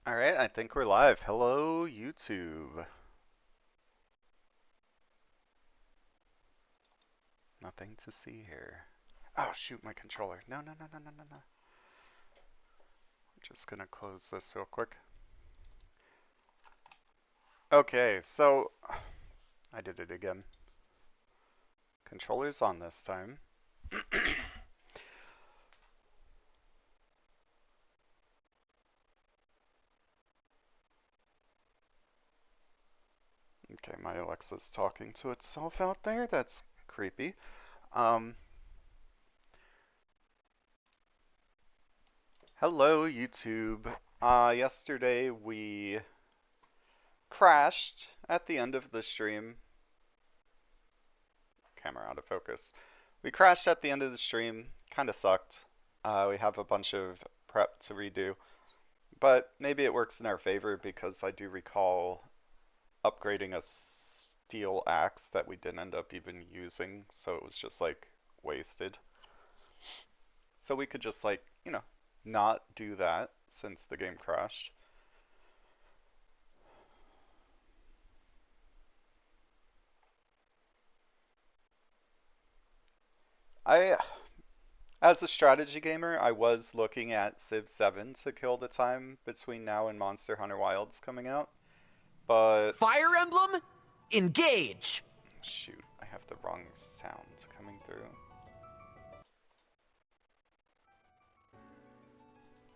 Alright, I think we're live. Hello, YouTube. Nothing to see here. Oh, shoot, my controller. No, no, no, no, no, no, no. I'm just gonna close this real quick. Okay, so I did it again. Controller's on this time. Okay, my Alexa's talking to itself out there. That's creepy. Um, Hello, YouTube. Yesterday we crashed at the end of the stream. Camera out of focus. We crashed at the end of the stream. Kind of sucked. We have a bunch of prep to redo. But maybe it works in our favor because I do recall upgrading a steel axe that we didn't end up even using. So it was just like wasted. So we could just not do that since the game crashed. I As a strategy gamer, I was looking at Civ 7 to kill the time between now and Monster Hunter Wilds coming out, but Fire Emblem, engage! shoot, I have the wrong sound coming through.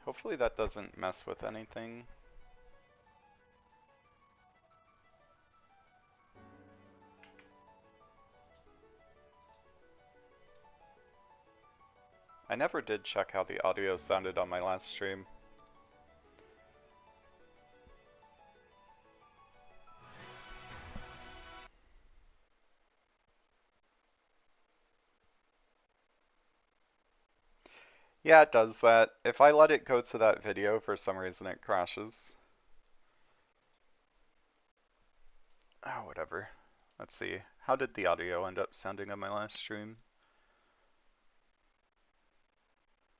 Hopefully that doesn't mess with anything. I never did check how the audio sounded on my last stream. Yeah, it does that. If I let it go to that video, for some reason it crashes. Oh, whatever. Let's see. How did the audio end up sounding on my last stream?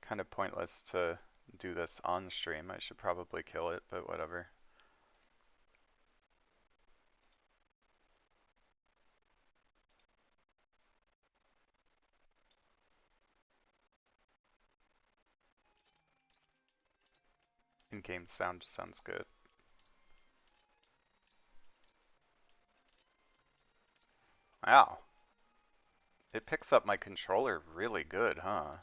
Kind of pointless to do this on stream. I should probably kill it, but whatever. In-game sound sounds good. Wow. It picks up my controller really good, huh?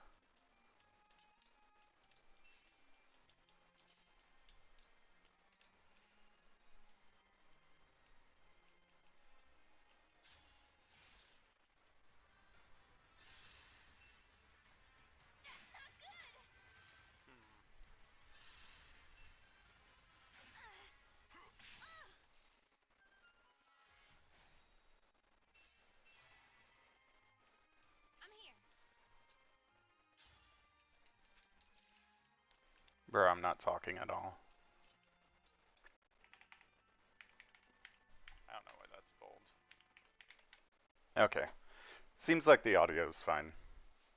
Bro, I'm not talking at all. I don't know why that's bold. Okay. Seems like the audio is fine.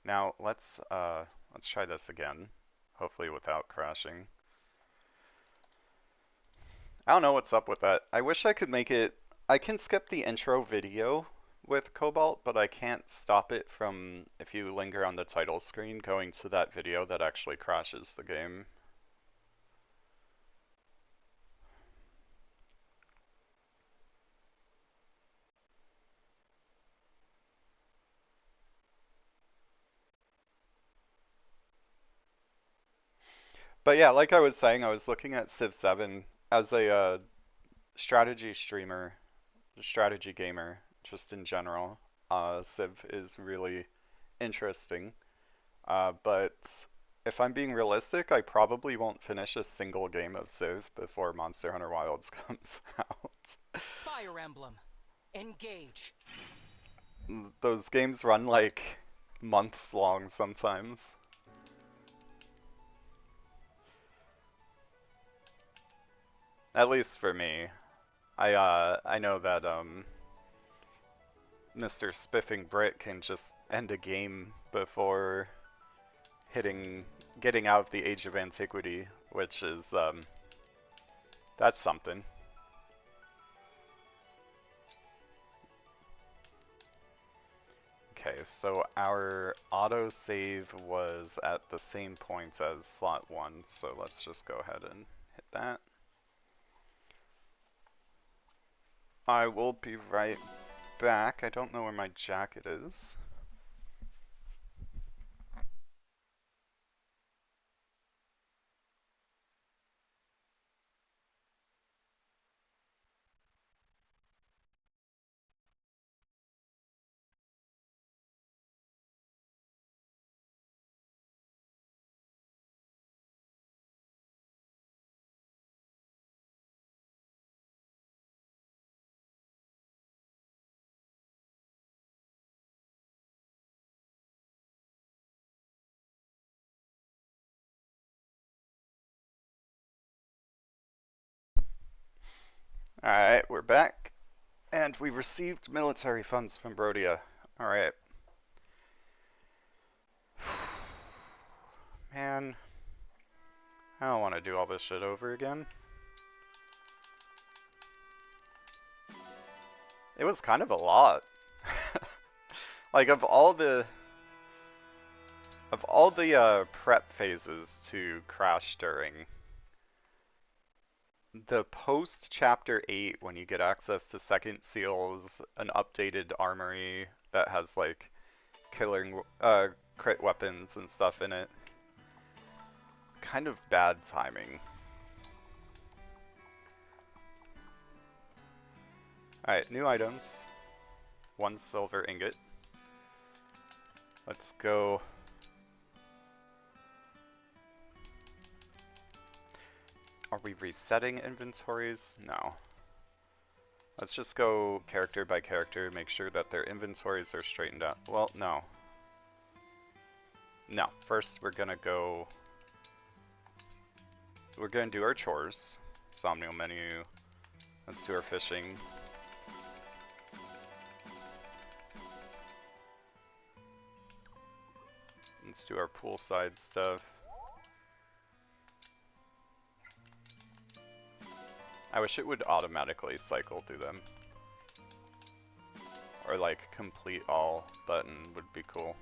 Now let's try this again. Hopefully without crashing. I don't know what's up with that. I wish I could make it. I can skip the intro video with Cobalt, but I can't stop it from, if you linger on the title screen, going to that video that actually crashes the game. But yeah, like I was saying, I was looking at Civ 7 as a strategy streamer, strategy gamer, just in general. Civ is really interesting. But if I'm being realistic, I probably won't finish a single game of Civ before Monster Hunter Wilds comes out. Fire Emblem, engage! Those games run like months long sometimes. At least for me. I know that Mr. Spiffing Brit can just end a game before getting out of the Age of Antiquity, which is That's something. Okay, so our autosave was at the same point as slot 1, so let's just go ahead and hit that. I will be right back. I don't know where my jacket is. Alright, we're back. And we received military funds from Brodia. Alright. Man, I don't want to do all this shit over again. It was kind of a lot. Like, of all the prep phases to crash during, the post chapter 8, when you get access to second seals, an updated armory that has like killing crit weapons and stuff in it, kind of bad timing. Alright, new items. 1 silver ingot. Let's go. Are we resetting inventories? No. Let's just go character by character, make sure that their inventories are straightened out. Well, no. No, first we're gonna do our chores. Somnial menu. Let's do our fishing. Let's do our poolside stuff. I wish it would automatically cycle through them. Or like complete all button would be cool.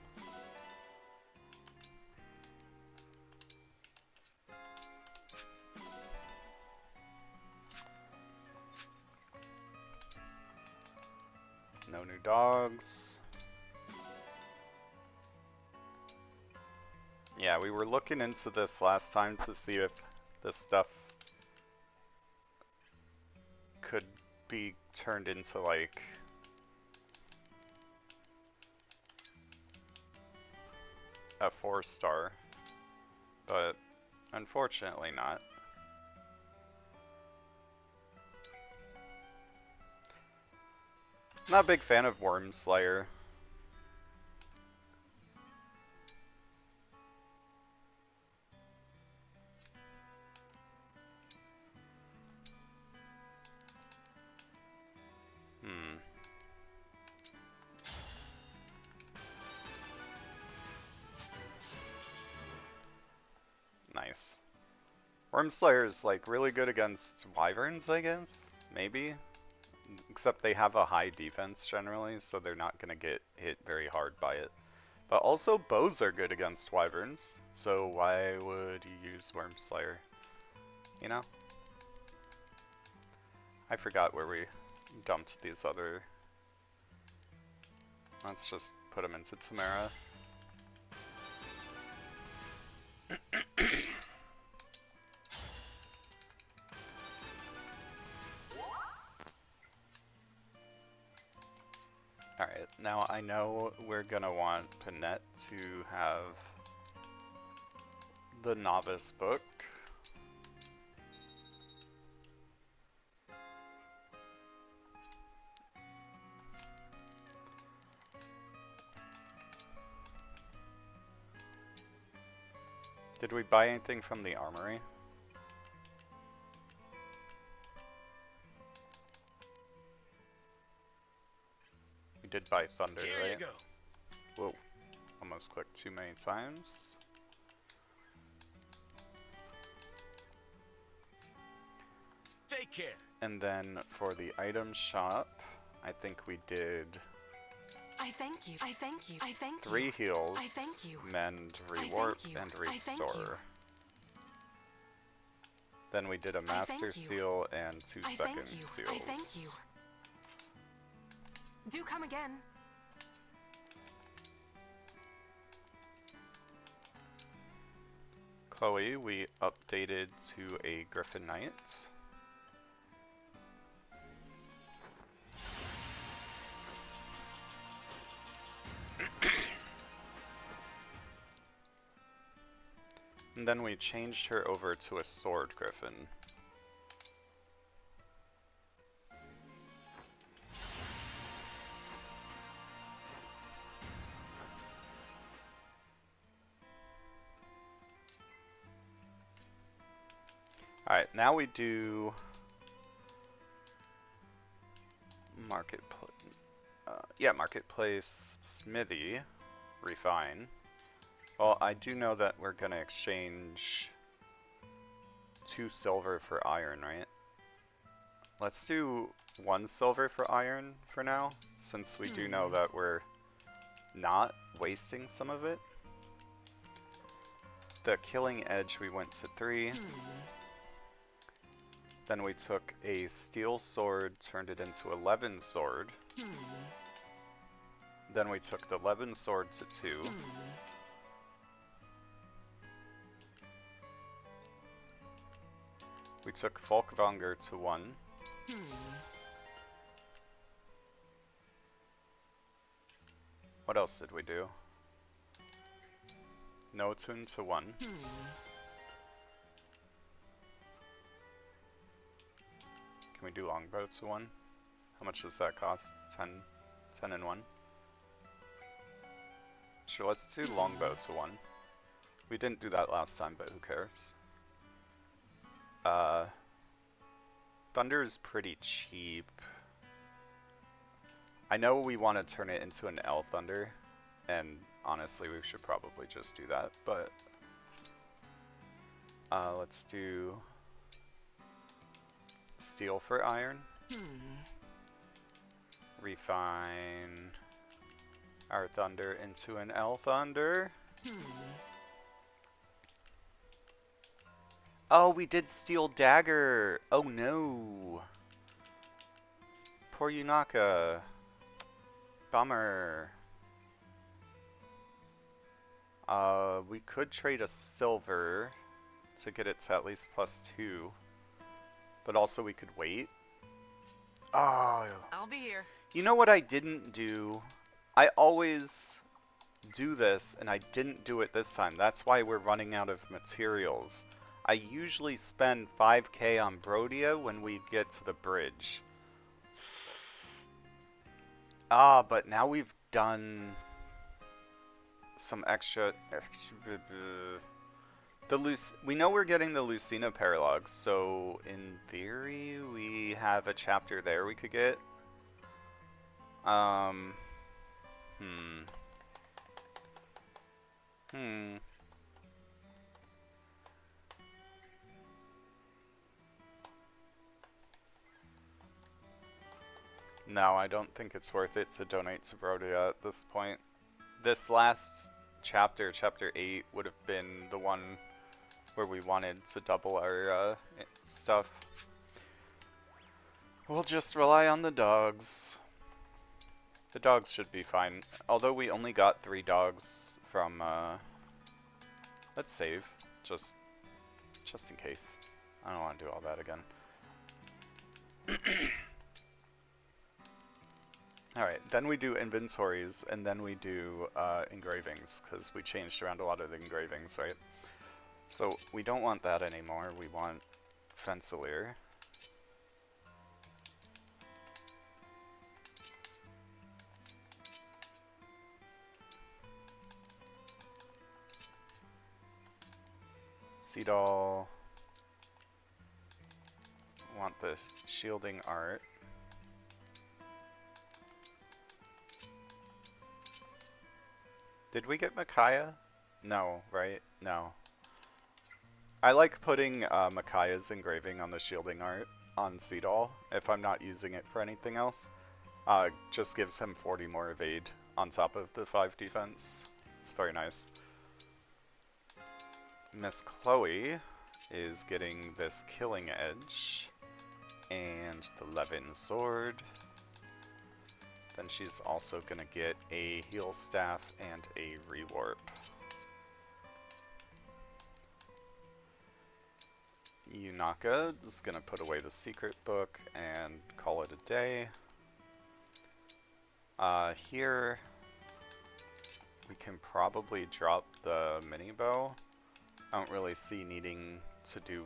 No new dogs. Yeah, we were looking into this last time to see if this stuff could be turned into like a 4-star, but unfortunately not. Not a big fan of Worm Slayer. Nice. Worm Slayer is like really good against wyverns, I guess? Maybe? Except they have a high defense generally, so they're not gonna get hit very hard by it. But also bows are good against wyverns, so why would you use Worm Slayer? You know? I forgot where we dumped these other... Let's just put them into Tamara. Alright, now I know we're gonna want Panette to have the novice book. Did we buy anything from the armory? We did buy Thunder, Here right? you go. Whoa, almost clicked too many times. Take care. And then for the item shop, I think we did I thank you. I thank you. I thank you. 3 heals, I thank you. mend, I thank rewarp, you. and I thank you. restore. Then we did a I thank master you. seal and 2 I second thank you. seals. I thank you. Do come again. Chloe, we updated to a Griffin Knight. And then we changed her over to a Sword Griffin. Alright, now we do Marketplace, Smithy, Refine. Well, I do know that we're gonna exchange 2 silver for iron, right? Let's do 1 silver for iron for now, since we do know that we're not wasting some of it. The Killing Edge we went to 3. Then we took a steel sword, turned it into a Levin sword. Then we took the Levin sword to 2. We took Folkvanger to 1. What else did we do? Notun to 1. Can we do Longbow to 1? How much does that cost? 10 and 1? Sure, let's do Longbow to 1. We didn't do that last time, but who cares? Thunder is pretty cheap. I know we want to turn it into an L Thunder, and honestly we should probably just do that, but let's do Steel for Iron. Refine our Thunder into an L Thunder. Oh, we did Steel Dagger! Oh no! Poor Yunaka. Bummer. We could trade a silver to get it to at least +2. But also we could wait. Oh. I'll be here. You know what I didn't do? I always do this, and I didn't do it this time. That's why we're running out of materials. I usually spend 5k on Brodia when we get to the bridge. But now we've done some extra we know we're getting the Lucina Paralogs, so in theory we have a chapter there we could get. No, I don't think it's worth it to donate to Brodia at this point. This last chapter, chapter 8, would have been the one where we wanted to double our stuff. We'll just rely on the dogs. The dogs should be fine. Although we only got 3 dogs from, let's save, just in case. I don't want to do all that again. Alright, then we do inventories, and then we do engravings, because we changed around a lot of the engravings, right? So we don't want that anymore, we want Fencelir. Seedall. Want the shielding art. Did we get Micaiah? No, right? No. I like putting Micaiah's engraving on the shielding art, on Seedall if I'm not using it for anything else. Just gives him 40 more evade on top of the 5 defense. It's very nice. Miss Chloe is getting this killing edge and the Levin sword. Then she's also gonna get a heal staff and a rewarp. Yunaka is gonna put away the secret book and call it a day. Here we can probably drop the mini bow. I don't really see needing to do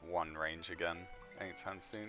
one range again anytime soon.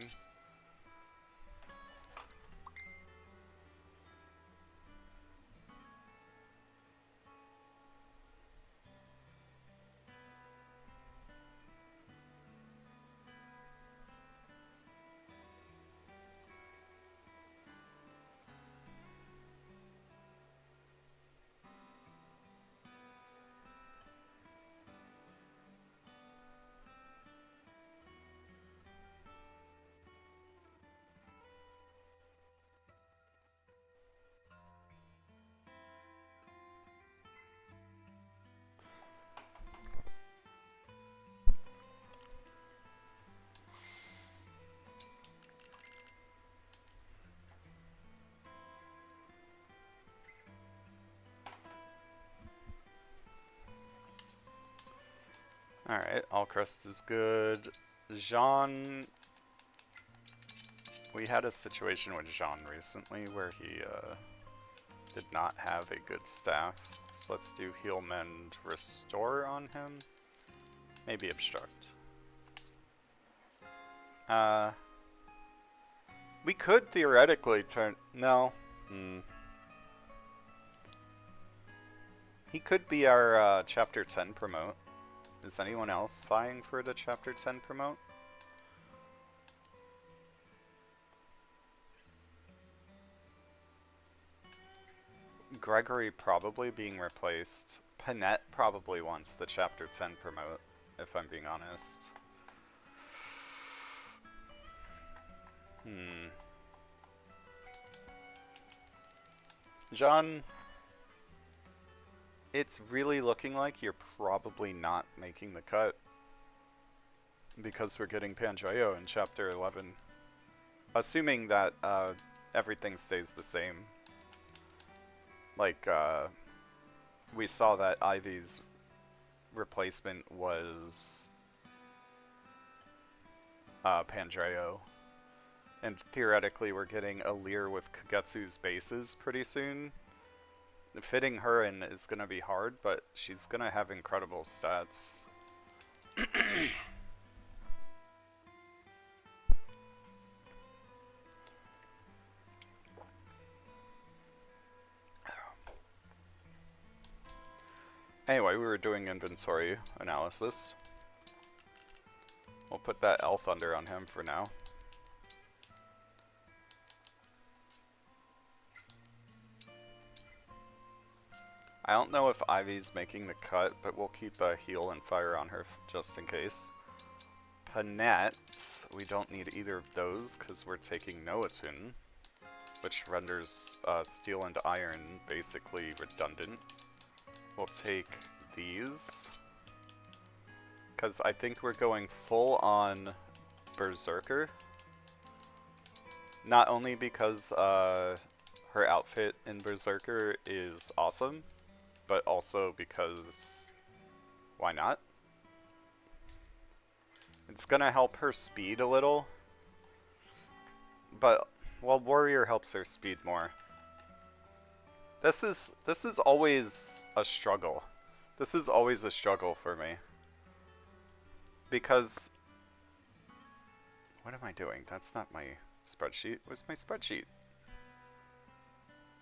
Alright, all crust is good. Jean... We had a situation with Jean recently where he did not have a good staff. So let's do heal, mend, restore on him. Maybe obstruct. We could theoretically turn... No. He could be our chapter 10 promote. Is anyone else vying for the chapter 10 promote? Gregory probably being replaced. Panette probably wants the chapter 10 promote, if I'm being honest. John, it's really looking like you're probably not making the cut because we're getting Pangeo in chapter 11. Assuming that everything stays the same. Like, we saw that Ivy's replacement was Pangeo. And theoretically we're getting a Lear with Kagetsu's bases pretty soon. Fitting her in is gonna be hard, but she's gonna have incredible stats. Anyway, we were doing inventory analysis. We'll put that L Thunder on him for now. I don't know if Ivy's making the cut, but we'll keep a heal and fire on her just in case. Panette, we don't need either of those because we're taking no attune, which renders steel and iron basically redundant. We'll take these because I think we're going full on Berserker. Not only because her outfit in Berserker is awesome, but also because why not? It's gonna help her speed a little, but well, Warrior helps her speed more. This is always a struggle. This is always a struggle for me. Because what am I doing? That's not my spreadsheet. Where's my spreadsheet?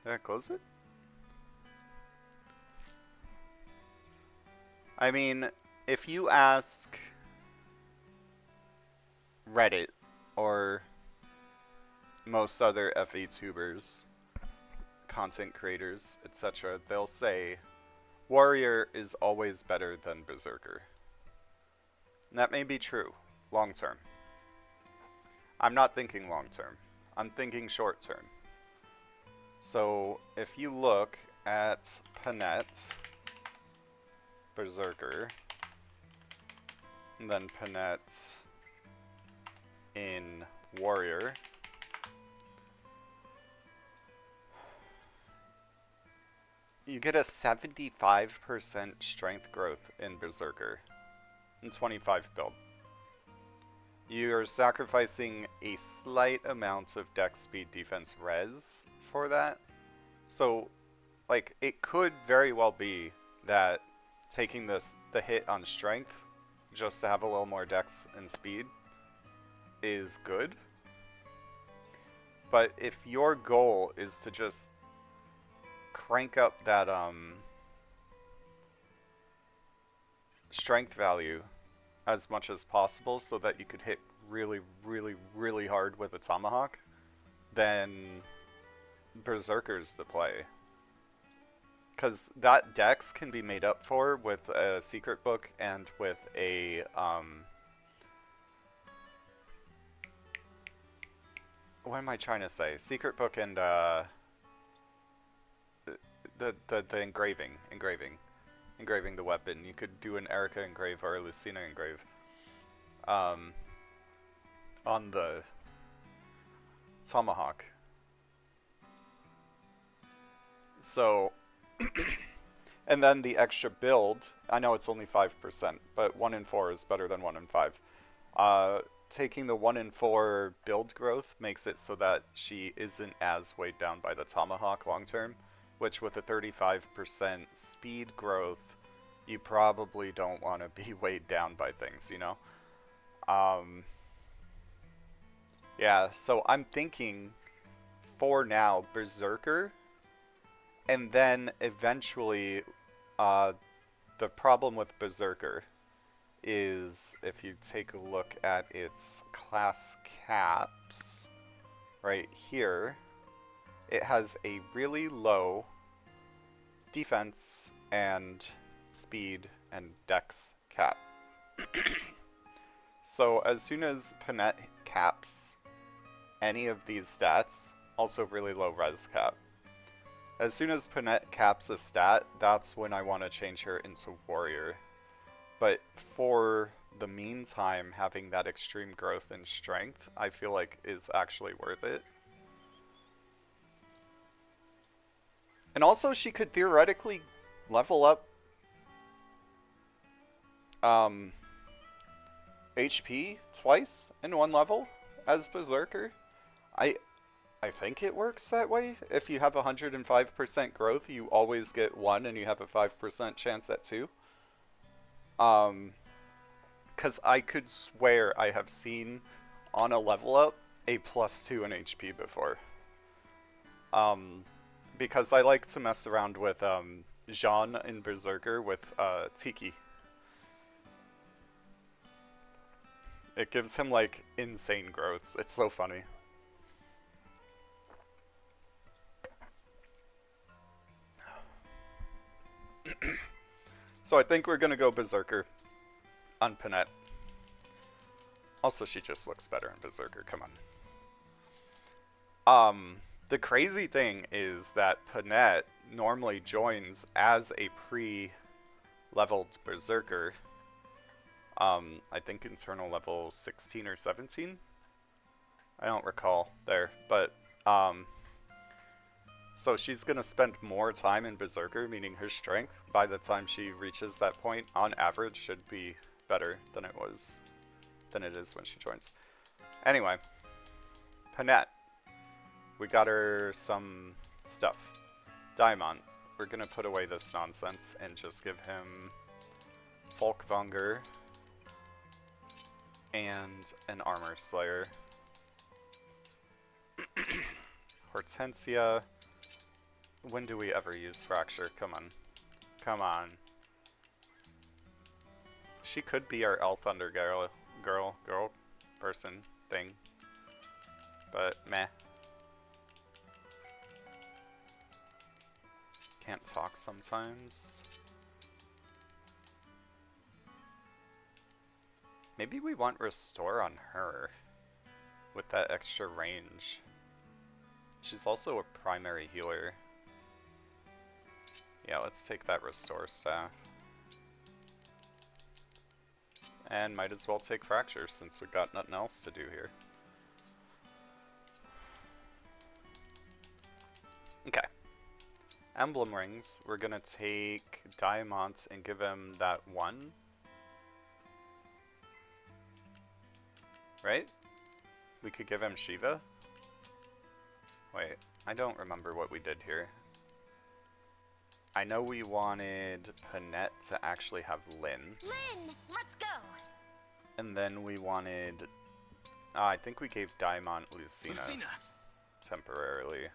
Did I close it? I mean, if you ask Reddit or most other FE tubers, content creators, etc., they'll say Warrior is always better than Berserker. And that may be true, long term. I'm not thinking long term. I'm thinking short term. So if you look at Panette, Berserker, and then Panette in Warrior, you get a 75% strength growth in Berserker and 25 build. You're sacrificing a slight amount of dex, speed, defense, res for that. So, like, it could very well be that taking the hit on strength just to have a little more dex and speed is good. But if your goal is to just crank up that strength value as much as possible so that you could hit really, really, really hard with a tomahawk, then Berserker's the play. Because that dex can be made up for with a secret book and with a what am I trying to say? Secret book and the engraving the weapon. You could do an Erica engrave or a Lucina engrave on the tomahawk. So, and then the extra build, I know it's only 5%, but 1 in 4 is better than 1 in 5. Taking the 1 in 4 build growth makes it so that she isn't as weighed down by the tomahawk long term, which with a 35% speed growth, you probably don't want to be weighed down by things, you know? Yeah, so I'm thinking for now Berserker, and then eventually the problem with Berserker is if you take a look at its class caps right here, it has a really low defense and speed and dex cap. So as soon as Panette caps any of these stats, also really low res cap. As soon as Panette caps a stat, that's when I want to change her into Warrior. But for the meantime, having that extreme growth in strength, I feel like is actually worth it. And also, she could theoretically level up HP twice in one level as Berserker. I think it works that way. If you have 105% growth, you always get 1 and you have a 5% chance at 2. Because I could swear I have seen on a level up a +2 in HP before. Because I like to mess around with Jean in Berserker with Tiki. It gives him like insane growths. It's so funny. So I think we're gonna go Berserker on Panette. Also, she just looks better in Berserker, come on. The crazy thing is that Panette normally joins as a pre-leveled Berserker. I think internal level 16 or 17? I don't recall there, but so she's gonna spend more time in Berserker, meaning her strength, by the time she reaches that point, on average, should be better than it is when she joins. Anyway, Panette. We got her some stuff. Diamond. We're gonna put away this nonsense and just give him Folkvanger and an Armor Slayer. Hortensia. When do we ever use Fracture? Come on. Come on. She could be our Elf Thunder girl person thing. But meh. Can't talk sometimes. Maybe we want Restore on her. with that extra range. She's also a primary healer. Yeah, let's take that restore staff. And might as well take fracture since we've got nothing else to do here. Okay. Emblem rings, we're gonna take Diamant and give him that one. Right? We could give him Shiva? Wait, I don't remember what we did here. I know we wanted Panette to actually have Lyn. Lynn, let's go. And then we wanted... I think we gave Diamond Lucina temporarily.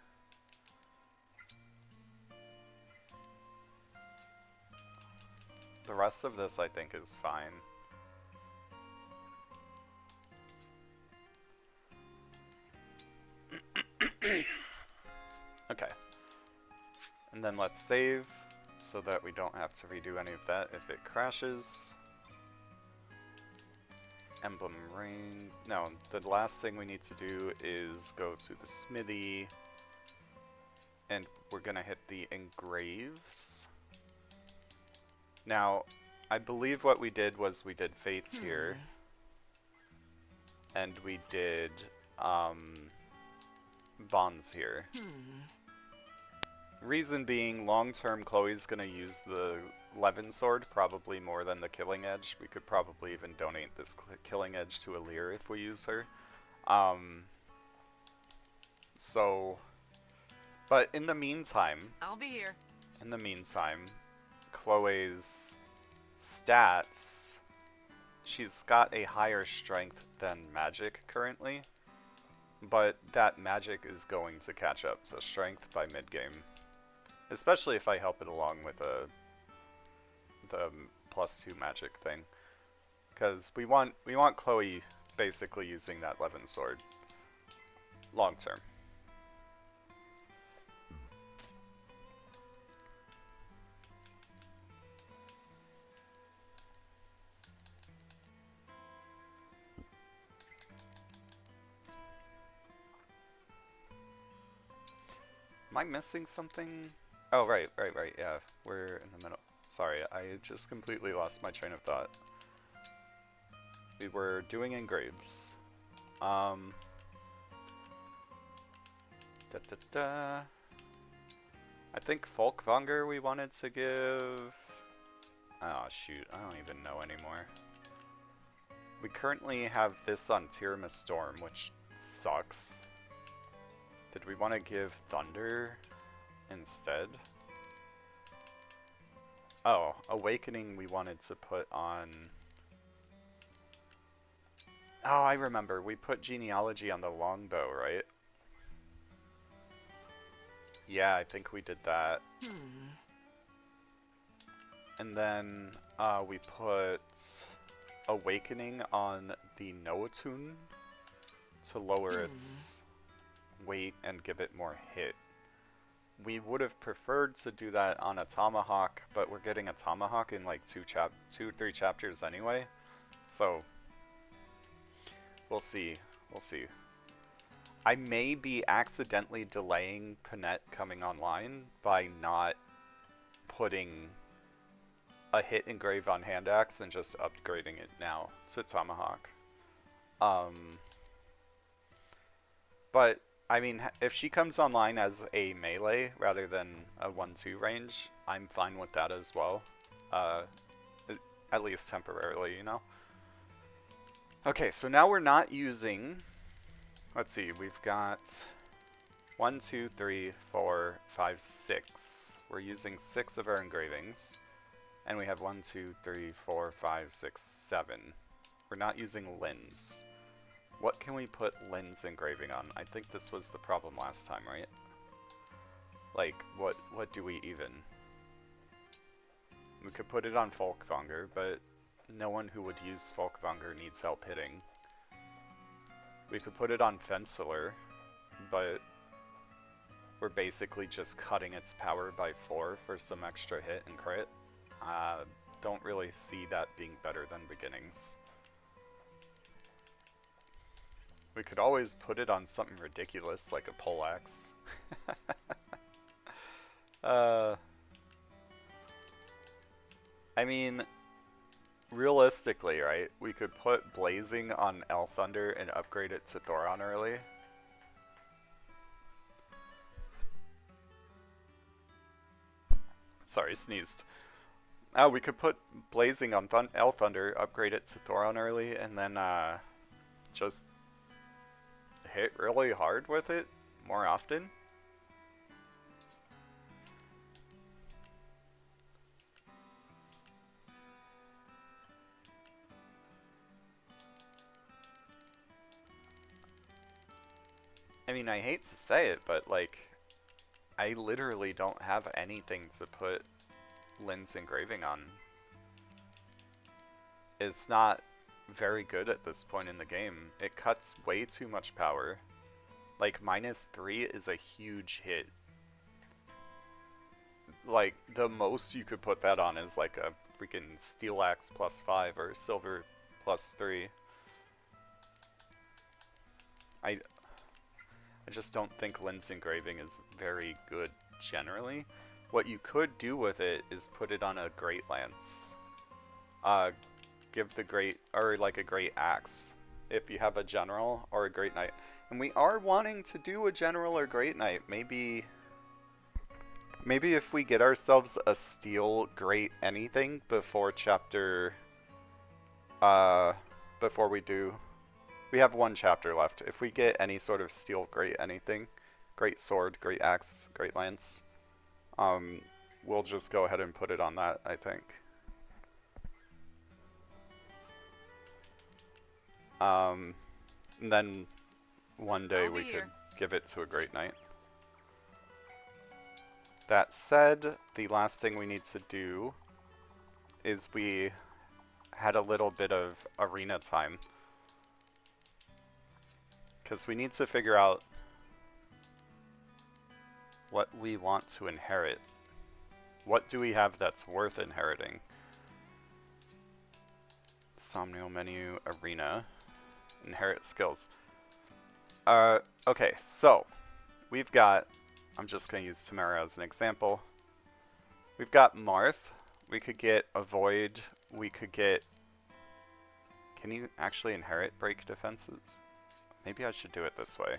The rest of this I think is fine. Okay. And then let's save so that we don't have to redo any of that if it crashes. Emblem ring. No, the last thing we need to do is go to the smithy and we're gonna hit the engraves. Now, I believe what we did was we did fates here and we did bonds here. Reason being, long-term, Chloe's gonna use the Levin sword probably more than the Killing Edge. We could probably even donate this Killing Edge to Alir if we use her. But in the meantime, I'll be here. in the meantime, Chloe's stats, she's got a higher strength than magic currently, but that magic is going to catch up to strength by mid-game. Especially if I help it along with the +2 magic thing, because we want Chloe basically using that Levin sword long term. Am I missing something? Oh, right, yeah. We're in the middle. Sorry, I just completely lost my train of thought. We were doing engraves. Da da da. I think Folkvanger we wanted to give... Oh shoot, I don't even know anymore. We currently have this on Tirama Storm, which sucks. Did we want to give Thunder instead? Oh, Awakening we wanted to put on... Oh, I remember. We put Genealogy on the Longbow, right? Yeah, I think we did that. And then we put Awakening on the Noatun to lower its weight and give it more hit. We would have preferred to do that on a Tomahawk, but we're getting a Tomahawk in like 2-3 chapters anyway. So we'll see. We'll see. I may be accidentally delaying Panette coming online by not putting a hit engrave on Hand Axe and just upgrading it now to Tomahawk. But I mean, if she comes online as a melee rather than a 1-2 range, I'm fine with that as well. At least temporarily, you know? Okay, so now we're not using... Let's see, we've got 1, 2, 3, 4, 5, 6. We're using 6 of our engravings. And we have 1, 2, 3, 4, 5, 6, 7. We're not using Lyn's. What can we put Lyn's engraving on? I think this was the problem last time, right? Like, what do we even? We could put it on Folkvanger, but no one who would use Folkvanger needs help hitting. We could put it on Fenceler, but we're basically just cutting its power by 4 for some extra hit and crit. Don't really see that being better than Beginnings. We could always put it on something ridiculous like a poleaxe. uh, I mean, realistically, right? We could put Blazing on Thunder and upgrade it to Thoron early. Sorry, sneezed. We could put Blazing on Thunder, upgrade it to Thoron early, and then just hit really hard with it more often. I mean, I hate to say it, but like, I literally don't have anything to put Lynn's engraving on. It's not very good at this point in the game. It cuts way too much power. Like, -3 is a huge hit. Like, the most you could put that on is like a freaking Steel Axe +5 or Silver +3. I just don't think Lynn's engraving is very good generally. What you could do with it is put it on a Great Lance. Give the Great, or like a Great Axe, if you have a General or a Great Knight. And we are wanting to do a General or Great Knight. Maybe if we get ourselves a Steel Great anything before chapter, before we have one chapter left. If we get any sort of Steel Great anything, Great Sword, Great Axe, Great Lance, we'll just go ahead and put it on that, I think. And then one day we could give it to a Great Knight. That said, the last thing we need to do is we had a little bit of arena time. Because we need to figure out what we want to inherit. What do we have that's worth inheriting? Somnial menu, arena, inherit skills. Okay, so we've got, I'm just going to use Tamara as an example. We've got Marth. We could get Avoid. We could get, can you actually inherit break defenses? Maybe I should do it this way.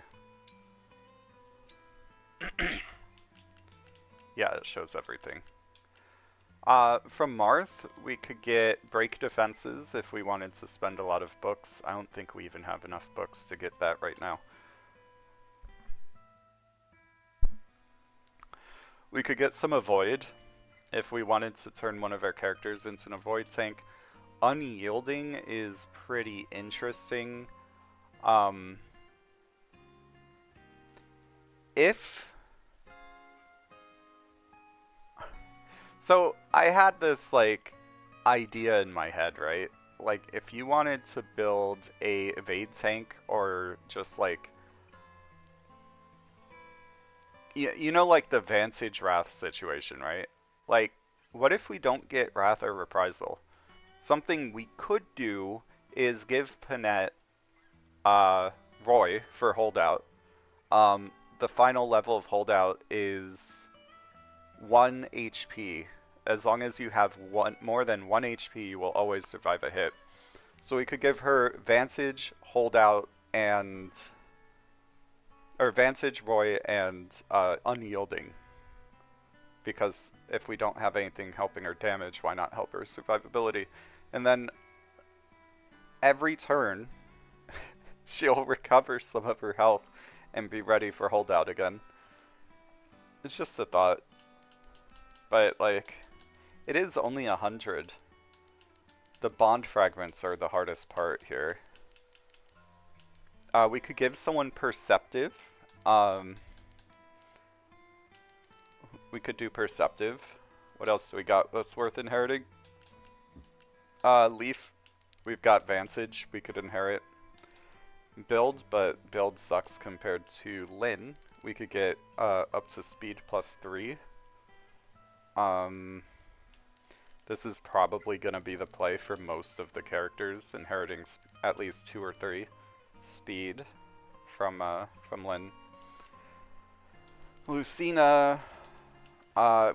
Yeah, it shows everything. From Marth, we could get break defenses if we wanted to spend a lot of books. I don't think we even have enough books to get that right now. We could get some Avoid if we wanted to turn one of our characters into an Avoid tank. Unyielding is pretty interesting. So I had this like idea in my head, right? Like if you wanted to build a evade tank or just like you know like the Vantage Wrath situation, right? Like what if we don't get Wrath or Reprisal? Something we could do is give Panette Roy for holdout. The final level of holdout is 1 HP. As long as you have more than 1 HP, you will always survive a hit. So we could give her Vantage, Holdout, and or Vantage, Roy, and Unyielding. Because if we don't have anything helping her damage, why not help her survivability? And then every turn, she'll recover some of her health and be ready for Holdout again. It's just a thought. But like, it is only 100. The bond fragments are the hardest part here. We could give someone Perceptive. We could do Perceptive. What else do we got that's worth inheriting? Leaf. We've got Vantage we could inherit. Build, but build sucks compared to Lynn. We could get up to speed +3. This is probably going to be the play for most of the characters, inheriting at least 2 or 3 speed. from Lynn. Lucina,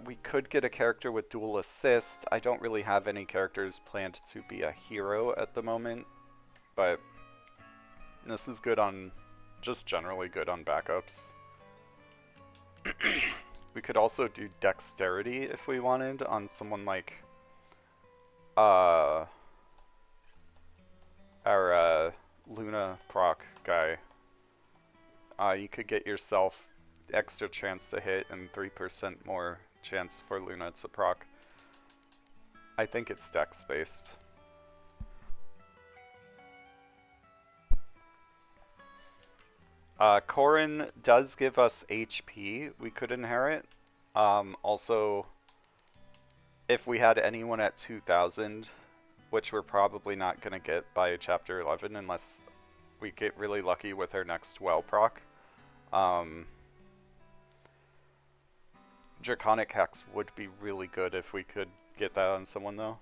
we could get a character with dual assist. I don't really have any characters planned to be a hero at the moment, but this is good on, just generally good on backups. We could also do dexterity if we wanted on someone like our Luna proc guy. You could get yourself extra chance to hit and 3% more chance for Luna to proc. I think it's dex based. Corrin does give us HP we could inherit. Also, if we had anyone at 2000, which we're probably not going to get by chapter 11 unless we get really lucky with our next well proc. Draconic Hex would be really good if we could get that on someone though.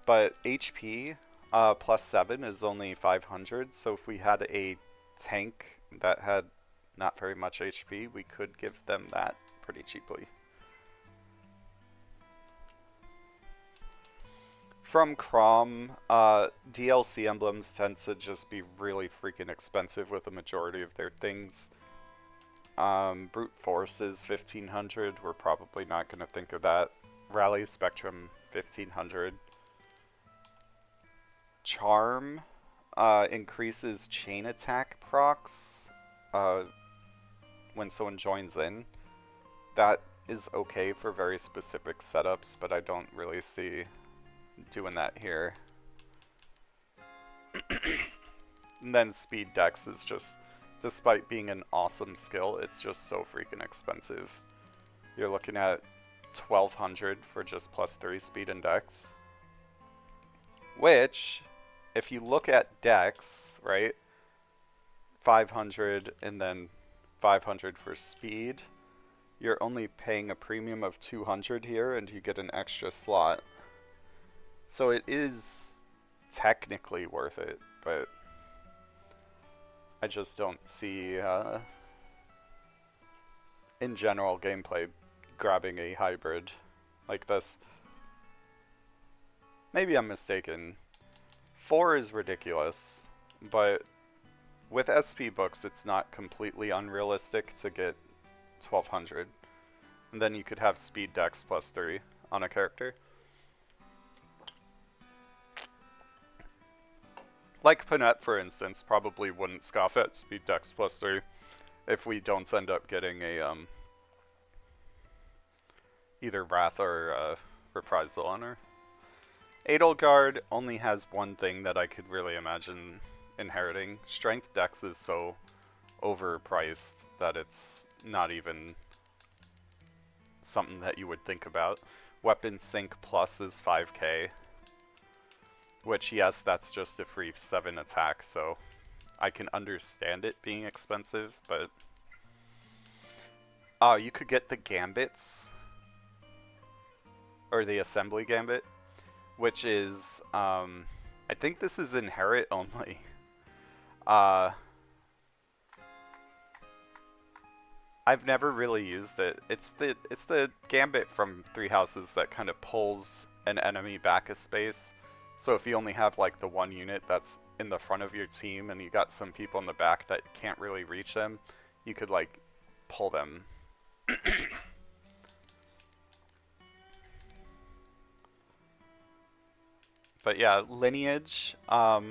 But HP plus 7 is only 500, so if we had a tank that had not very much HP, we could give them that pretty cheaply. From Crom, DLC emblems tend to just be really freaking expensive with a majority of their things. Brute Force is 1500, we're probably not going to think of that. Rally Spectrum, 1500. Charm increases chain attack procs when someone joins in. That is okay for very specific setups, but I don't really see doing that here. And then Speed Dex is just, despite being an awesome skill, it's just so freaking expensive. You're looking at 1200 for just plus 3 speed and dex. Which, if you look at dex, right, 500 and then 500 for speed, you're only paying a premium of 200 here and you get an extra slot. So it is technically worth it, but I just don't see, in general gameplay, grabbing a hybrid like this. Maybe I'm mistaken. 4 is ridiculous, but with SP books it's not completely unrealistic to get 1200. And then you could have speed dex plus 3 on a character. Like Panette, for instance, probably wouldn't scoff at speed dex plus 3 if we don't end up getting a either Wrath or Reprisal on her. Edelgard only has one thing that I could really imagine inheriting. Strength Dex is so overpriced that it's not even something that you would think about. Weapon Sync Plus is 5k. Which, yes, that's just a free 7 attack, so I can understand it being expensive, but... Oh, you could get the Gambits, or the Assembly Gambit, which is, I think this is inherit only. I've never really used it. It's the Gambit from Three Houses that kind of pulls an enemy back a space. So if you only have like the one unit that's in the front of your team and you got some people in the back that can't really reach them, you could like pull them. But yeah, Lineage, I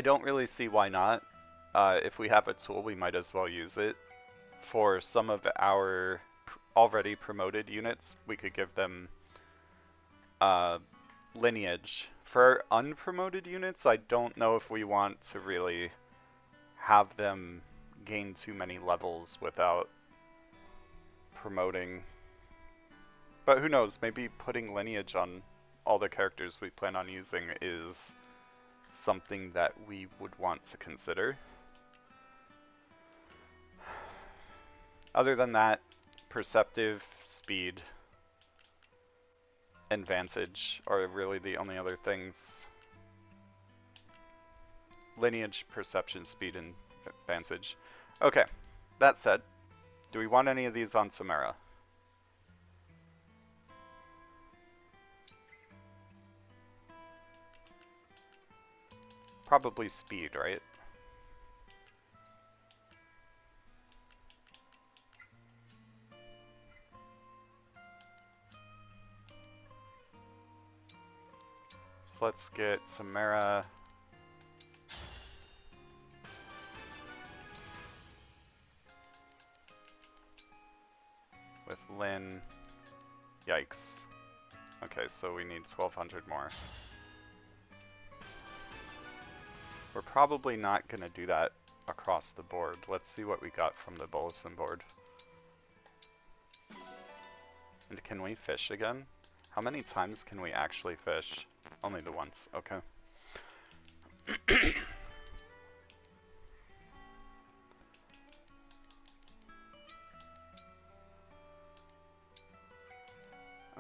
don't really see why not. If we have a tool, we might as well use it. For some of our already promoted units, we could give them Lineage. For unpromoted units, I don't know if we want to really have them gain too many levels without promoting. But who knows, maybe putting Lineage on all the characters we plan on using is something that we would want to consider. Other than that, Perceptive, Speed, and Vantage are really the only other things. lineage, perception, speed, and advantage. Okay, that said, do we want any of these on Samara? Probably speed, right? So let's get Samara. With Lynn. Yikes. Okay, so we need 1,200 more. We're probably not going to do that across the board. Let's see what we got from the bulletin board. And can we fish again? How many times can we actually fish? Only the once, okay.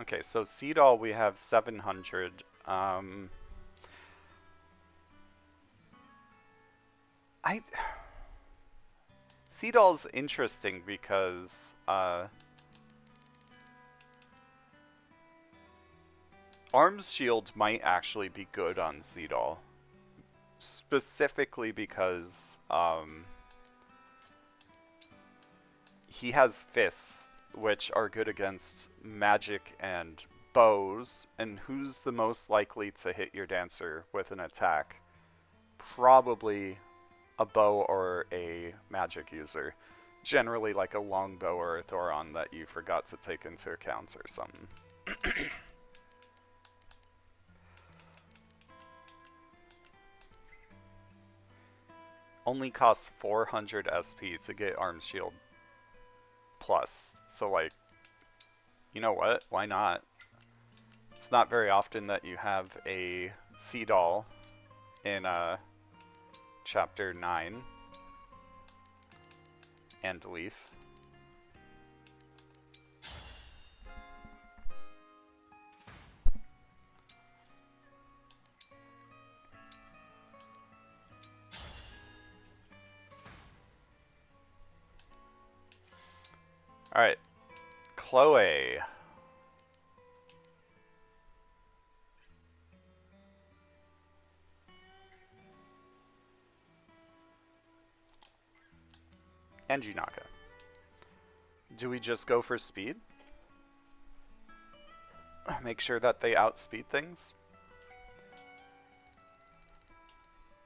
Okay, so Seedall we have 700. Seedall's interesting because Arms Shield might actually be good on Seedall. Specifically because he has fists, which are good against magic and bows, and who's the most likely to hit your dancer with an attack? Probably a bow or a magic user. Generally like a longbow or a Thoron that you forgot to take into account or something. Only costs 400 SP to get Arms Shield Plus, so like, you know what, why not? It's not very often that you have a Seedall in Chapter 9 and Leaf. Alright, Chloe. And Junaka. Do we just go for speed? Make sure that they outspeed things?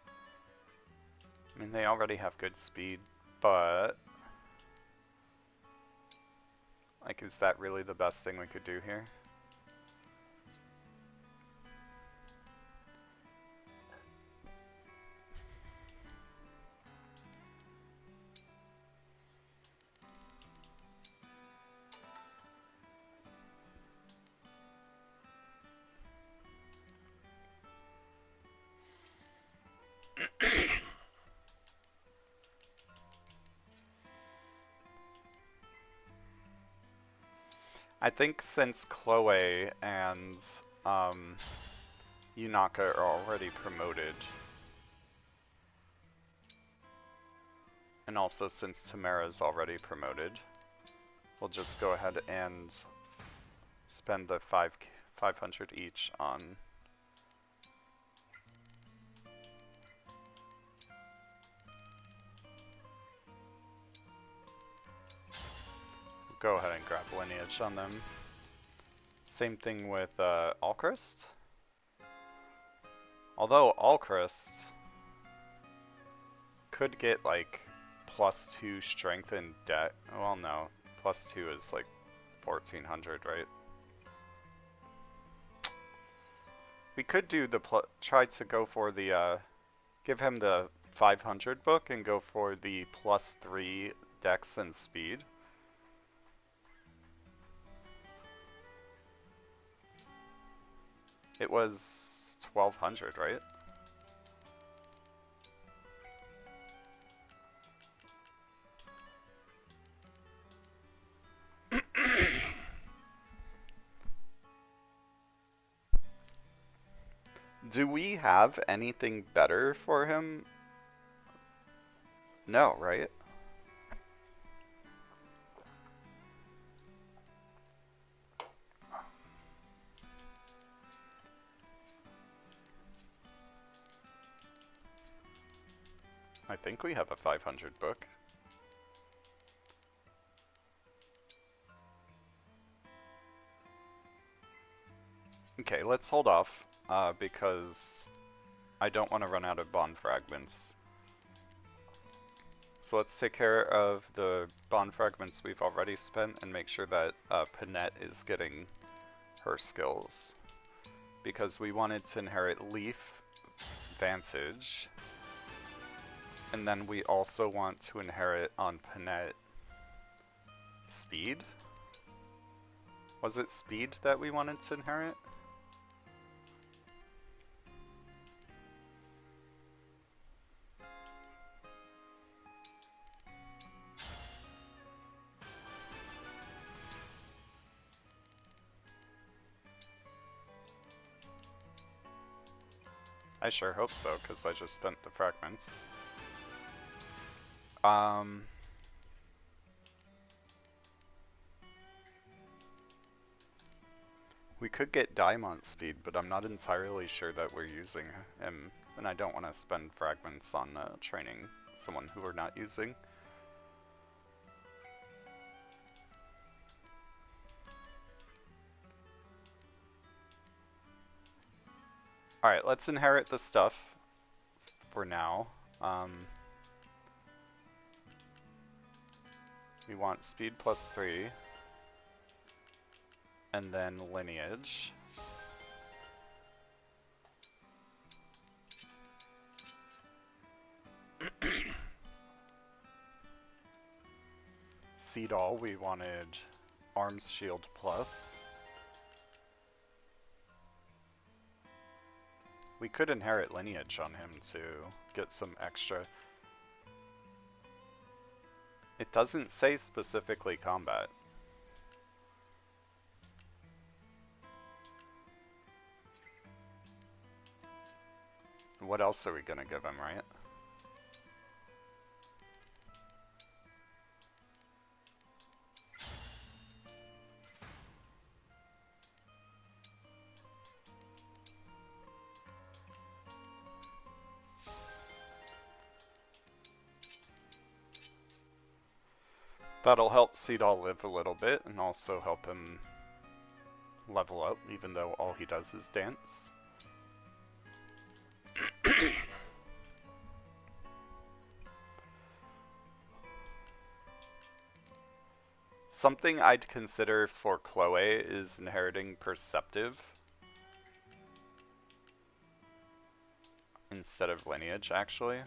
I mean, they already have good speed, but like, is that really the best thing we could do here? I think since Chloe and Yunaka are already promoted, and also since Tamara's already promoted, we'll just go ahead and spend the 500 each on go ahead and grab lineage on them. Same thing with Alchrist. Although Alchrist could get like +2 strength and debt. Well, no, +2 is like 1400, right? We could do the try to go for the give him the 500 book and go for the +3 dex and speed. It was 1200, right? Do we have anything better for him? No, right? I think we have a 500 book. Okay, let's hold off, because I don't want to run out of bond fragments. So let's take care of the bond fragments we've already spent and make sure that Panette is getting her skills. Because we wanted to inherit Leaf, Vantage, and then we also want to inherit on Panette Speed? Was it Speed that we wanted to inherit? I sure hope so, because I just spent the fragments. We could get Diamond Speed, but I'm not entirely sure that we're using him, and I don't want to spend fragments on training someone who we're not using. Alright, let's inherit the stuff for now. We want speed +3, and then lineage. Seed all, we wanted arms shield plus. We could inherit lineage on him to get some extra. It doesn't say specifically combat. What else are we gonna give him, right? That'll help Seedall live a little bit and also help him level up, even though all he does is dance. Something I'd consider for Chloe is inheriting Perceptive instead of Lineage, actually.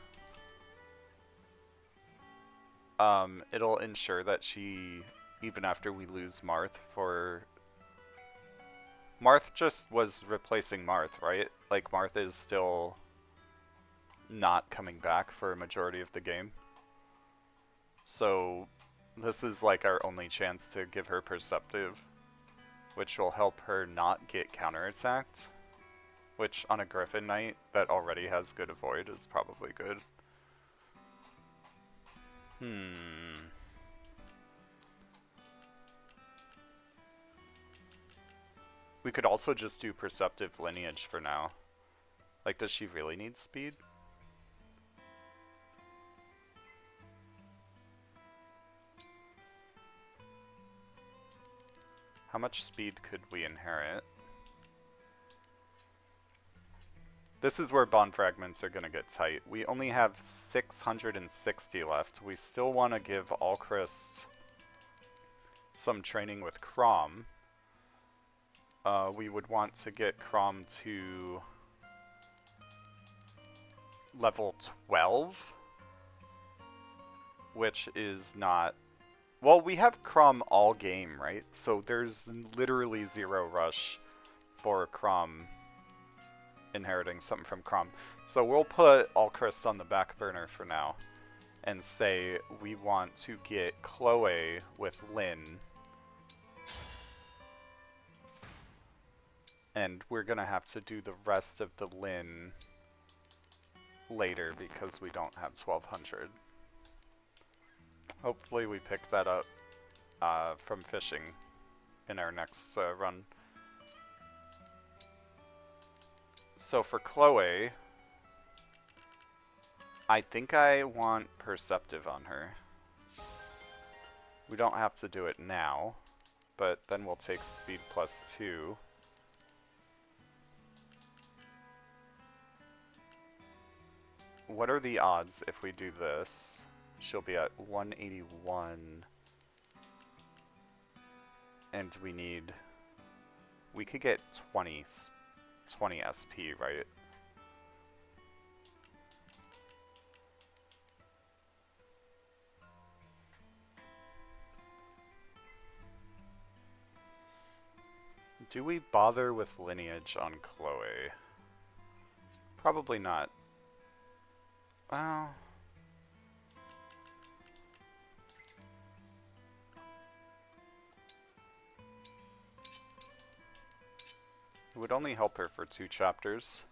It'll ensure that she, even after we lose Marth for... Marth just was replacing Marth, right? Like, Marth is still not coming back for a majority of the game. So, this is like our only chance to give her Perceptive, which will help her not get counterattacked, which on a Griffin Knight that already has good avoid is probably good. We could also just do Perceptive Lineage for now. Like, does she really need speed? How much speed could we inherit? This is where bond fragments are going to get tight. We only have 660 left. We still want to give Alchrist some training with Crom. We would want to get Crom to level 12, which is not... Well, we have Crom all game, right? So there's literally zero rush for Crom inheriting something from Crom. So we'll put Alchrist on the back burner for now and say we want to get Chloe with Lyn. And we're gonna have to do the rest of the Lyn later because we don't have 1200. Hopefully we pick that up from fishing in our next run. So for Chloe, I think I want Perceptive on her. We don't have to do it now, but then we'll take Speed +2. What are the odds if we do this? She'll be at 181. And we could get 20 SP, right? Do we bother with lineage on Chloe? Probably not. Well, it would only help her for 2 chapters.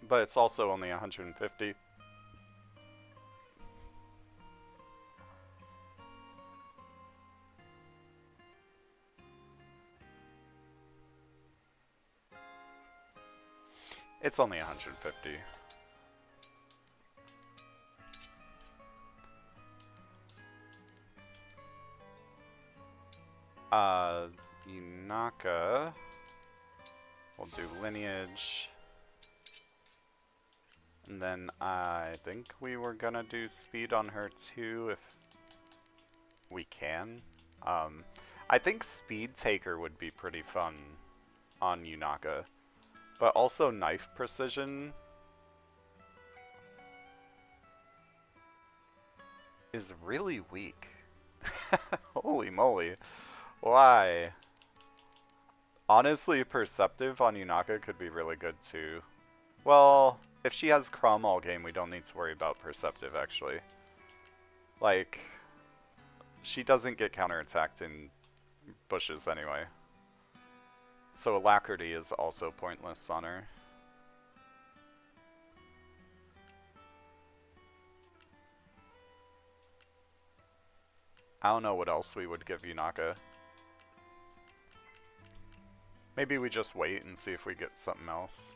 But it's also only 150. It's only 150. Yunaka. We'll do lineage. And then I think we were gonna do speed on her too if we can. I think Speed Taker would be pretty fun on Yunaka. But also Knife Precision is really weak. Holy moly. Why? Honestly, Perceptive on Yunaka could be really good too. Well, if she has Crom all game, we don't need to worry about Perceptive actually. Like, she doesn't get counterattacked in bushes anyway. So Alacrity is also pointless on her. I don't know what else we would give Yunaka. Maybe we just wait and see if we get something else.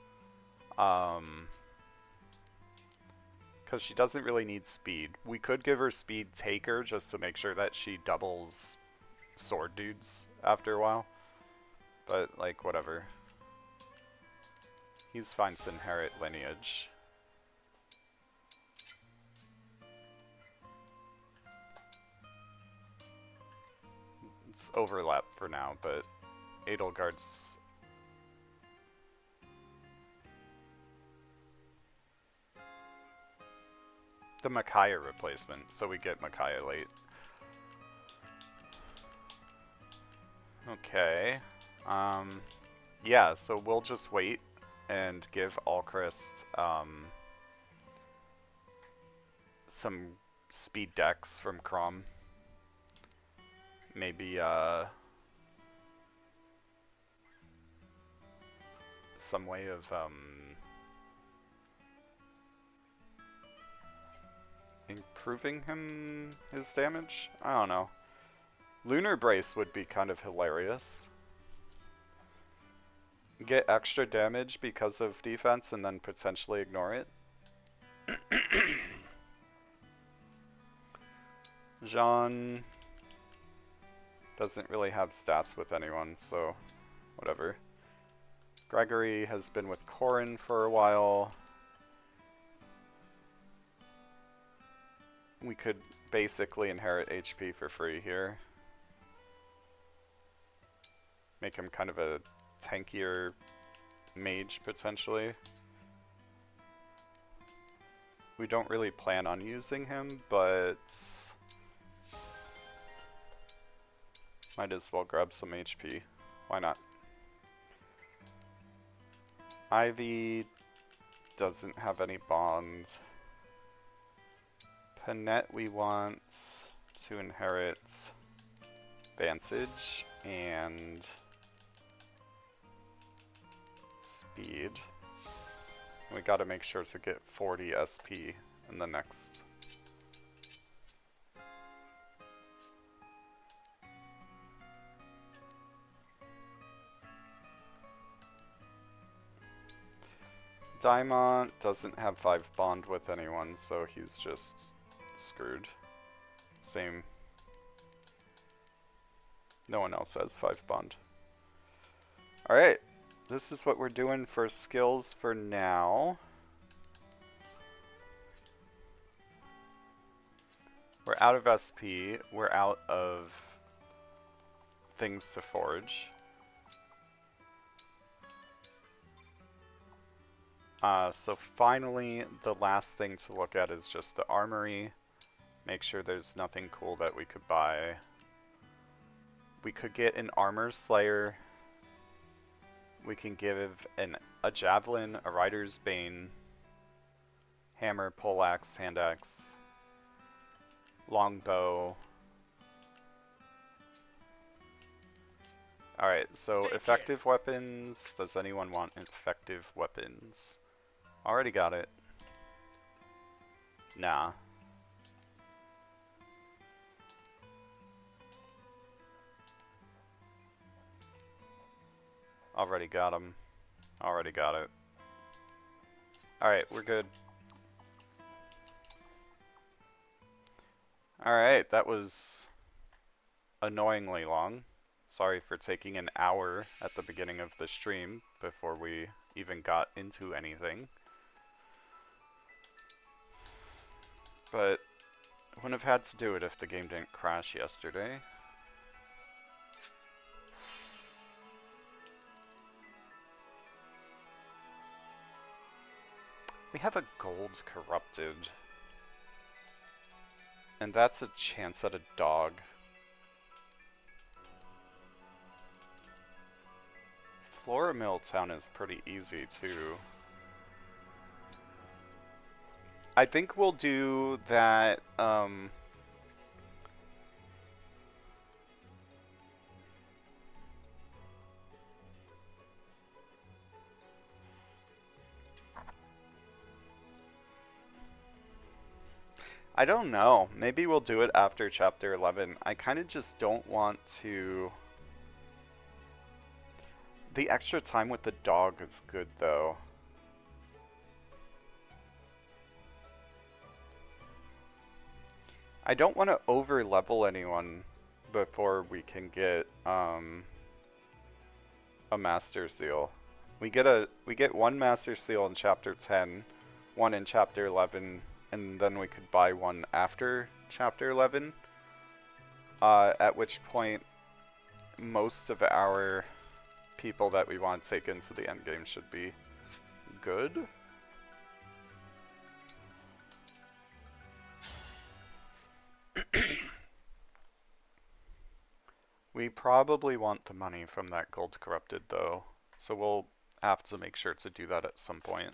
Because she doesn't really need speed. We could give her Speed Taker just to make sure that she doubles sword dudes after a while. But, like, whatever. He's fine to inherit lineage. It's overlap for now, but Edelgard's... the Micaiah replacement, so we get Micaiah late. Okay. Yeah, so we'll just wait and give Alchrist some speed decks from Crom. Maybe some way of improving his damage? I don't know. Lunar Brace would be kind of hilarious. Get extra damage because of defense and then potentially ignore it. Jean doesn't really have stats with anyone, so whatever. Gregory has been with Corrin for a while. We could basically inherit HP for free here. Make him kind of a tankier mage, potentially. We don't really plan on using him, but might as well grab some HP. Why not? Ivy doesn't have any bonds. Panette we want to inherit Vantage and Speed. We gotta make sure to get 40 SP in the next Diamond doesn't have 5 bond with anyone, so he's just screwed. Same. No one else has 5 bond. Alright, this is what we're doing for skills for now. We're out of SP, we're out of things to forge. So finally, the last thing to look at is just the armory. Make sure there's nothing cool that we could buy. We could get an armor slayer. We can give a javelin, a rider's bane, hammer, poleaxe, hand axe, longbow. Alright, so effective weapons. Does anyone want effective weapons? Already got it. Nah. Already got him. Already got it. Alright, we're good. Alright, that was annoyingly long. Sorry for taking an hour at the beginning of the stream before we even got into anything. But wouldn't have had to do it if the game didn't crash yesterday. We have a gold corrupted. And that's a chance at a dog. Floramil Town is pretty easy too. I think we'll do that, I don't know. Maybe we'll do it after chapter 11. I kind of just don't want to... The extra time with the dog is good though. I don't want to over level anyone before we can get a master seal. We get one master seal in chapter 10, one in chapter 11, and then we could buy one after chapter 11. At which point most of our people that we want to take into the endgame should be good. We probably want the money from that gold corrupted though, so we'll have to make sure to do that at some point.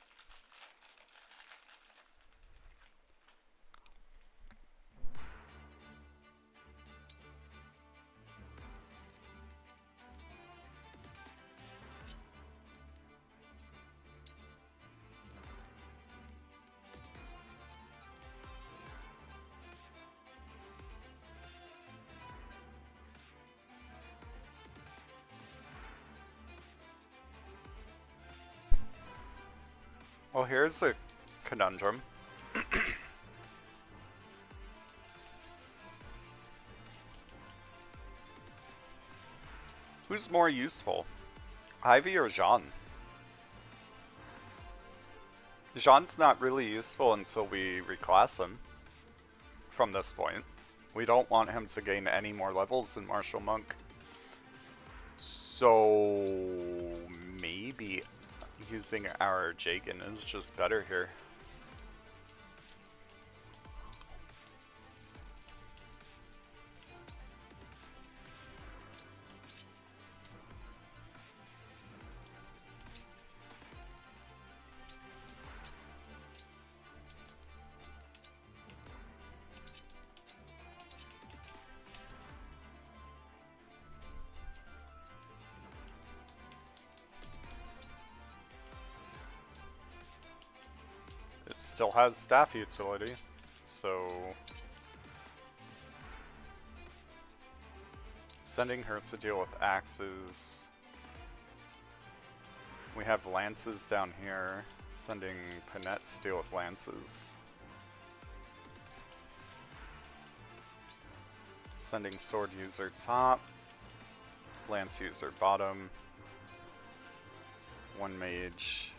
Well, here's the conundrum. Who's more useful, Ivy or Jean? Jean's not really useful until we reclass him from this point. We don't want him to gain any more levels than Martial Monk. So maybe using our Jagan is just better here. Still has staff utility, so sending her to deal with axes. We have lances down here. Sending Panette to deal with lances. Sending sword user top. Lance user bottom. One mage.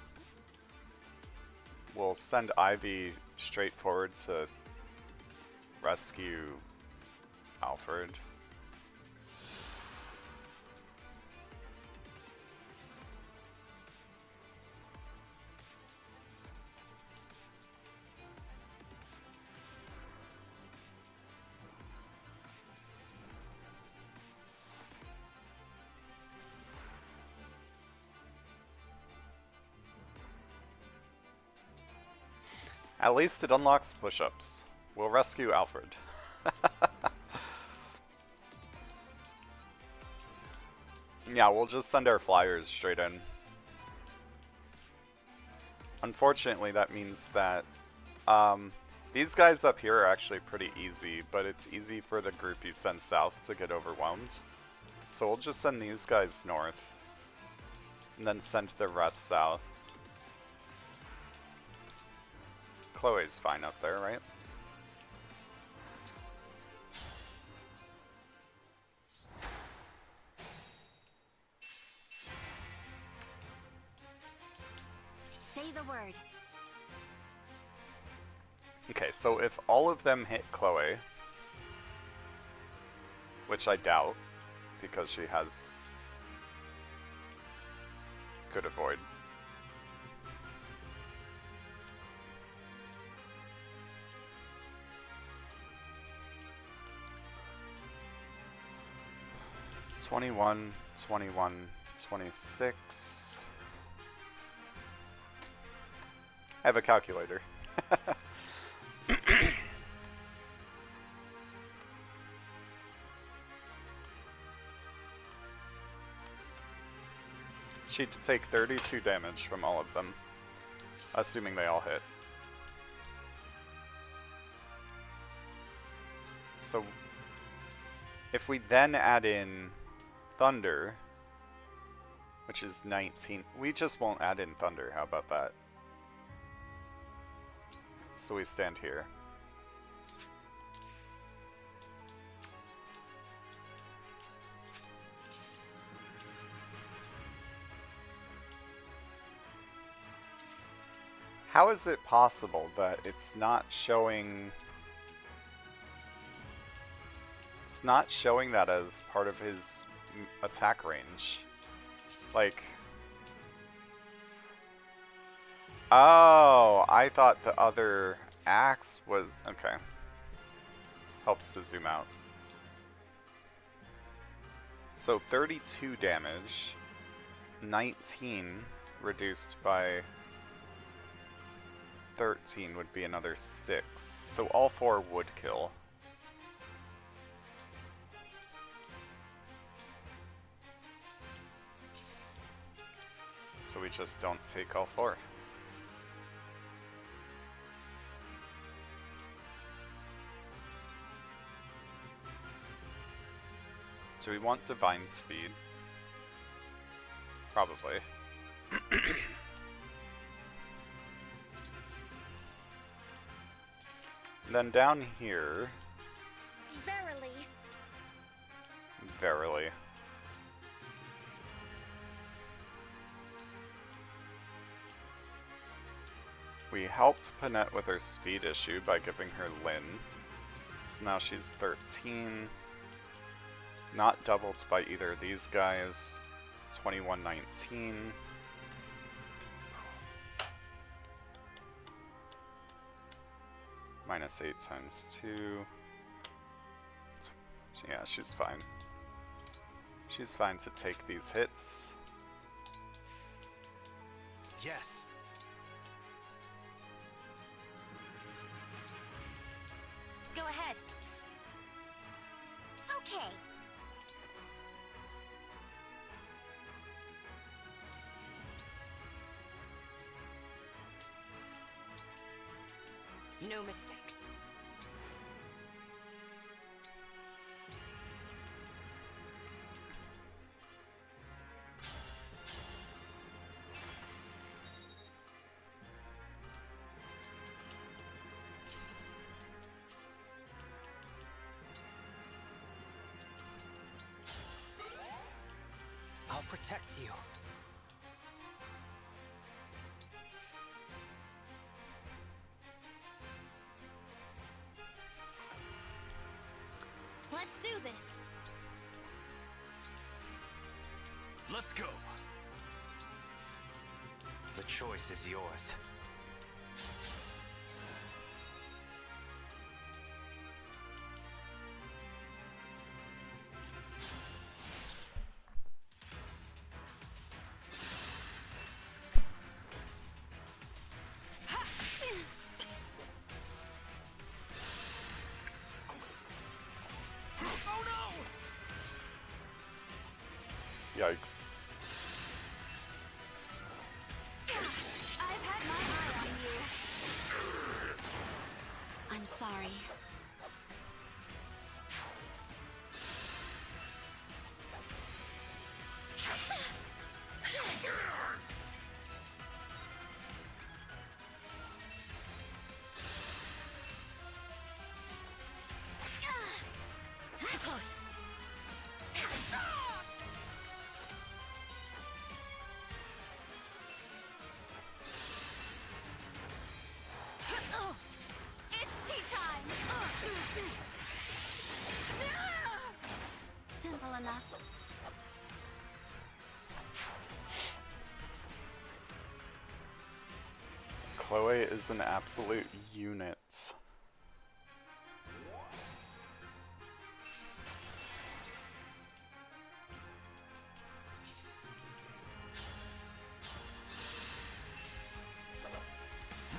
We'll send Ivy straight forward to rescue Alfred. At least it unlocks push-ups. We'll rescue Alfred. Yeah, we'll just send our flyers straight in. Unfortunately, that means that these guys up here are actually pretty easy, but it's easy for the group you send south to get overwhelmed. So we'll just send these guys north, and then send the rest south. Chloe's fine up there, right? Say the word. Okay, so if all of them hit Chloe, which I doubt, because she has good avoid. $21, $21, $26. I have a calculator. She'd take 32 damage from all of them, assuming they all hit. So, if we then add in Thunder, which is 19, we just won't add in Thunder, how about that? So we stand here. How is it possible that it's not showing... It's not showing that as part of his attack range? Like... Oh, I thought the other axe was... Okay. Helps to zoom out. So 32 damage, 19 reduced by 13 would be another 6. So all 4 would kill. So we just don't take all 4. Do we want Divine Speed? Probably. Then down here... Verily. Verily. We helped Panette with her speed issue by giving her Lin. So now she's 13. Not doubled by either of these guys. 2119. Minus 8 times 2. Yeah, she's fine. She's fine to take these hits. Yes. Go ahead. Okay. No mistakes. protect you. Let's do this. Let's go. The choice is yours. Yikes. I've had my eye on you. I'm sorry. Too close. It's tea time. Simple enough. Chloe is an absolute unit.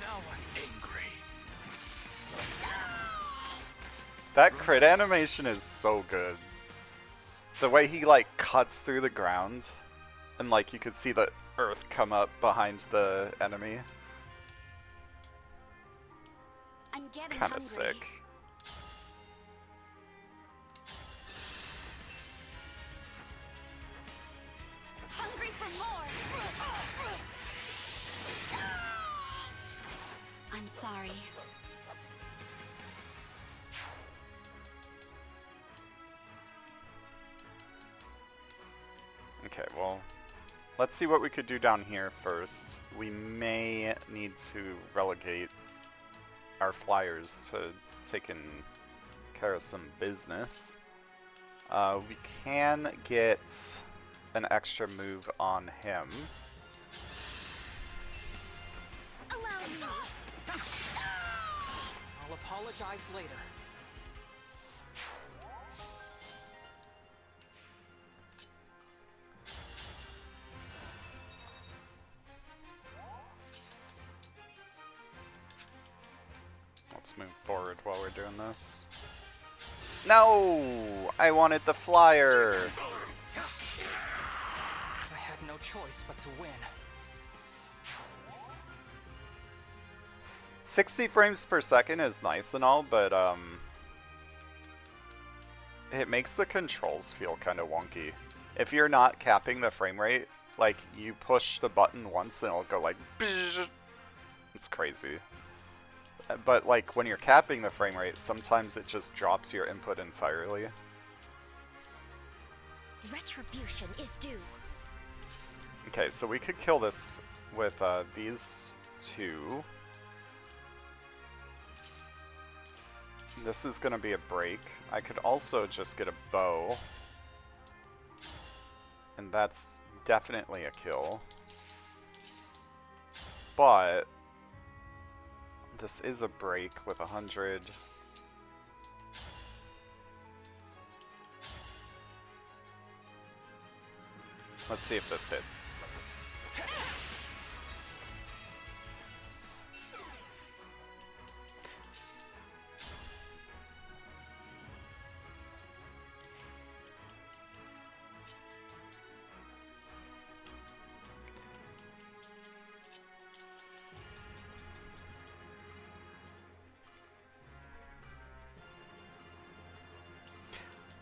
Now I'm angry. That crit animation is so good. The way he like cuts through the ground and like you could see the earth come up behind the enemy. I'm It's getting kind of hungry. sick. Hungry for more. I'm sorry. Okay, well, let's see what we could do down here first. We may need to relegate our flyers to taking care of some business. We can get an extra move on him. Allow me. I'll apologize later. Let's move forward while we're doing this. No! I wanted the flyer! I had no choice but to win. 60 frames per second is nice and all, but it makes the controls feel kind of wonky. If you're not capping the frame rate, like you push the button once and it'll go like bzz. It's crazy. But like when you're capping the frame rate, sometimes it just drops your input entirely. Retribution is due. Okay, so we could kill this with these two. This is gonna be a break. I could also just get a bow. And that's definitely a kill. But this is a break with 100. Let's see if this hits.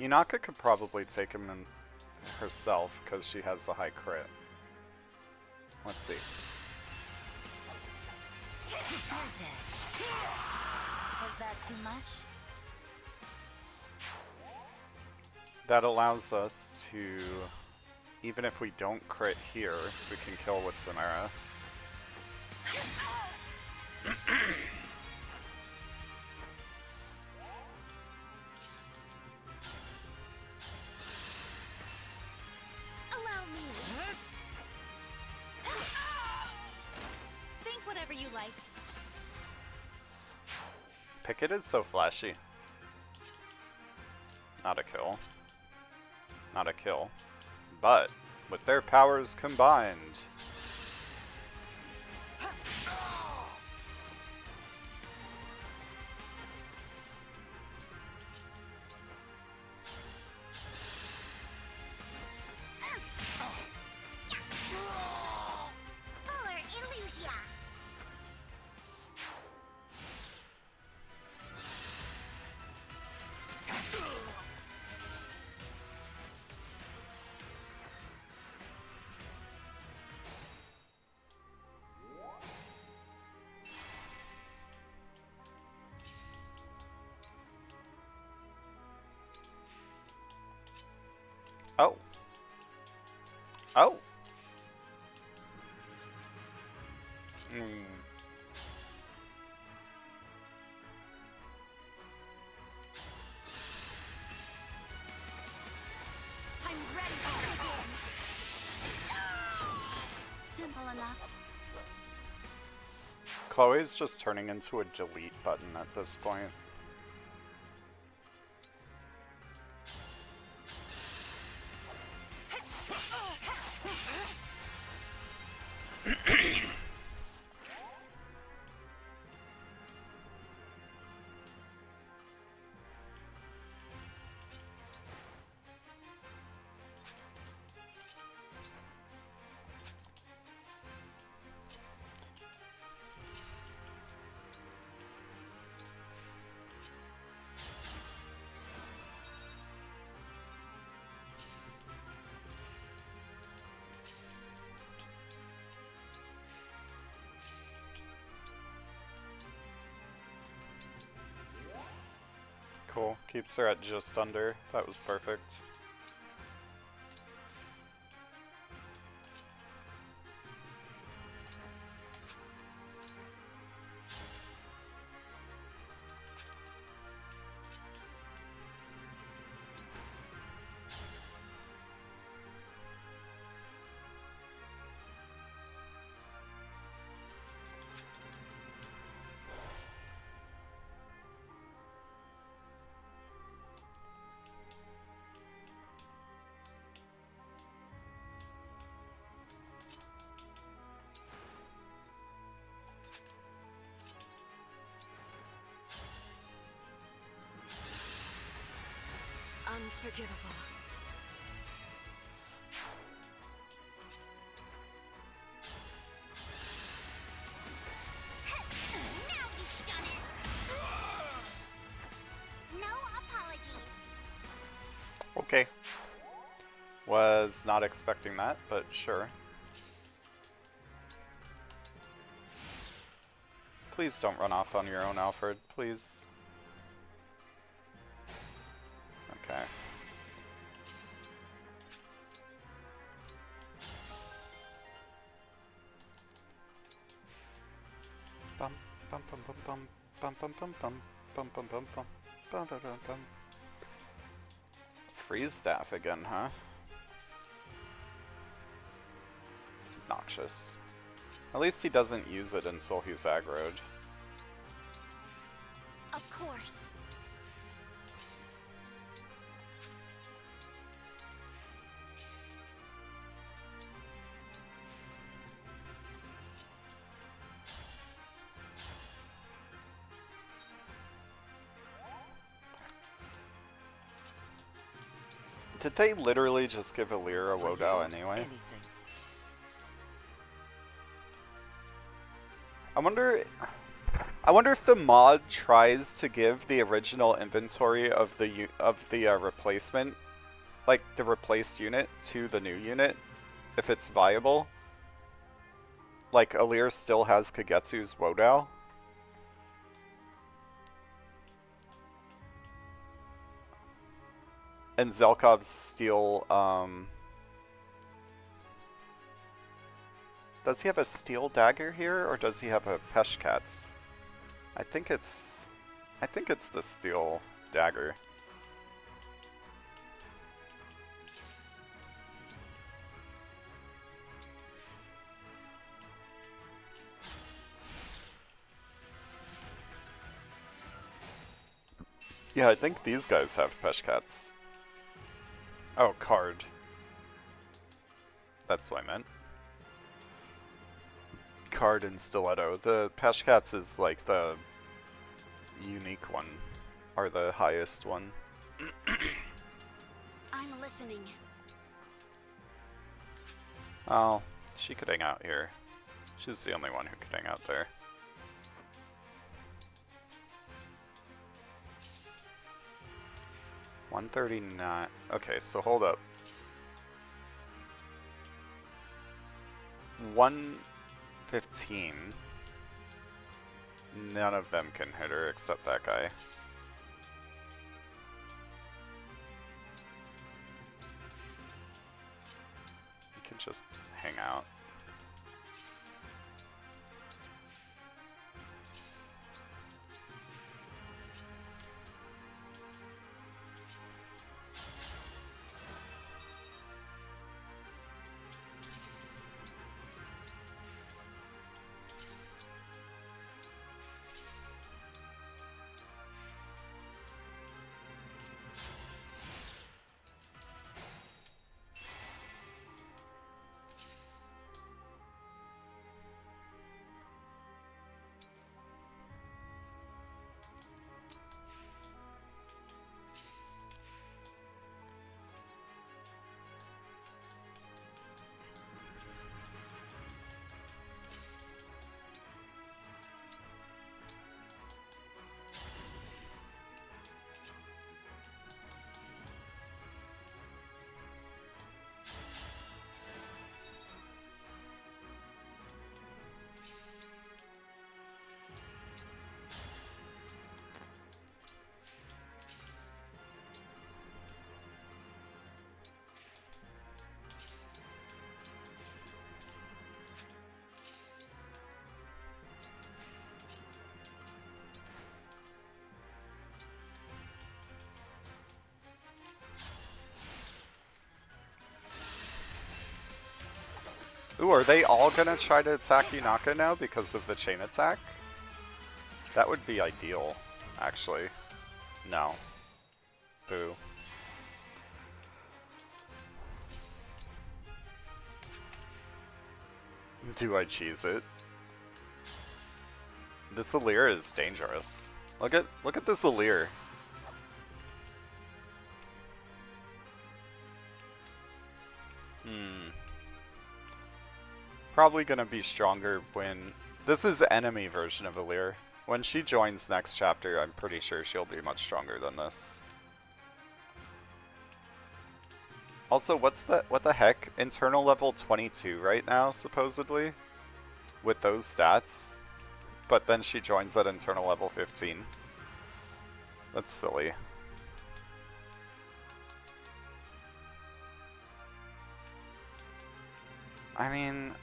Yunaka could probably take him in herself because she has the high crit. Let's see. You're dead. Was that too much? That allows us to even if we don't crit here, we can kill with Samara. Allow me. Think whatever you like. Picket is so flashy. Not a kill. Not a kill. But, with their powers combined... Or Illusia. Oh! Oh! Hmm. I'm ready to begin. Simple enough. Chloe's just turning into a delete button at this point. Cool. Keeps her at just under. That was perfect. Unforgivable. Now you've done it. No apologies. Okay. Was not expecting that, but sure. Please don't run off on your own, Alfred. Please. Okay. Bum bum bum bum bum bum bum bum bum bum bum bum bum bum bum bum bum. Freeze staff again, huh? It's obnoxious. At least he doesn't use it until he's aggroed. Of course. Did they literally just give Alir a Wodao anyway? I wonder if the mod tries to give the original inventory of the replacement, like the replaced unit, to the new unit, if it's viable. Like Alir still has Kagetsu's Wodao. And Zelkov's steel Does he have a steel dagger here, or does he have a Peshkats? I think it's the steel dagger. Yeah, I think these guys have Peshkats. Oh, card. That's what I meant. Card and stiletto. The Peshkats is like the unique one, or the highest one. I'm listening. Oh, she could hang out here. She's the only one who could hang out there. $139. Okay, so hold up. 115. None of them can hit her except that guy. You can just hang out. Ooh, are they all gonna try to attack Yunaka now because of the chain attack? That would be ideal, actually. No. Boo. Do I cheese it? This Alir is dangerous. Look at this Alir. Probably gonna be stronger when... This is the enemy version of Alir. When she joins next chapter, I'm pretty sure she'll be much stronger than this. Also, what the heck? Internal level 22 right now, supposedly? With those stats? But then she joins at internal level 15. That's silly. I mean...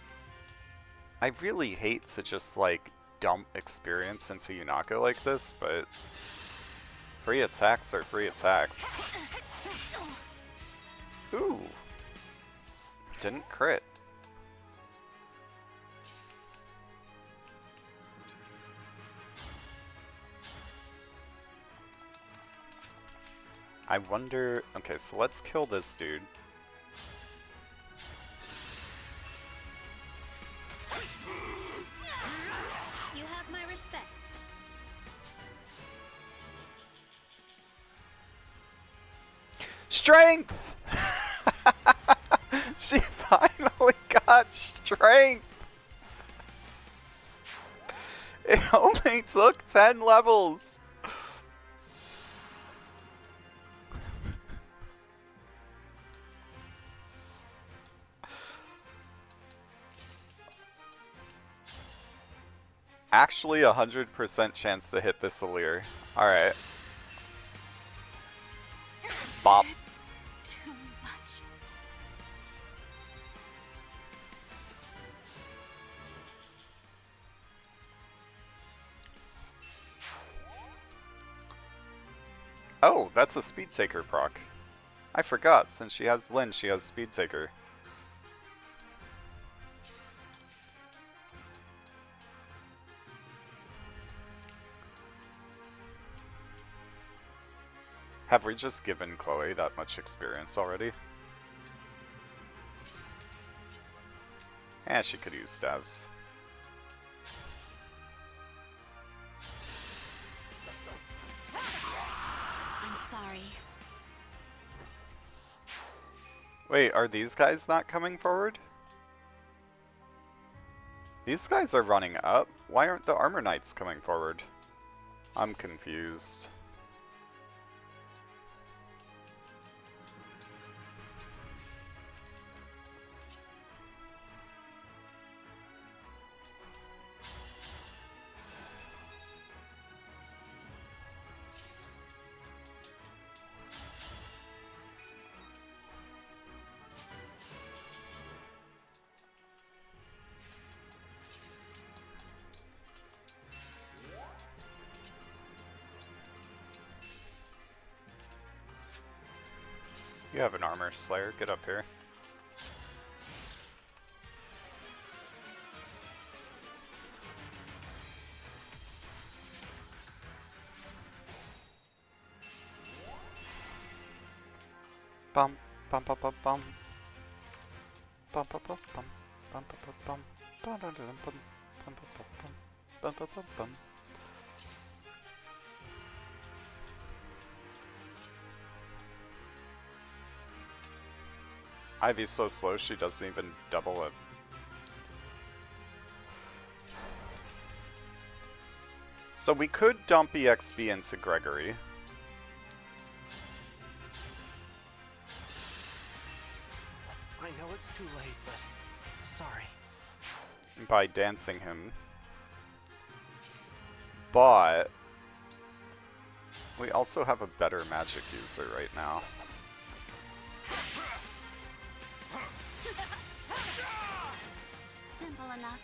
I really hate to just, like, dump experience into Yunaka like this, but... Free attacks are free attacks. Ooh! Didn't crit. I wonder... Okay, so let's kill this dude. You have my respect. Strength! She finally got strength! It only took 10 levels! Actually 100% chance to hit this Alir. Alright. Bop. Too much. Oh, that's a Speed Taker proc. I forgot, since she has Lyn, she has Speed Taker. Have we just given Chloe that much experience already? Eh, she could use stabs. I'm sorry. Wait, are these guys not coming forward? These guys are running up. Why aren't the Armor Knights coming forward? I'm confused. You have an Armor Slayer, get up here. Bum, bum, bum, bum, bum. Bum, bum, bum, bum. Bum, bum, bum, bum. Bum, bum, bum, bum. Bum, bum, bum, bum. Bum, bum, bum, bum. Ivy's so slow she doesn't even double it. So we could dump EXP into Gregory. I know it's too late, but sorry. By dancing him. But we also have a better magic user right now. Simple enough.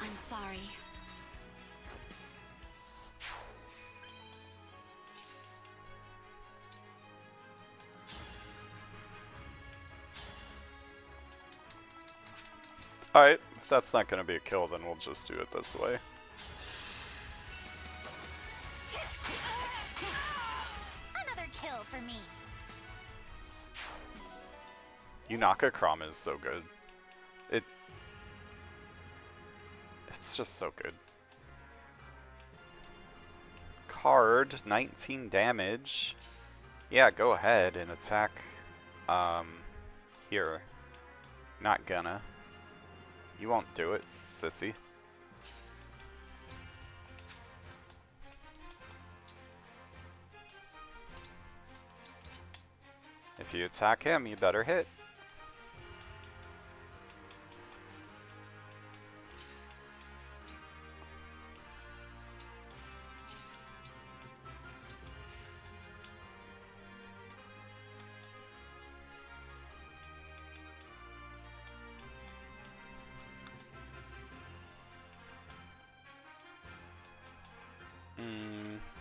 I'm sorry. Alright, if that's not going to be a kill, then we'll just do it this way. Another kill for me. Yunaka Crom is so good. It's just so good. Card, 19 damage. Yeah, go ahead and attack here. Not gonna. You won't do it, sissy. If you attack him, you better hit.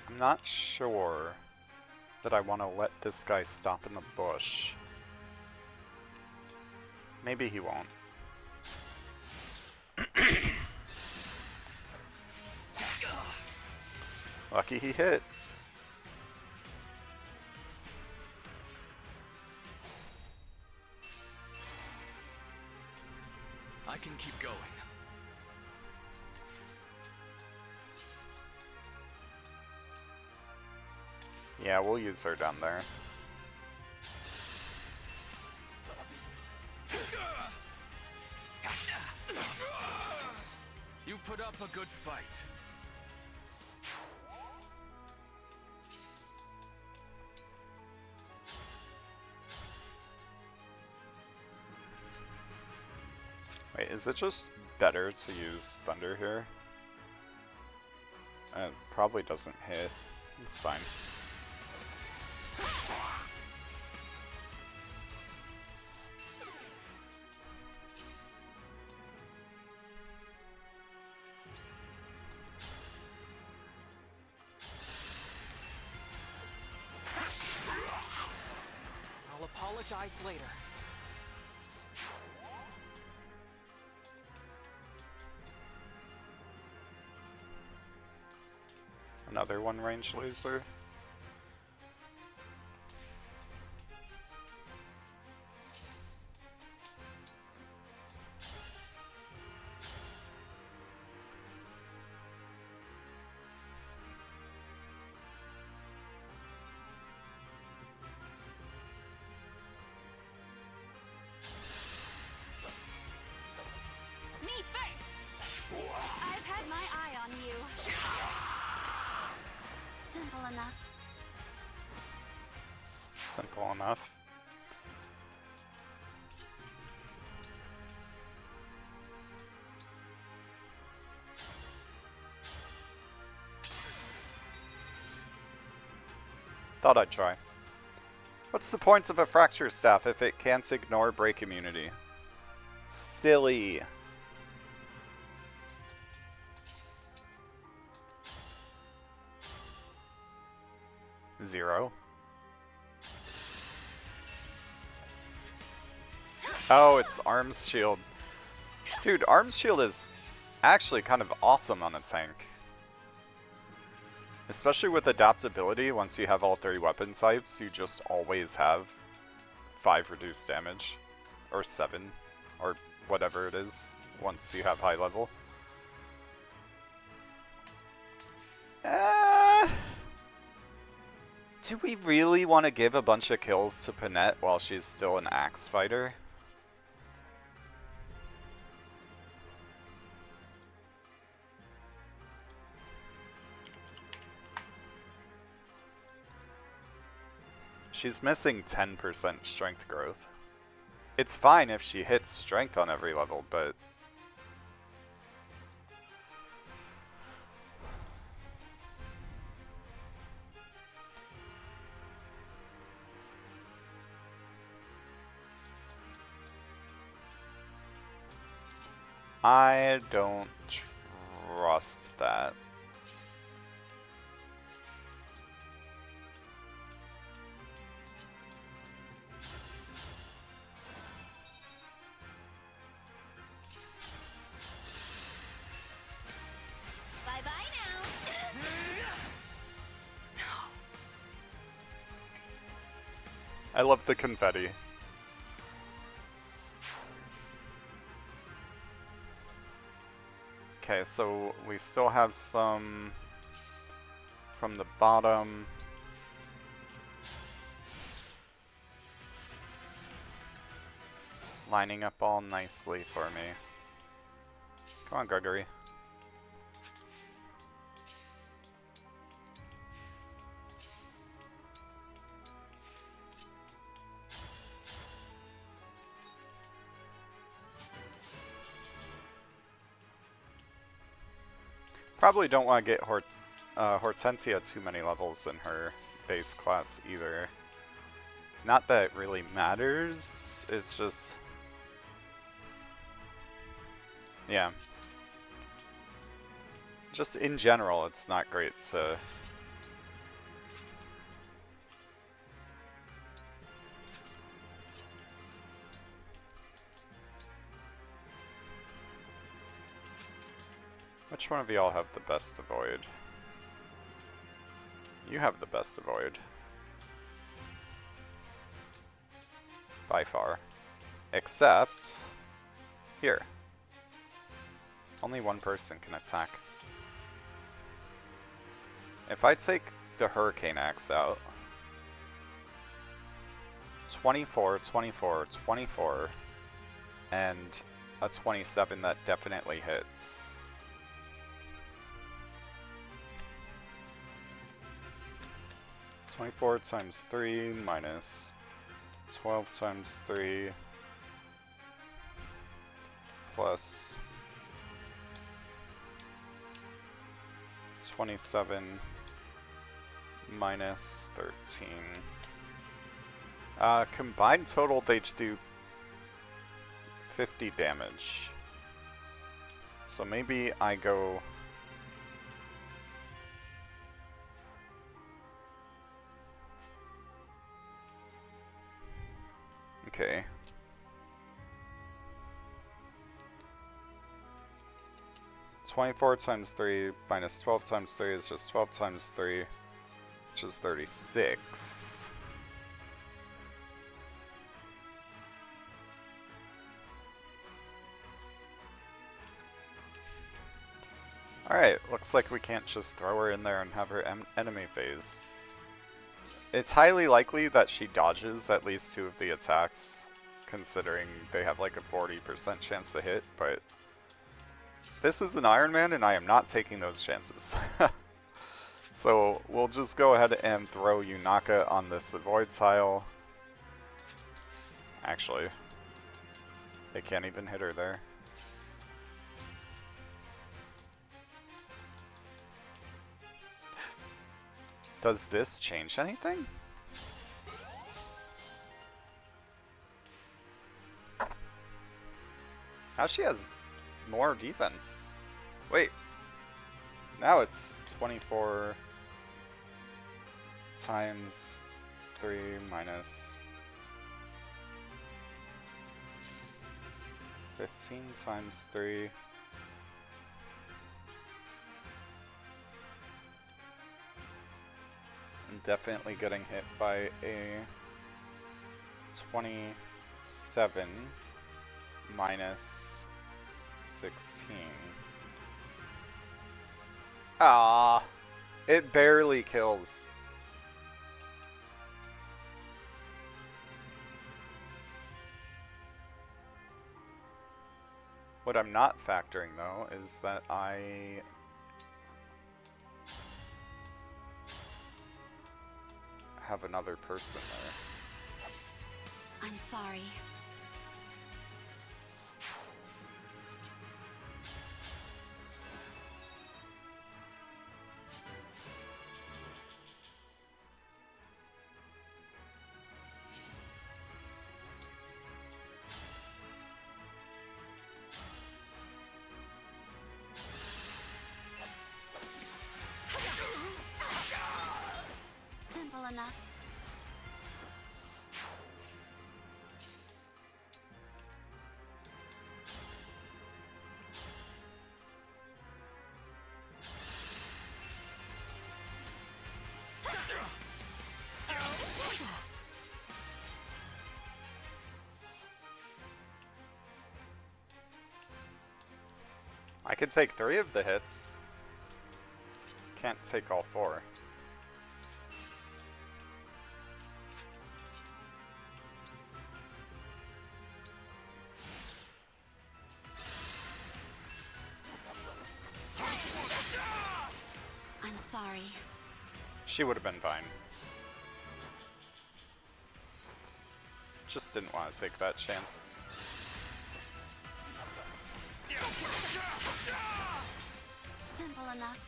I'm not sure that I want to let this guy stop in the bush. Maybe he won't. Lucky he hit. I can keep going. Yeah, we'll use her down there. You put up a good fight. Wait, is it just better to use Thunder here? It probably doesn't hit. It's fine. apologize later. Another one range laser. Me first! I've had my eye on you. Simple enough. Simple enough. Thought I'd try. What's the point of a fracture staff if it can't ignore break immunity? Silly. Zero. Oh, it's arms shield. Dude, arms shield is actually kind of awesome on a tank. Especially with adaptability, once you have all 3 weapon types, you just always have 5 reduced damage. Or 7. Or whatever it is, once you have high level. Do we really want to give a bunch of kills to Panette while she's still an axe fighter? She's missing 10% strength growth. It's fine if she hits strength on every level, but... I don't trust that. Bye-bye now. I love the confetti. Okay, so we still have some from the bottom. Lining up all nicely for me. Come on, Gregory. Probably don't want to get Hortensia too many levels in her base class either. Not that it really matters, it's just... yeah. Just in general, it's not great to... Which one of y'all have the best avoid? You have the best avoid. By far. Except... here. Only one person can attack. If I take the Hurricane Axe out... 24, 24, 24, and a 27 that definitely hits. 24 times 3 minus 12 times 3 plus 27 minus 13. Combined total, they do 50 damage. So maybe I go... Okay. $24 times 3 minus 12 times 3 is just 12 times 3, which is 36. Alright, looks like we can't just throw her in there and have her enemy phase. It's highly likely that she dodges at least 2 of the attacks, considering they have like a 40% chance to hit, but this is an Ironman and I am not taking those chances. So we'll just go ahead and throw Yunaka on this avoid tile. Actually, they can't even hit her there. Does this change anything? Now she has more defense. Wait. Now it's 24 times 3 minus 15 times 3. I'm definitely getting hit by a 27 minus 16. Ah, it barely kills. What I'm not factoring though is that I have another person there. I'm sorry. Simple enough. I could take 3 of the hits. Can't take all 4. I'm sorry. She would have been fine. Just didn't want to take that chance. Simple enough.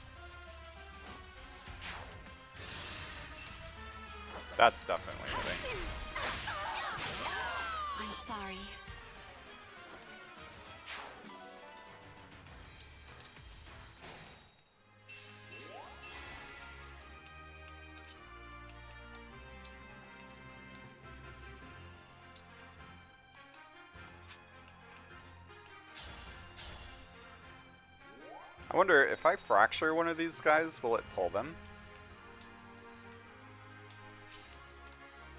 That's definitely hitting. I'm sorry. I wonder if I fracture one of these guys, will it pull them?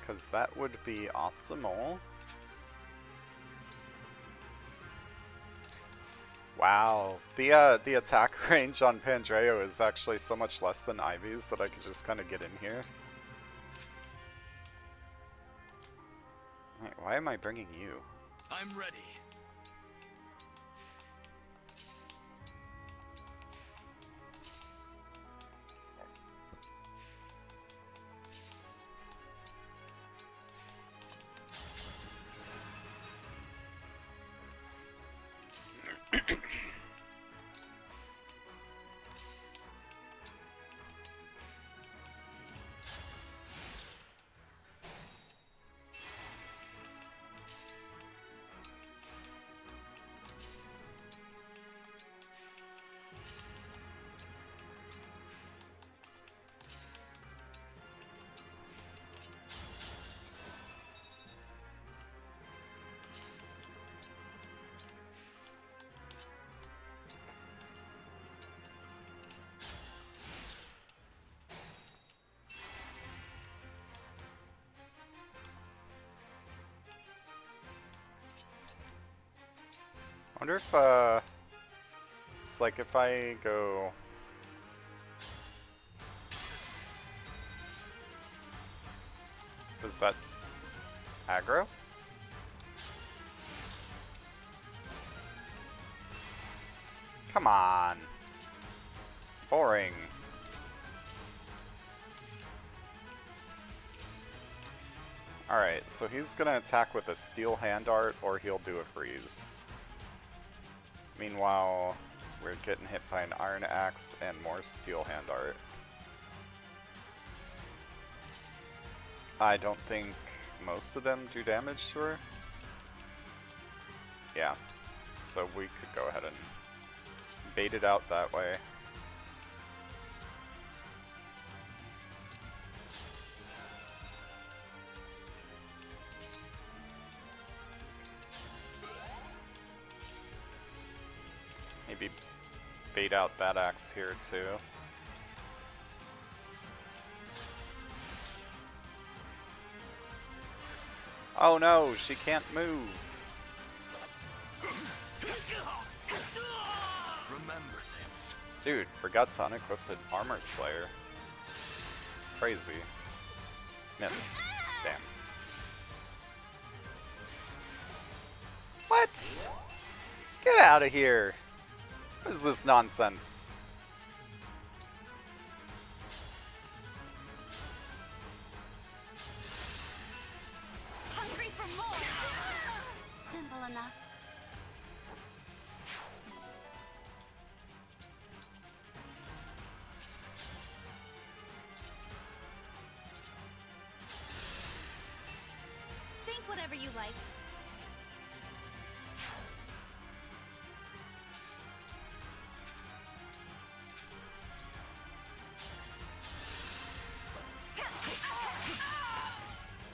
Because that would be optimal. Wow, the attack range on Pandreo is actually so much less than Ivy's that I could just kind of get in here. Wait, why am I bringing you? I'm ready. Wonder if, it's like if I go... Is that aggro? Come on. Boring. Alright, so he's gonna attack with a steel hand art or he'll do a freeze. Meanwhile, we're getting hit by an iron axe and more steel hand art. I don't think most of them do damage to her. Yeah, so we could go ahead and bait it out that way. Maybe bait out that axe here too. Oh no, she can't move. Remember this. Dude, forgot to unequip the armor slayer. Crazy. Miss. Damn. What? Get out of here. What is this nonsense? Hungry for more. Simple enough. Think whatever you like.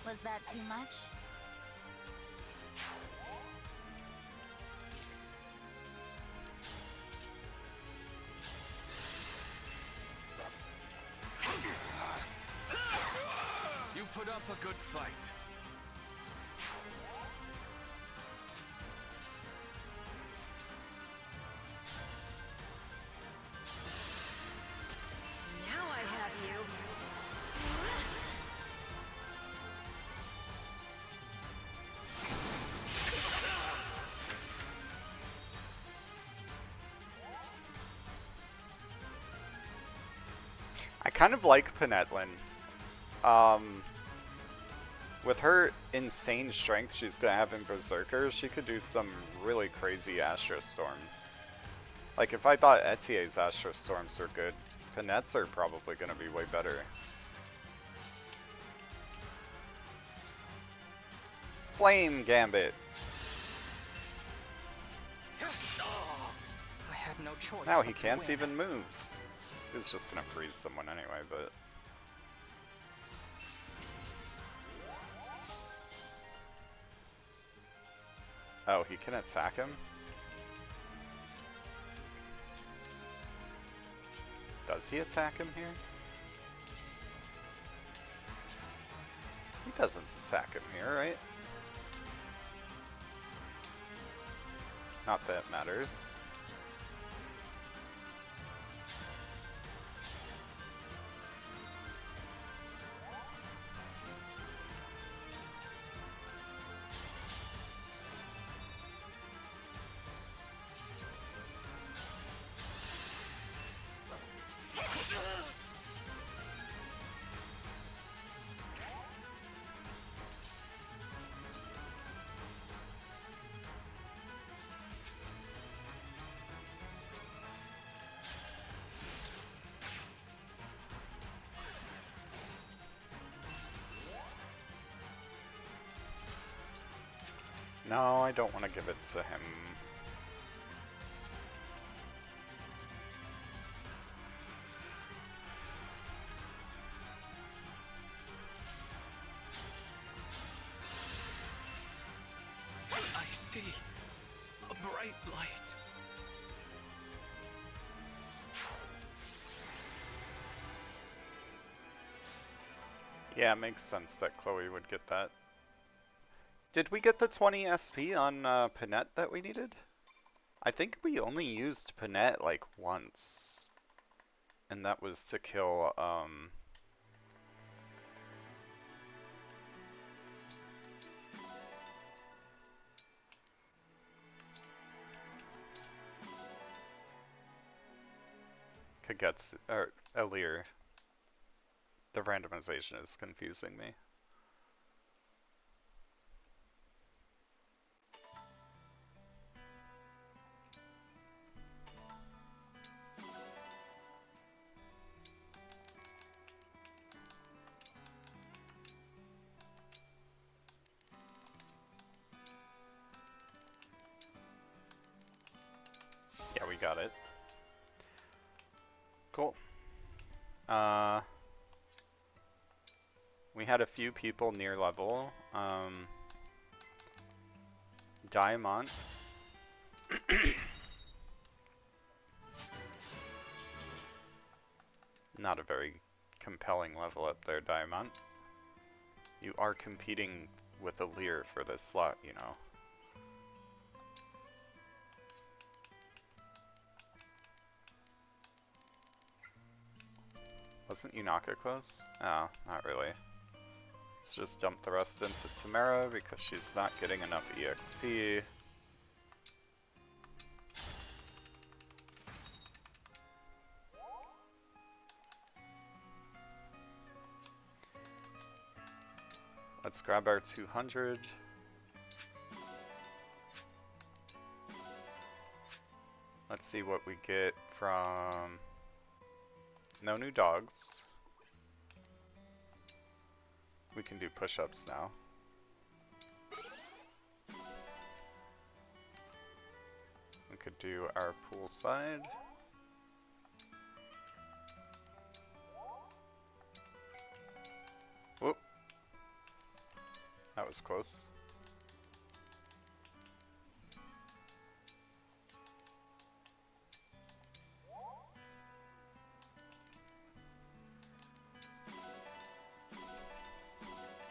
Was that too much? You put up a good fight. Now I have you. I kind of like Penetlin. With her insane strength she's gonna have in Berserker, she could do some really crazy Astro Storms. Like, if I thought Etier's Astro Storms were good, Penet's are probably gonna be way better. Flame Gambit! I had no choice. Now but he to can't win. even move. He was just gonna freeze someone anyway, but... Oh, he can attack him? Does he attack him here? He doesn't attack him here, right? Not that it matters. No, I don't want to give it to him. I see a bright light. Yeah, it makes sense that Chloe would get that. Did we get the 20 SP on Panette that we needed? I think we only used Panette like once, and that was to kill, Kagetsu, or Elir. The randomization is confusing me. Yeah, we got it. Cool. We had a few people near level. Diamond. Not a very compelling level up there, Diamond. You are competing with a Lear for this slot, you know. Wasn't Yunaka close? Oh, not really. Let's just dump the rest into Tamara because she's not getting enough EXP. Let's grab our 200. Let's see what we get from... No new dogs. We can do push-ups now. We could do our poolside. Whoop. That was close.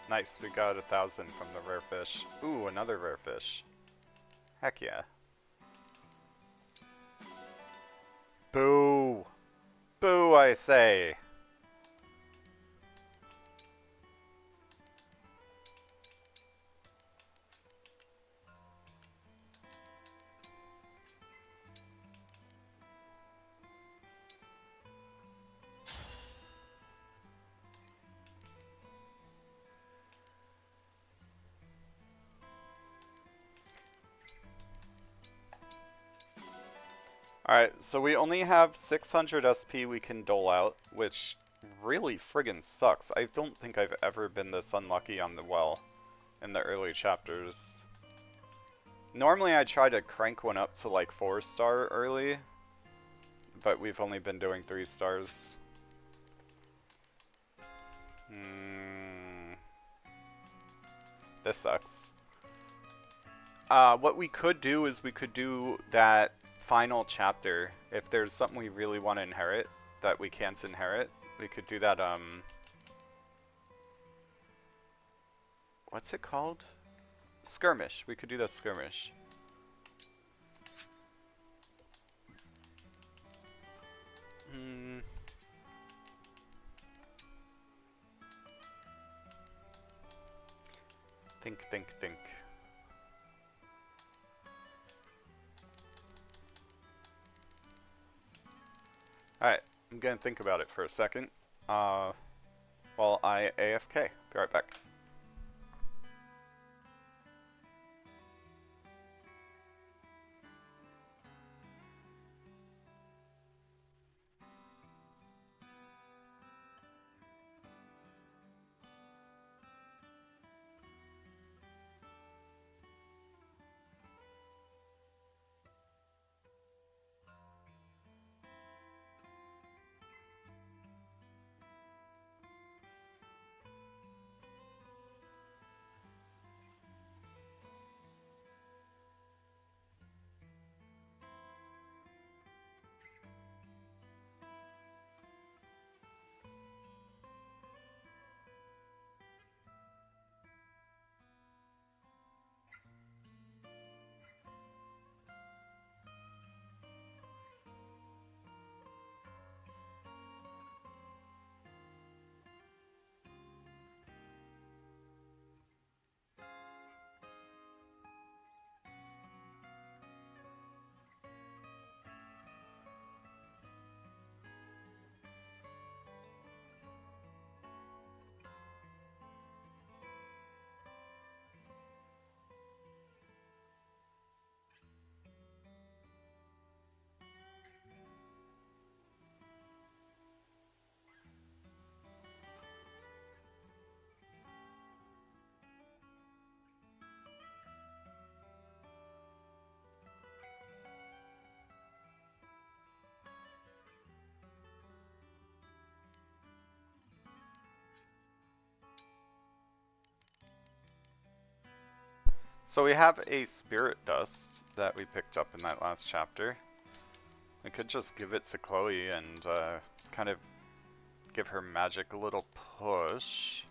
Nice, we got 1,000 from the rare fish. Ooh, another rare fish. Heck yeah. Boo! Boo, I say! Alright, so we only have 600 SP we can dole out, which really friggin' sucks. I don't think I've ever been this unlucky on the well in the early chapters. Normally I try to crank one up to like 4-star early, but we've only been doing 3 stars. This sucks. What we could do is we could do that final chapter. If there's something we really want to inherit that we can't inherit, we could do that, what's it called? Skirmish. We could do the skirmish. Think. Alright, I'm gonna think about it for a second. While I AFK. Be right back. So we have a spirit dust that we picked up in that last chapter. We could just give it to Chloe and kind of give her magic a little push.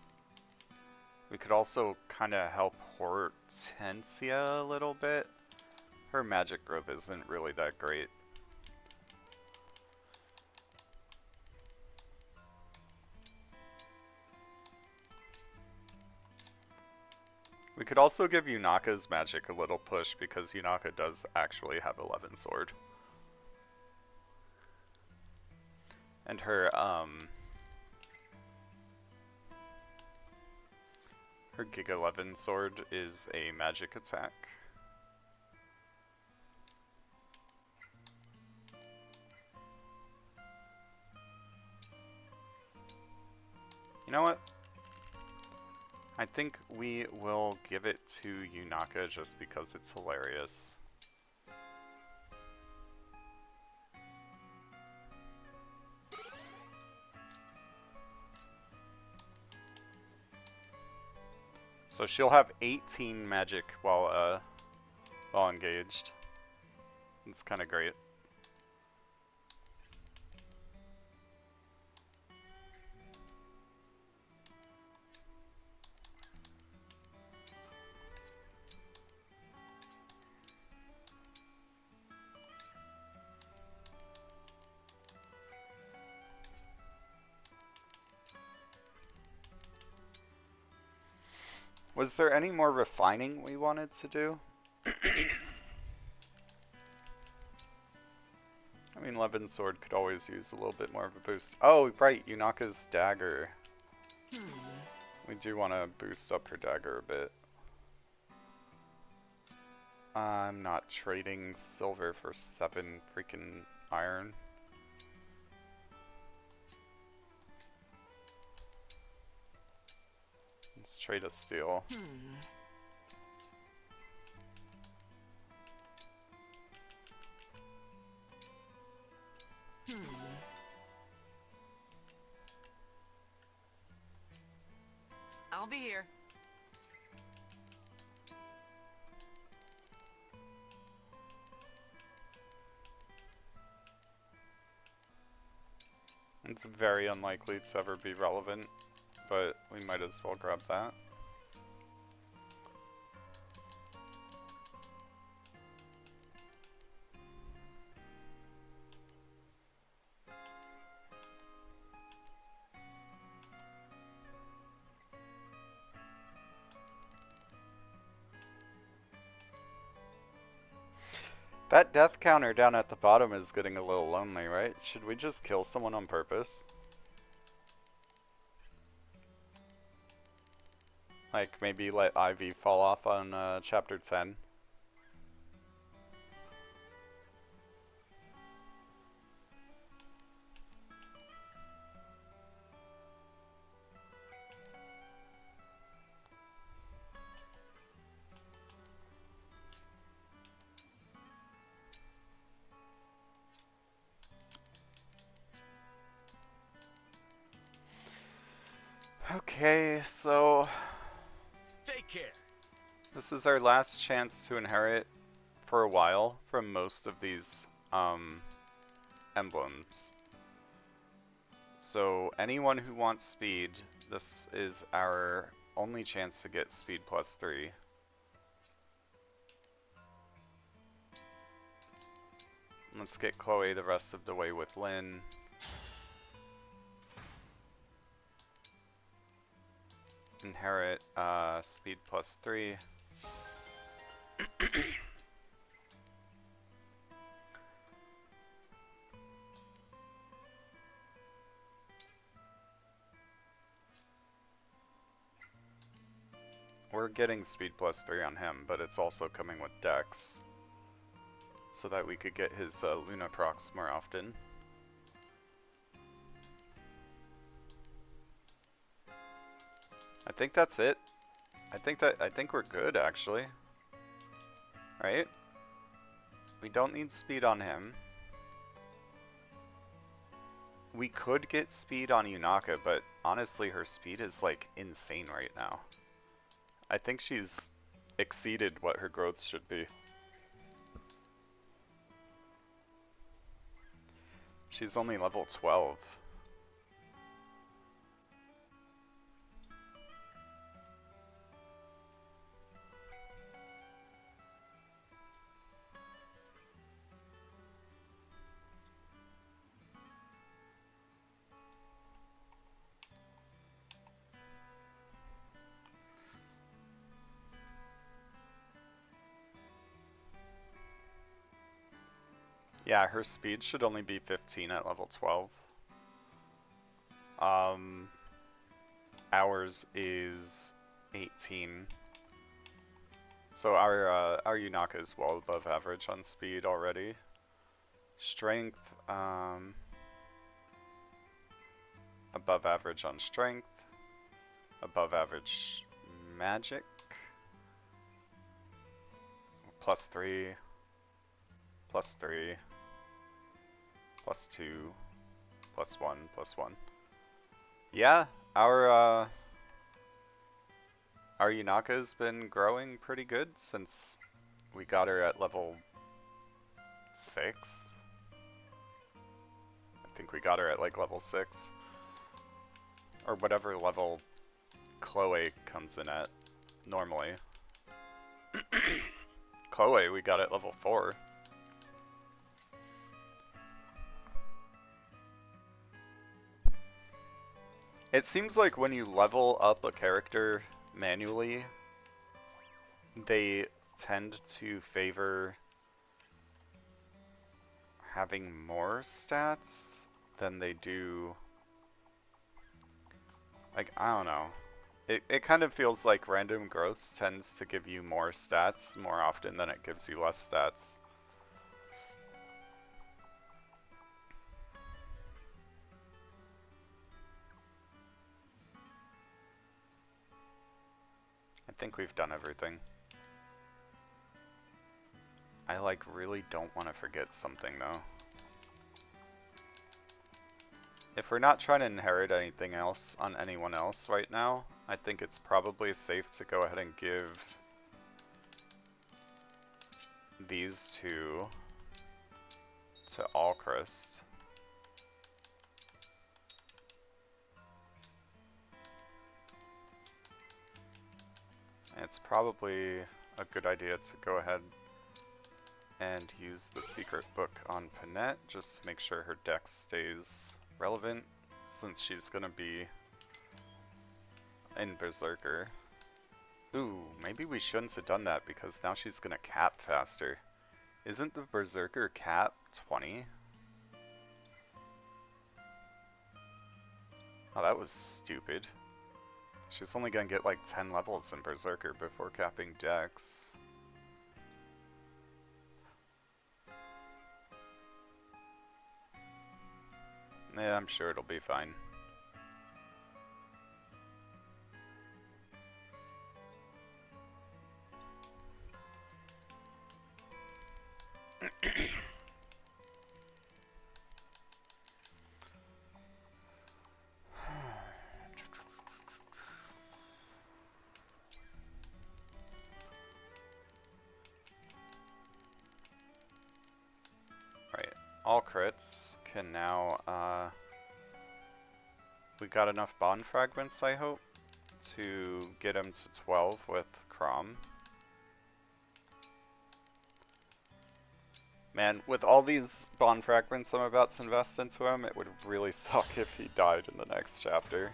We could also kind of help Hortensia a little bit. Her magic growth isn't really that great. We could also give Yunaka's magic a little push because Yunaka does actually have 11 sword. And her Giga 11 sword is a magic attack. You know what? I think we will give it to Yunaka just because it's hilarious. So she'll have 18 magic while engaged. It's kind of great. Was there any more refining we wanted to do? I mean, Levin's sword could always use a little bit more of a boost. Oh, right, Yunaka's dagger. We do want to boost up her dagger a bit. I'm not trading silver for 7 freaking iron. Let's trade a steel. I'll be here. It's very unlikely to ever be relevant, but we might as well grab that. That death counter down at the bottom is getting a little lonely, right? Should we just kill someone on purpose? Like, maybe let Ivy fall off on chapter 10? Okay, so Take care. this is our last chance to inherit for a while from most of these emblems. So anyone who wants speed, this is our only chance to get speed plus 3. Let's get Chloe the rest of the way with Lynn. Inherit speed plus 3. We're getting speed plus 3 on him, but it's also coming with Dex, so that we could get his Luna procs more often. I think that's it. I think we're good actually. Right? We don't need speed on him. We could get speed on Yunaka, but honestly her speed is like insane right now. I think she's exceeded what her growth should be. She's only level 12. Yeah, her speed should only be 15 at level 12. Ours is 18. So our Yunaka is well above average on speed already. Strength, above average on strength. Above average magic. +3. +3. +2. +1. +1. Yeah, our Yunaka's been growing pretty good since we got her at level 6. I think we got her at like level 6. Or whatever level Chloe comes in at normally. Chloe we got at level 4. It seems like when you level up a character manually, they tend to favor having more stats than they do. Like, I don't know. It kind of feels like random growths tends to give you more stats more often than it gives you less stats. I think we've done everything. I like really don't want to forget something though. If we're not trying to inherit anything else on anyone else right now, I think it's probably safe to go ahead and give these two to Allchrist. It's probably a good idea to go ahead and use the secret book on Panette just to make sure her dex stays relevant since she's gonna be in Berserker. Ooh, maybe we shouldn't have done that because now she's gonna cap faster. Isn't the Berserker cap 20? Oh, that was stupid. She's only gonna get like 10 levels in Berserker before capping dex. Yeah, I'm sure it'll be fine. Right, all crits can now, we got enough bond fragments, I hope, to get him to 12 with Crom. Man, with all these bond fragments I'm about to invest into him, it would really suck if he died in the next chapter.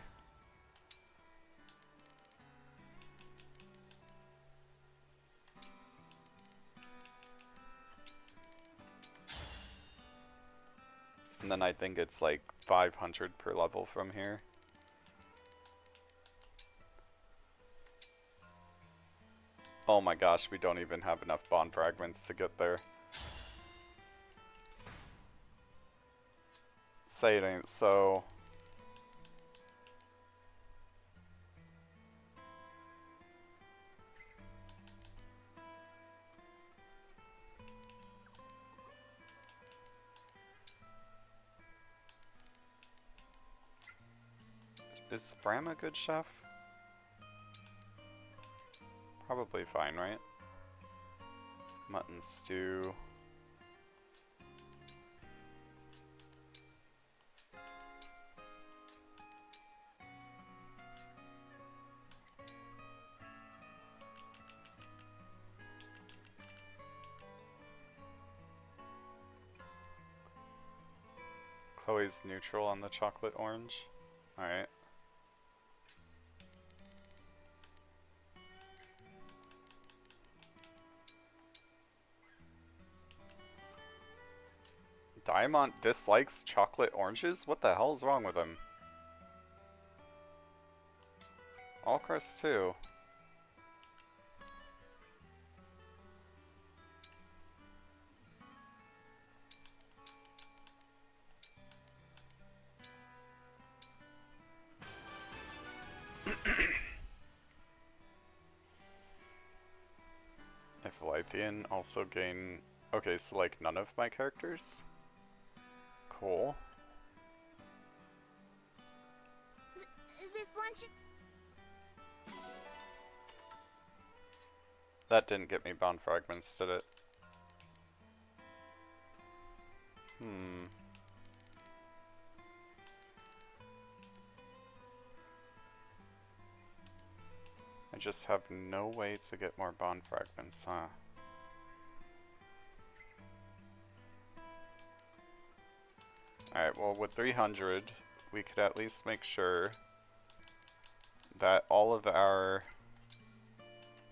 And then I think it's like 500 per level from here. Oh my gosh, we don't even have enough bond fragments to get there. Say it ain't so. Is Bram a good chef? Probably fine, right? Mutton stew. Chloe's neutral on the chocolate orange. Alright. Diamond dislikes chocolate oranges? What the hell is wrong with him? All crust too. If Lythian also gain... Okay, so like none of my characters? Cool. This lunch. That didn't get me bound fragments, did it? Hmm. I just have no way to get more bond fragments, huh? Alright, well with 300, we could at least make sure that all of our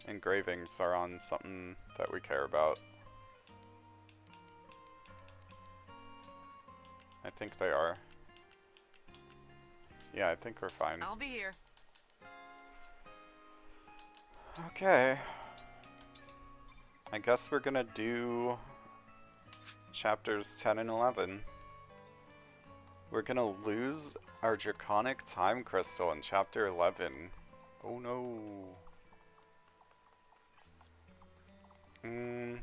engravings are on something that we care about. I think they are. Yeah, I think we're fine. I'll be here. Okay. I guess we're gonna do chapters 10 and 11. We're gonna lose our draconic time crystal in chapter 11. Oh no. We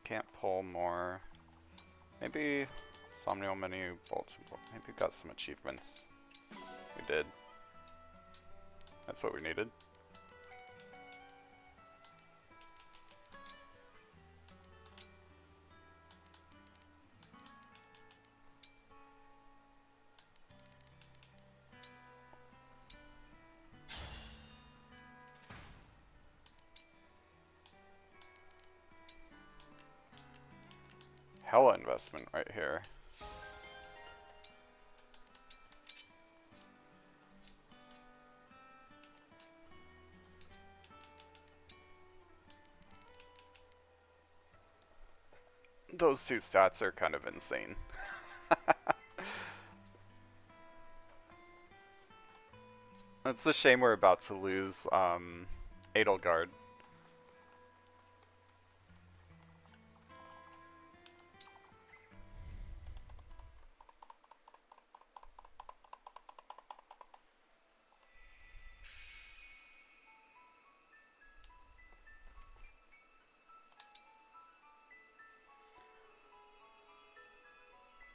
can't pull more. Maybe Somnial Menu, Baltimore. Maybe we got some achievements. We did. That's what we needed. Hella investment right here. Those two stats are kind of insane. It's a shame we're about to lose Edelgard.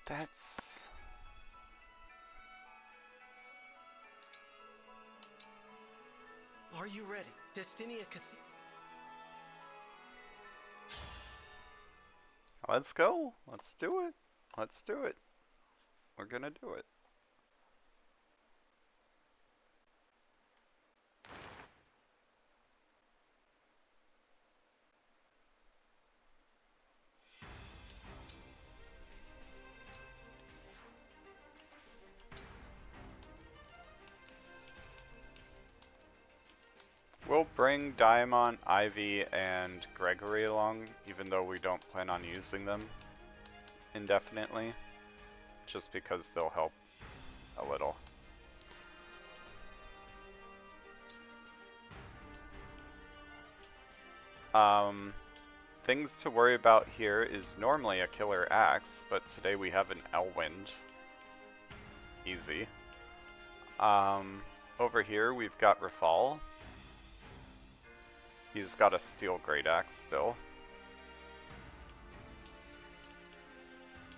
That's... Are you ready? Destinia Let's go. Let's do it. Let's do it. We're gonna do it. We'll bring Diamond, Ivy, and Gregory along, even though we don't plan on using them indefinitely, just because they'll help a little. Things to worry about here is normally a killer axe, but today we have an Elwind. Easy. Over here we've got Rafal. He's got a steel great axe still.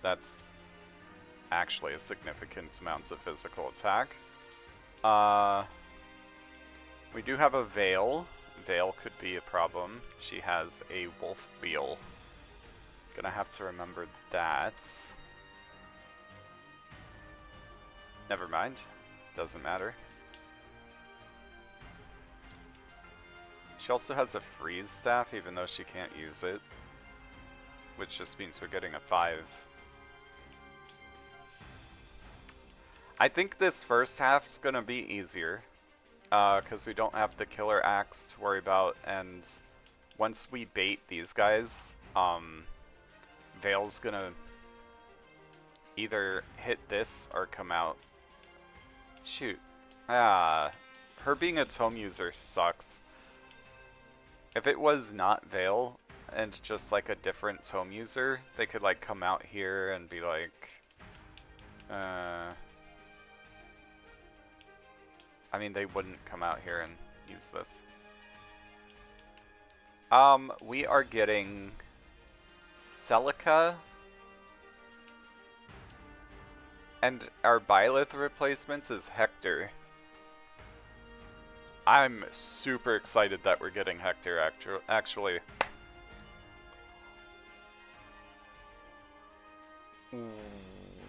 That's actually a significant amount of physical attack. We do have a Veil. Veil could be a problem. She has a Wolf Wheel. Gonna have to remember that. Never mind. Doesn't matter. She also has a Freeze Staff, even though she can't use it. Which just means we're getting a 5. I think this first half is gonna be easier. Because we don't have the Killer Axe to worry about, and once we bait these guys, Veil's gonna either hit this or come out. Shoot. Her being a tome user sucks. If it was not Veil, and just like a different tome user, they could like come out here and be like, I mean, they wouldn't come out here and use this. We are getting Celica, and our Byleth replacements is Hector. I'm super excited that we're getting Hector, actually.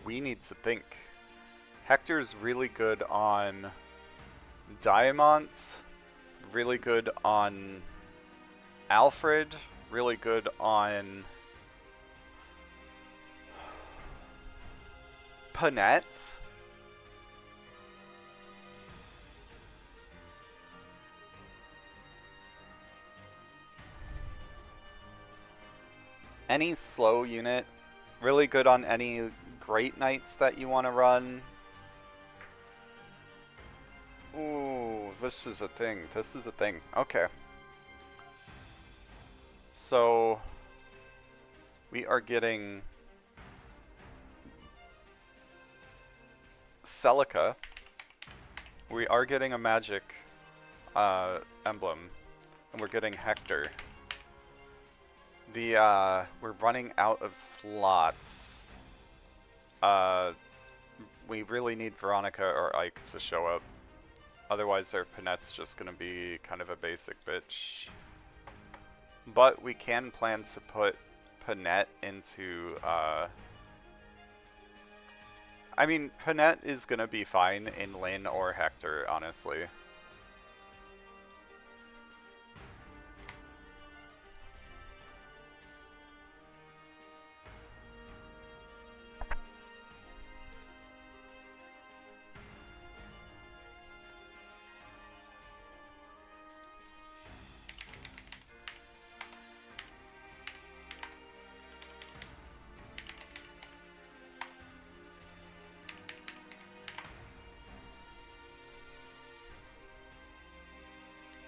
We need to think. Hector's really good on Diamonds, really good on Alfred, really good on Panette. Any slow unit, really good on any Great Knights that you want to run. Ooh, this is a thing. This is a thing. Okay. So, we are getting Celica. We are getting a magic emblem. And we're getting Hector. We're running out of slots. We really need Veronica or Ike to show up. Otherwise our Panette's just gonna be kind of a basic bitch. But we can plan to put Panette into, I mean, Panette is gonna be fine in Lyn or Hector, honestly.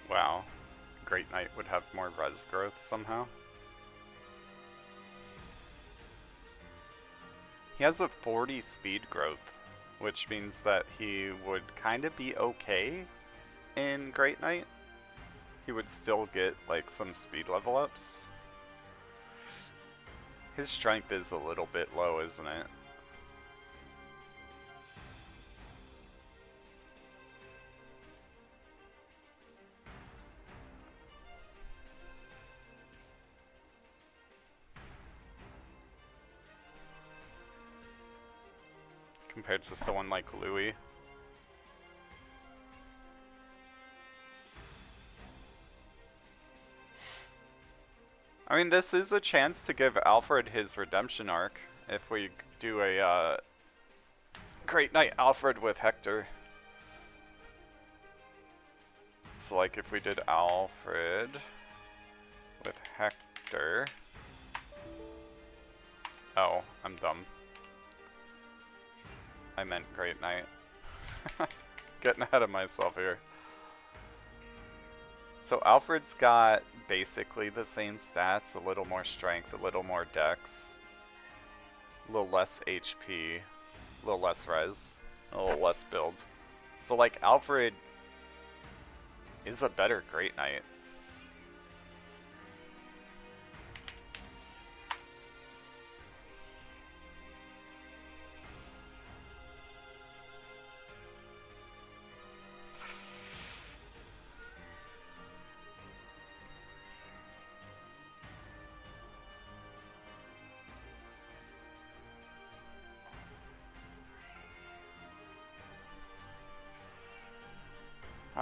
Wow. Great Knight would have more res growth somehow. He has a 40 speed growth, which means that he would kind of be okay in Great Knight. He would still get like some speed level ups. His strength is a little bit low, isn't it? Compared to someone like Louis. I mean, this is a chance to give Alfred his redemption arc if we do a Great Knight Alfred with Hector. So like if we did Alfred with Hector. Oh, I'm dumb. I meant Great Knight. Getting ahead of myself here. So Alfred's got basically the same stats, a little more strength, a little more dex, a little less HP, a little less res, a little less build. So like Alfred is a better Great Knight.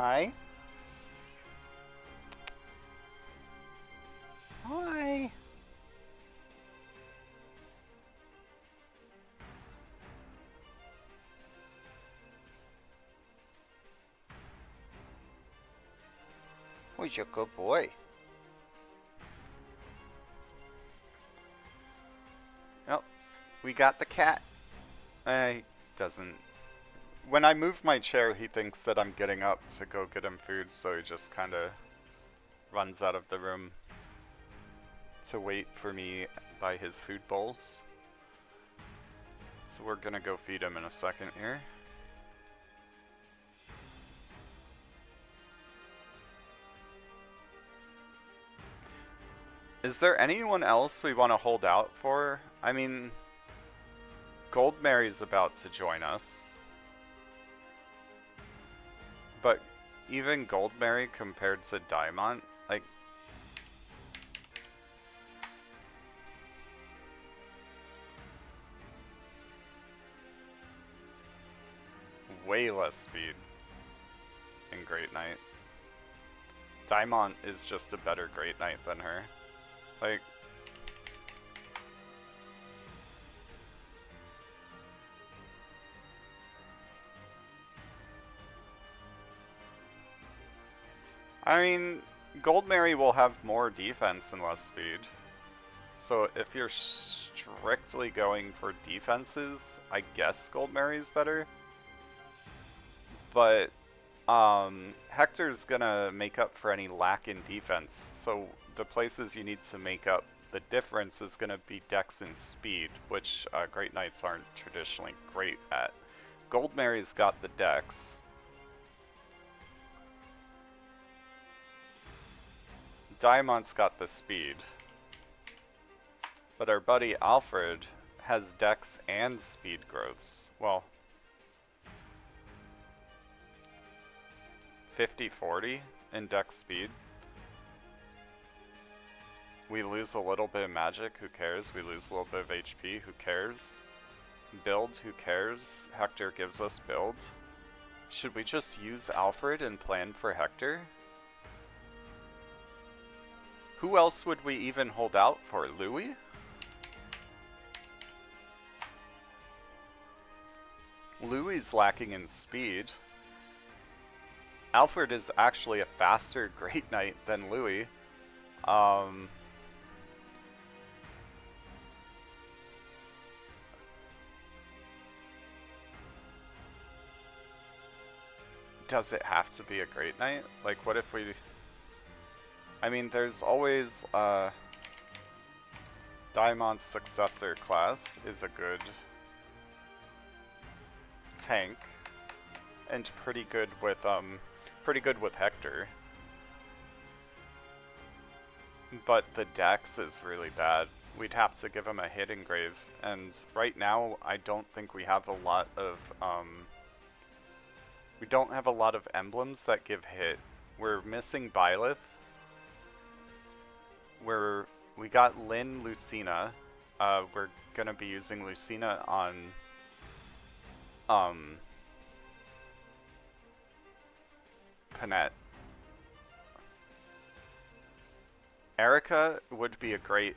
Hi. Hi. Who's your good boy? Oh, we got the cat. He doesn't. When I move my chair, he thinks that I'm getting up to go get him food, so he just kind of runs out of the room to wait for me by his food bowls. So we're gonna go feed him in a second here. Is there anyone else we want to hold out for? I mean, Goldmary's about to join us. But even Goldmary compared to Diamond, like... way less speed in Great Knight. Diamond is just a better Great Knight than her. Like... I mean, Goldmary will have more defense and less speed. So if you're strictly going for defenses, I guess Goldmary's better. But Hector's gonna make up for any lack in defense. So the places you need to make up the difference is gonna be dex and speed, which Great Knights aren't traditionally great at. Goldmary's got the dex. Diamond's got the speed. But our buddy Alfred has dex and speed growths. Well, 50-40 in dex speed. We lose a little bit of magic, who cares? We lose a little bit of HP, who cares? Build, who cares? Hector gives us build. Should we just use Alfred and plan for Hector? Who else would we even hold out for? Louis? Louis's lacking in speed. Alfred is actually a faster Great Knight than Louis. Does it have to be a Great Knight? Like, what if we... I mean, there's always, Diamond's successor class is a good tank, and pretty good with Hector. But the dex is really bad. We'd have to give him a hit engrave, and right now I don't think we have a lot of, emblems that give hit. We're missing Byleth. We got Lynn Lucina. We're gonna be using Lucina on Panette. Erica would be a great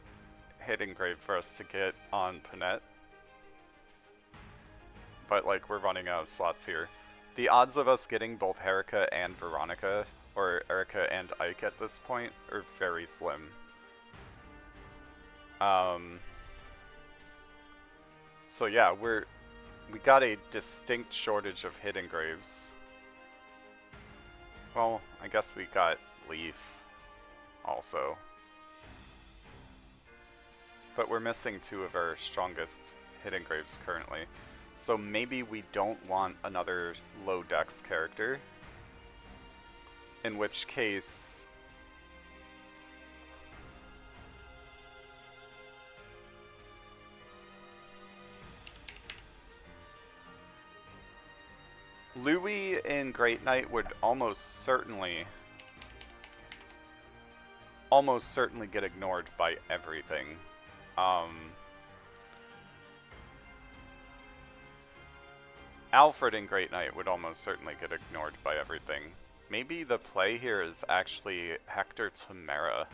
hit engrave for us to get on Panette. But like, we're running out of slots here. The odds of us getting both Erica and Veronica, or Erica and Ike at this point, are very slim. So yeah, we got a distinct shortage of hit engraves. Well, I guess we got Leaf also. But we're missing two of our strongest hit engraves currently. So maybe we don't want another low dex character. In which case... Louis in Great Knight would almost certainly get ignored by everything. Alfred in Great Knight would almost certainly get ignored by everything. Maybe the play here is actually Hector Tamara.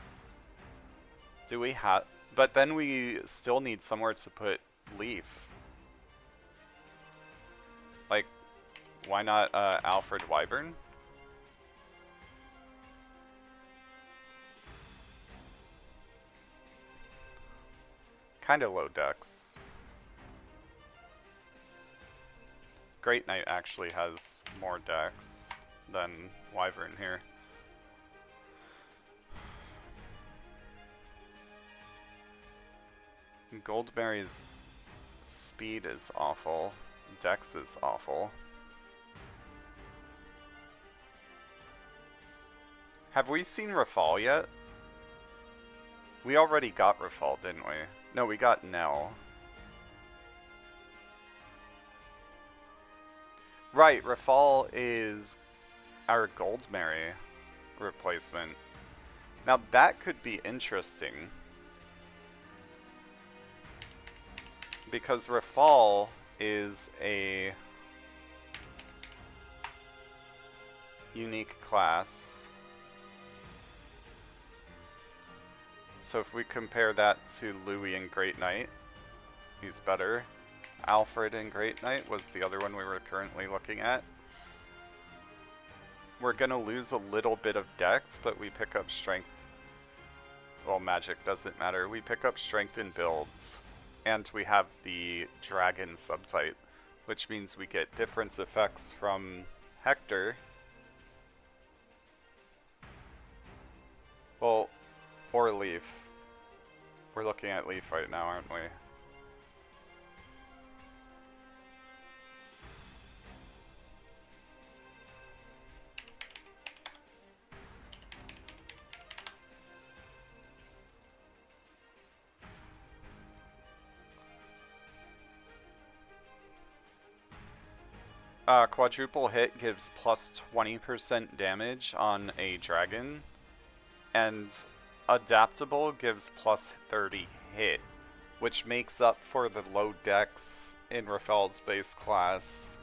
Do we have... But then we still need somewhere to put Leaf. Like, why not Alfred Wyvern? Kinda low dex. Great Knight actually has more dex than Wyvern here. Goldberry's speed is awful. Dex is awful. Have we seen Rafal yet? We already got Rafal, didn't we? No, we got Nell. Right, Rafal is our Goldberry replacement. Now that could be interesting. Because Rafal is a unique class. So if we compare that to Louis and Great Knight, he's better. Alfred and Great Knight was the other one we were currently looking at. We're gonna lose a little bit of dex, but we pick up strength. Well, magic doesn't matter. We pick up strength in builds. And we have the dragon subtype, which means we get different effects from Hector. Well, or Leaf. We're looking at Leaf right now, aren't we? Quadruple hit gives plus 20% damage on a dragon, and adaptable gives plus 30 hit, which makes up for the low dex in Rafal's base class.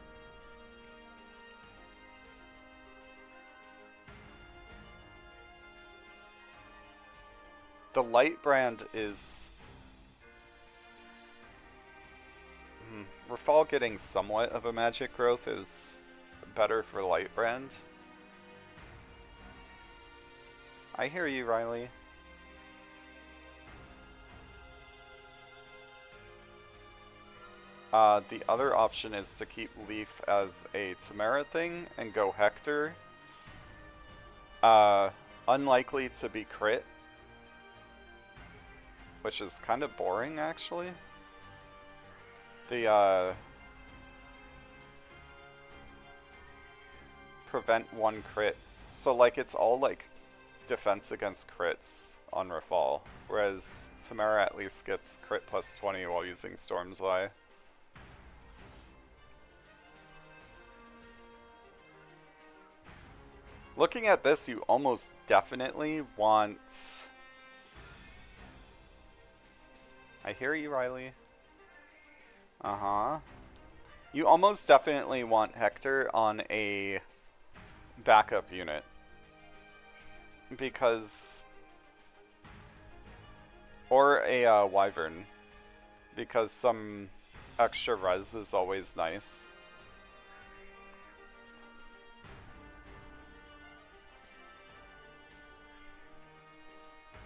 The light brand is... Rafal getting somewhat of a magic growth is better for light brand. I hear you, Riley. The other option is to keep Leaf as a Tamara thing and go Hector. Unlikely to be crit, which is kind of boring actually. The prevent one crit. So like it's all like defense against crits on Rafal, whereas Tamara at least gets crit plus 20 while using Storm's Eye. Looking at this, you almost definitely want... I hear you, Riley. Uh-huh. You almost definitely want Hector on a backup unit. Because... Or a Wyvern. Because some extra res is always nice.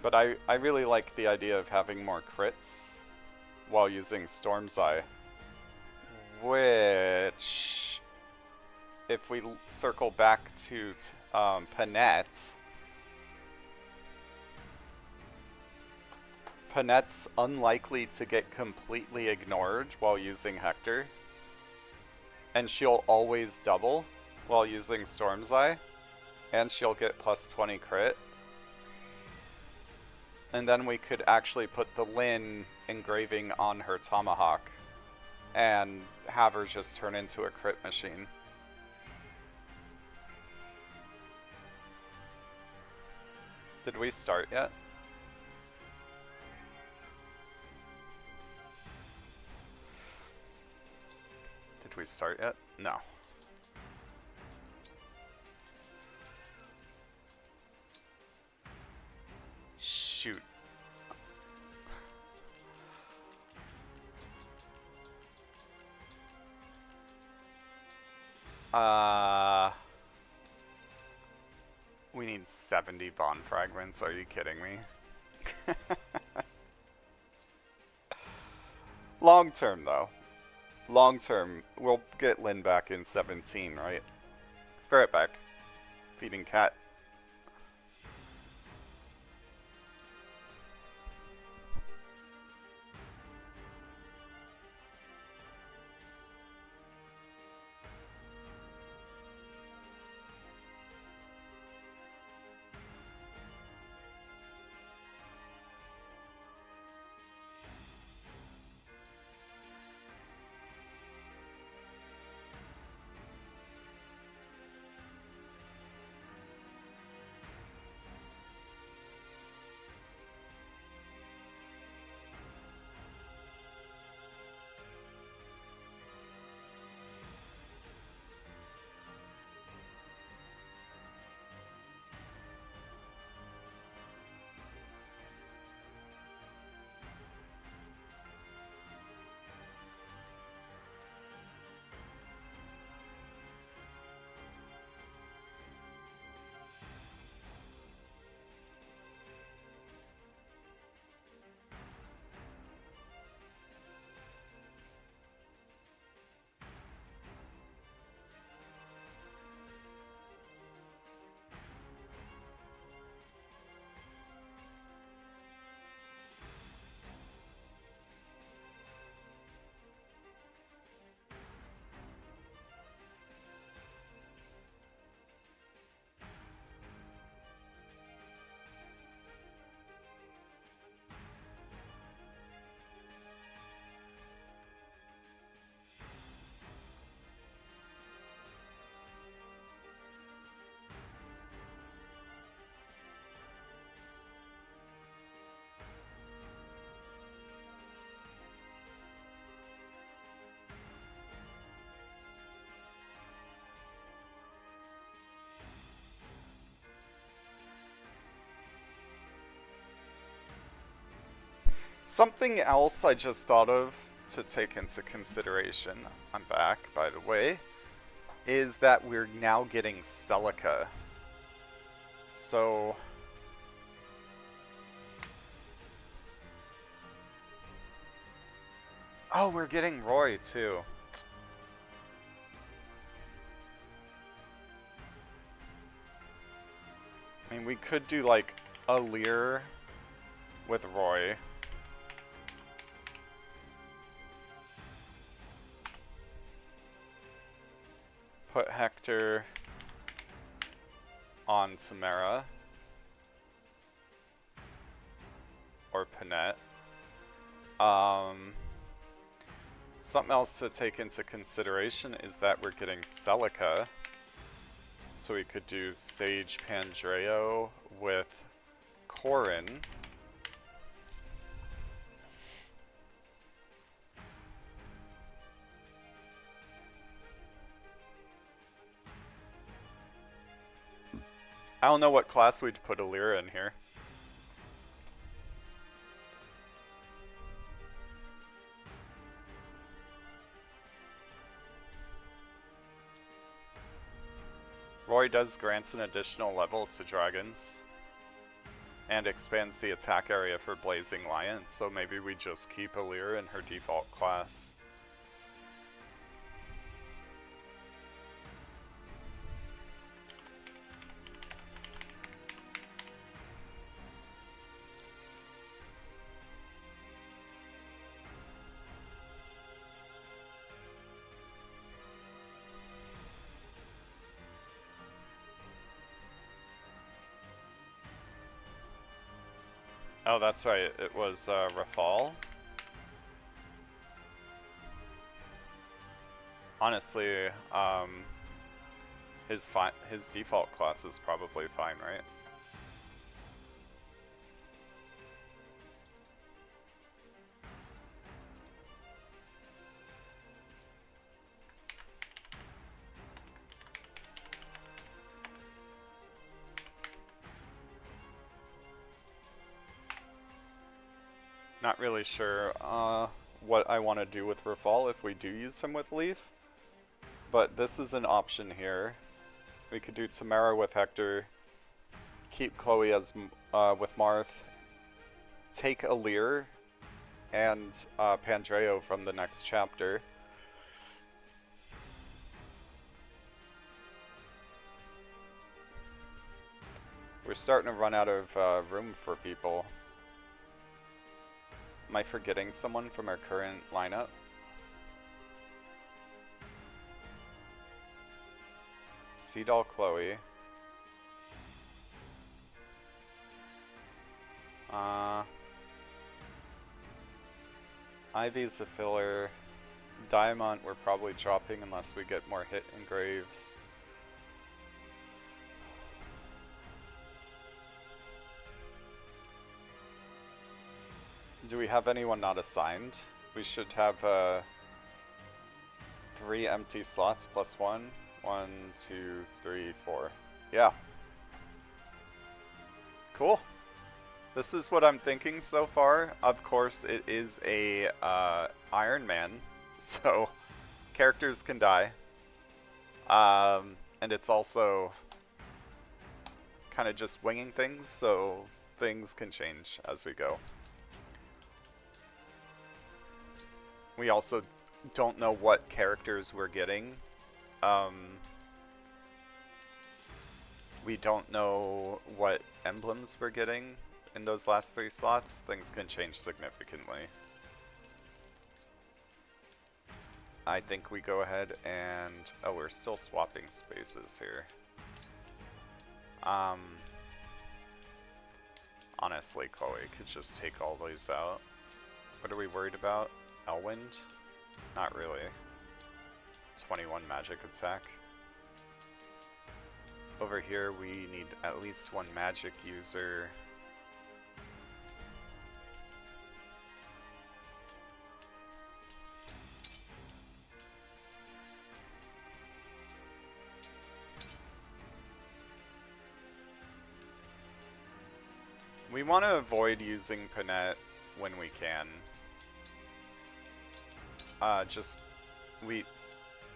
But I really like the idea of having more crits while using Storm's Eye. Which, if we circle back to Panette, Panette's unlikely to get completely ignored while using Hector. And she'll always double while using Storm's Eye. And she'll get plus 20 crit. And then we could actually put the Lin engraving on her tomahawk and have her just turn into a crit machine. Did we start yet? Did we start yet? No. Uh, we need 70 bond fragments. Are you kidding me? Long term, though. Long term, we'll get Lynn back in 17, right? Be right back. Feeding cat. Something else I just thought of to take into consideration, I'm back, by the way, is that we're now getting Celica. So... oh, we're getting Roy, too. I mean, we could do, like, a Lear with Roy. Put Hector on Tamara. Or Panette. Something else to take into consideration is that we're getting Celica. So we could do Sage Pandreo with Corrin. I don't know what class we'd put Alira in here. Roy does grants an additional level to dragons and expands the attack area for Blazing Lion, so maybe we just keep Alira in her default class. Oh, that's right, it was Rafal. Honestly, his default class is probably fine, right? Not really sure what I want to do with Rafal if we do use him with Leaf. But this is an option here. We could do Tamara with Hector, keep Chloe as with Marth, take Alir and Pandreo from the next chapter. We're starting to run out of room for people. Am I forgetting someone from our current lineup? Seadoll Chloe. Ivy's a filler. Diamond we're probably dropping unless we get more hit engraves. Do we have anyone not assigned? We should have 3 empty slots plus 1. 1, 2, 3, 4. Yeah. Cool. This is what I'm thinking so far. Of course, it is a Ironman, so characters can die. And it's also kind of just winging things, so things can change as we go. We also don't know what characters we're getting. We don't know what emblems we're getting in those last 3 slots. Things can change significantly. I think we go ahead and... oh, we're still swapping spaces here. Honestly, Chloe could just take all these out. What are we worried about? Elwind? Not really. 21 magic attack. Over here we need at least 1 magic user. We want to avoid using Panette when we can.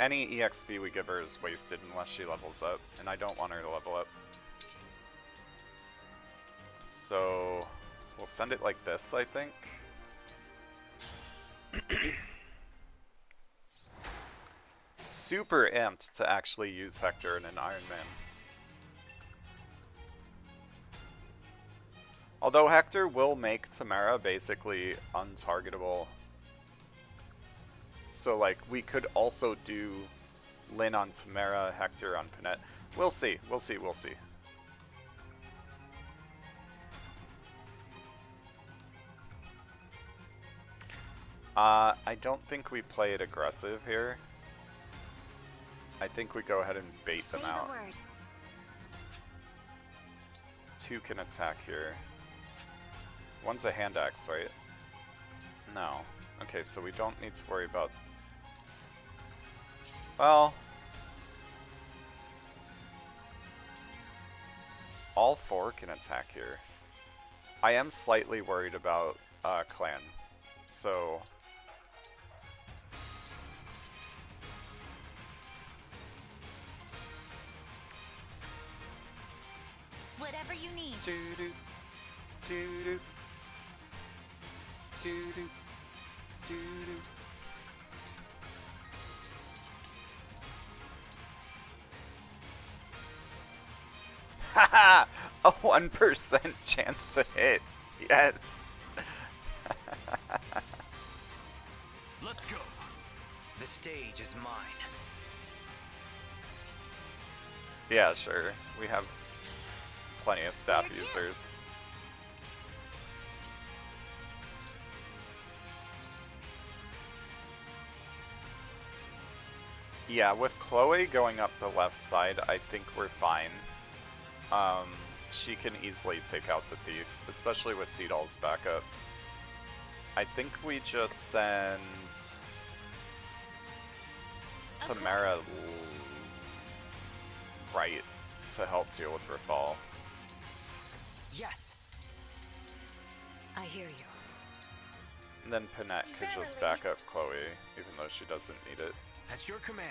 Any EXP we give her is wasted unless she levels up, and I don't want her to level up. So we'll send it like this, I think. Super amped to actually use Hector in an Ironman. Although Hector will make Tamara basically untargetable. So like we could also do Lyn on Tamara, Hector on Panette. We'll see, we'll see, we'll see. I don't think we play it aggressive here. I think we go ahead and bait them out. 2 can attack here. 1's a hand axe, right? No. Okay, so we don't need to worry about... well... all 4 can attack here. I am slightly worried about clan, so... Whatever you need. Doo-doo, doo-doo, doo-doo, doo-doo. Haha! A 1% chance to hit. Yes. Let's go. The stage is mine. Yeah, sure. We have plenty of staff users. Yeah, with Chloe going up the left side, I think we're fine. She can easily take out the thief, especially with Seadoll's backup. I think we just send Tamara right to help deal with Rafal. Yes. I hear you. And then Panette could just back up Chloe, even though she doesn't need it. That's your command.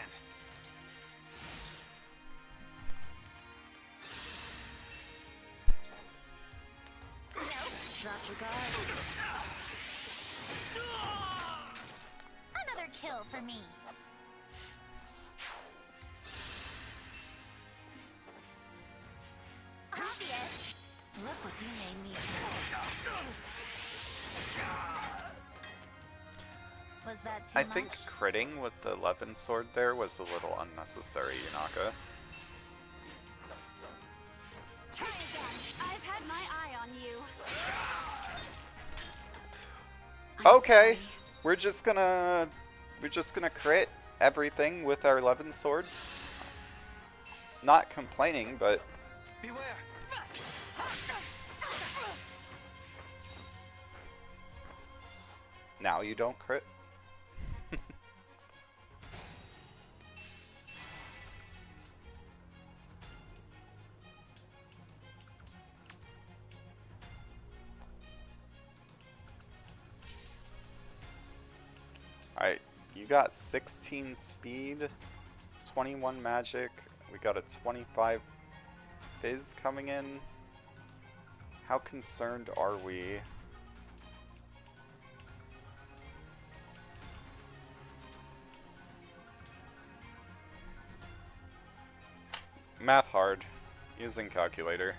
Disregard. Another kill for me. Obvious. Look what you made me do. Was that too I much? think critting with the 11 sword there was a little unnecessary, Yunaka. Try again. I've had my eye on you. I'm Okay, sorry. we're just gonna crit everything with our 11 swords. Not complaining, but Beware! now you don't crit. Alright, you got 16 speed, 21 magic, we got a 25 fizz coming in. How concerned are we? Math hard, using calculator.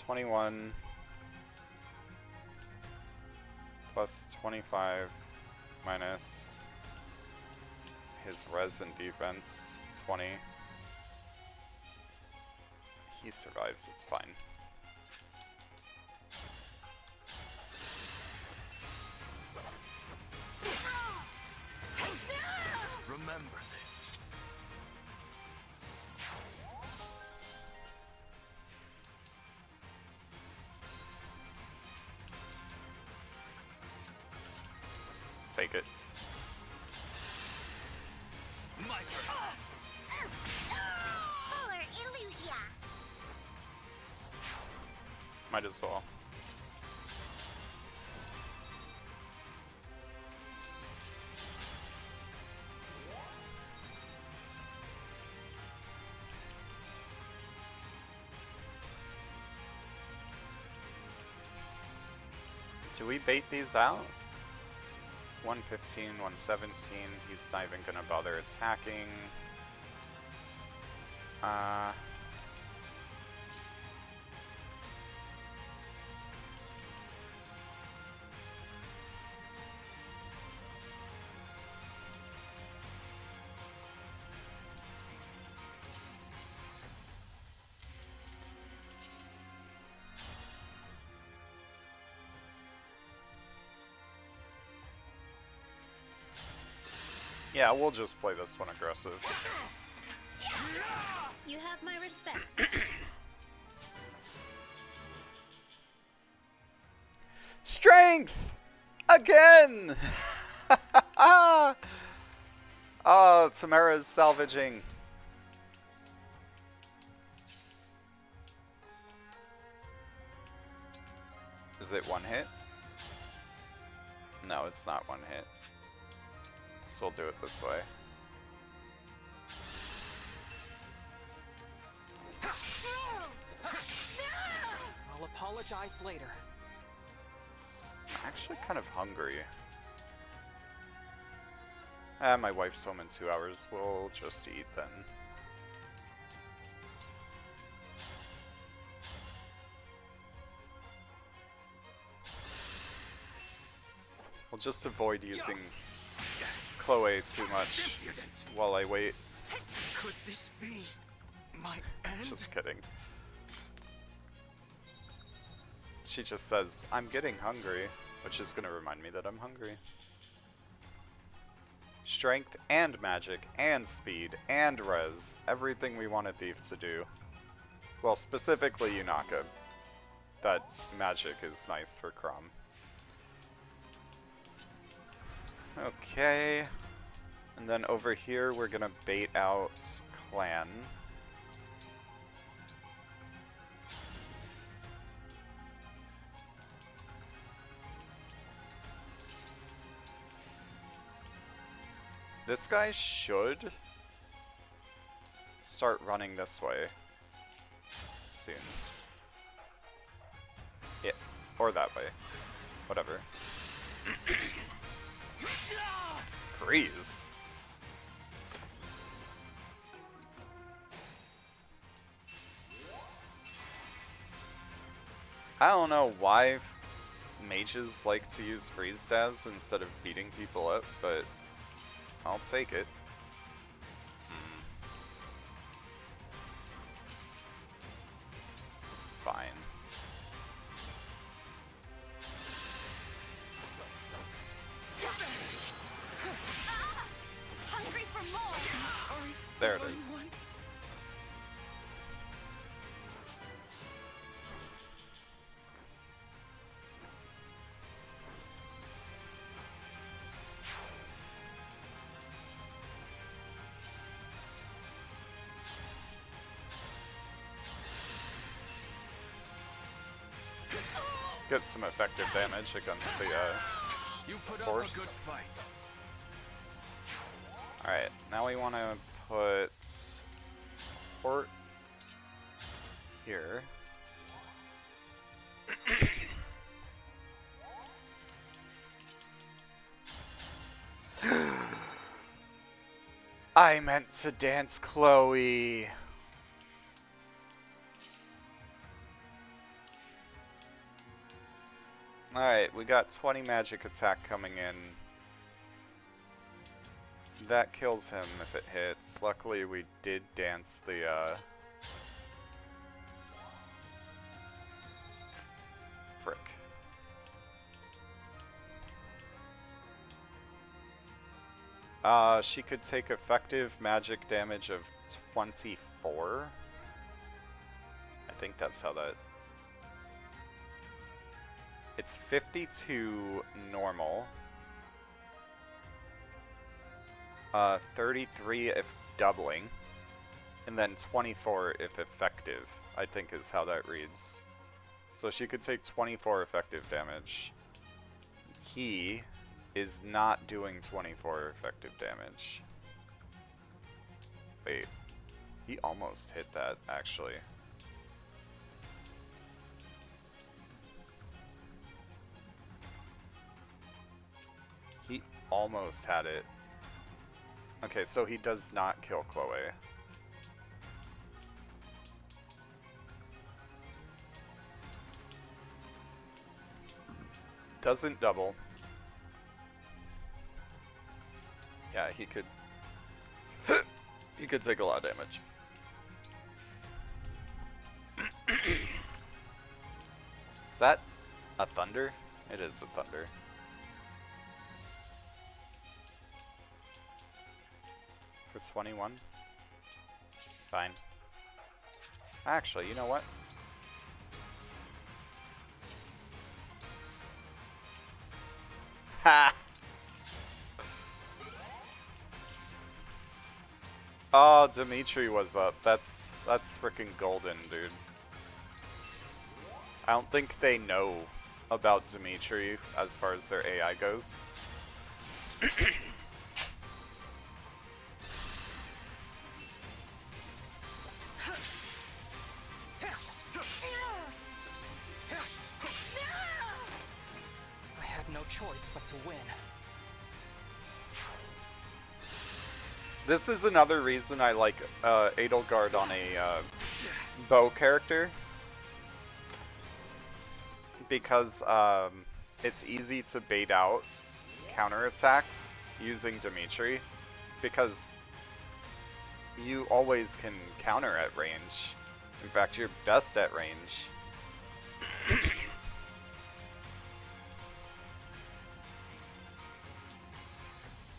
21 plus 25 minus his res and defense, 20. He survives, it's fine. Remember this. Take it. My turn. Fuller Illusia. Might as well. Do we bait these out? 115, 117, he's not even gonna bother attacking. Yeah, we'll just play this one aggressive. You have my respect. Strength! Again! Oh, Tamara's salvaging. Is it one hit? No, it's not one hit. So we'll do it this way. I'll apologize later. I'm actually kind of hungry. My wife's home in 2 hours. We'll just eat then. We'll just avoid using Chloe too much while I wait. Could this be my end? Just kidding. She just says, I'm getting hungry, which is gonna remind me that I'm hungry. Strength and magic and speed and res. Everything we want a thief to do. Well, specifically Yunaka. That magic is nice for Crom. Okay. And then over here we're gonna bait out Clan. This guy should start running this way soon. Yeah, Or that way. Whatever. Freeze. I don't know why mages like to use freeze stabs instead of beating people up, but I'll take it. It's fine. Hungry for more. There it is. Get some effective damage against the You put up horse. a good fight. Alright, now we want to put port here. I meant to dance Chloe. Alright, we got 20 magic attack coming in. That kills him if it hits. Luckily we did dance the frick. She could take effective magic damage of 24. I think that's how that... It's 52 normal. 33 if doubling. And then 24 if effective, I think is how that reads. So she could take 24 effective damage. He is not doing 24 effective damage. Wait. He almost hit that, actually. He almost had it. Okay, so he does not kill Chloe. Doesn't double. Yeah, he could... he could take a lot of damage. Is that a thunder? It is a thunder. For 21? Fine. Actually, you know what? Ha! Oh, Dimitri was up. That's freaking golden, dude. I don't think they know about Dimitri as far as their AI goes. I had no choice but to win. This is another reason I like Edelgard on a bow character. Because it's easy to bait out counterattacks using Dimitri. Because you always can counter at range. In fact, you're best at range.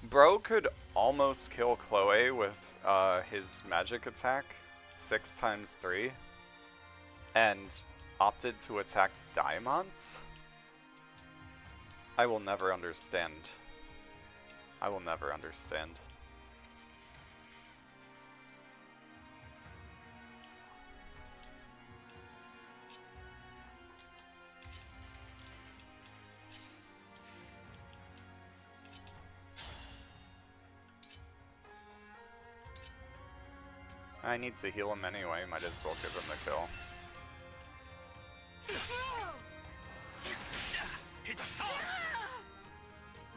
Bro could almost kill Chloe with his magic attack 6 times 3 and opted to attack diamonds? I will never understand. I will never understand. I need to heal him anyway, might as well give him the kill.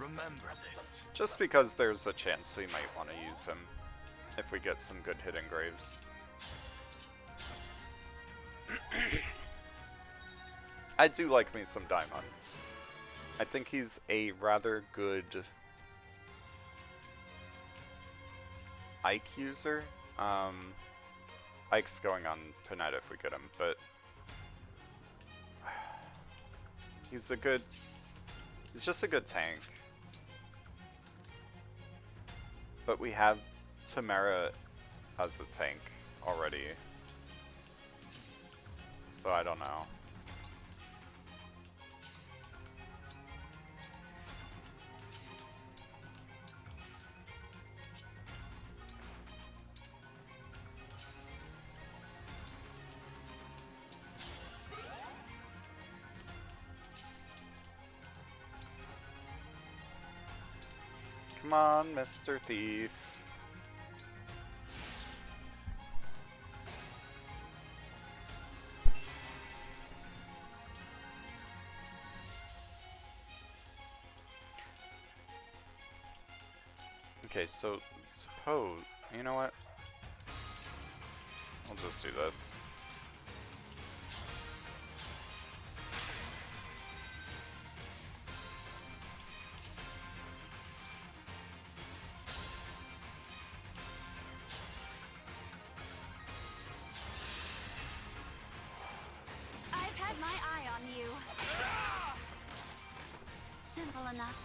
Remember this. Just because there's a chance we might want to use him if we get some good hidden graves. I do like me some Daimon. I think he's a rather good Ike user. Ike's going on Panetta if we get him, but he's just a good tank. But we have Tamara as a tank already, so I don't know. Come on, Mr. Thief. Okay, so suppose, you know what? I'll just do this. I've had my eye on you. Simple enough.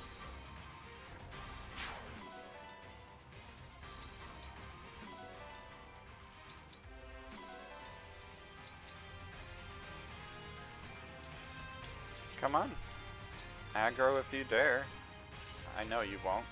Come on. Aggro if you dare. I know you won't.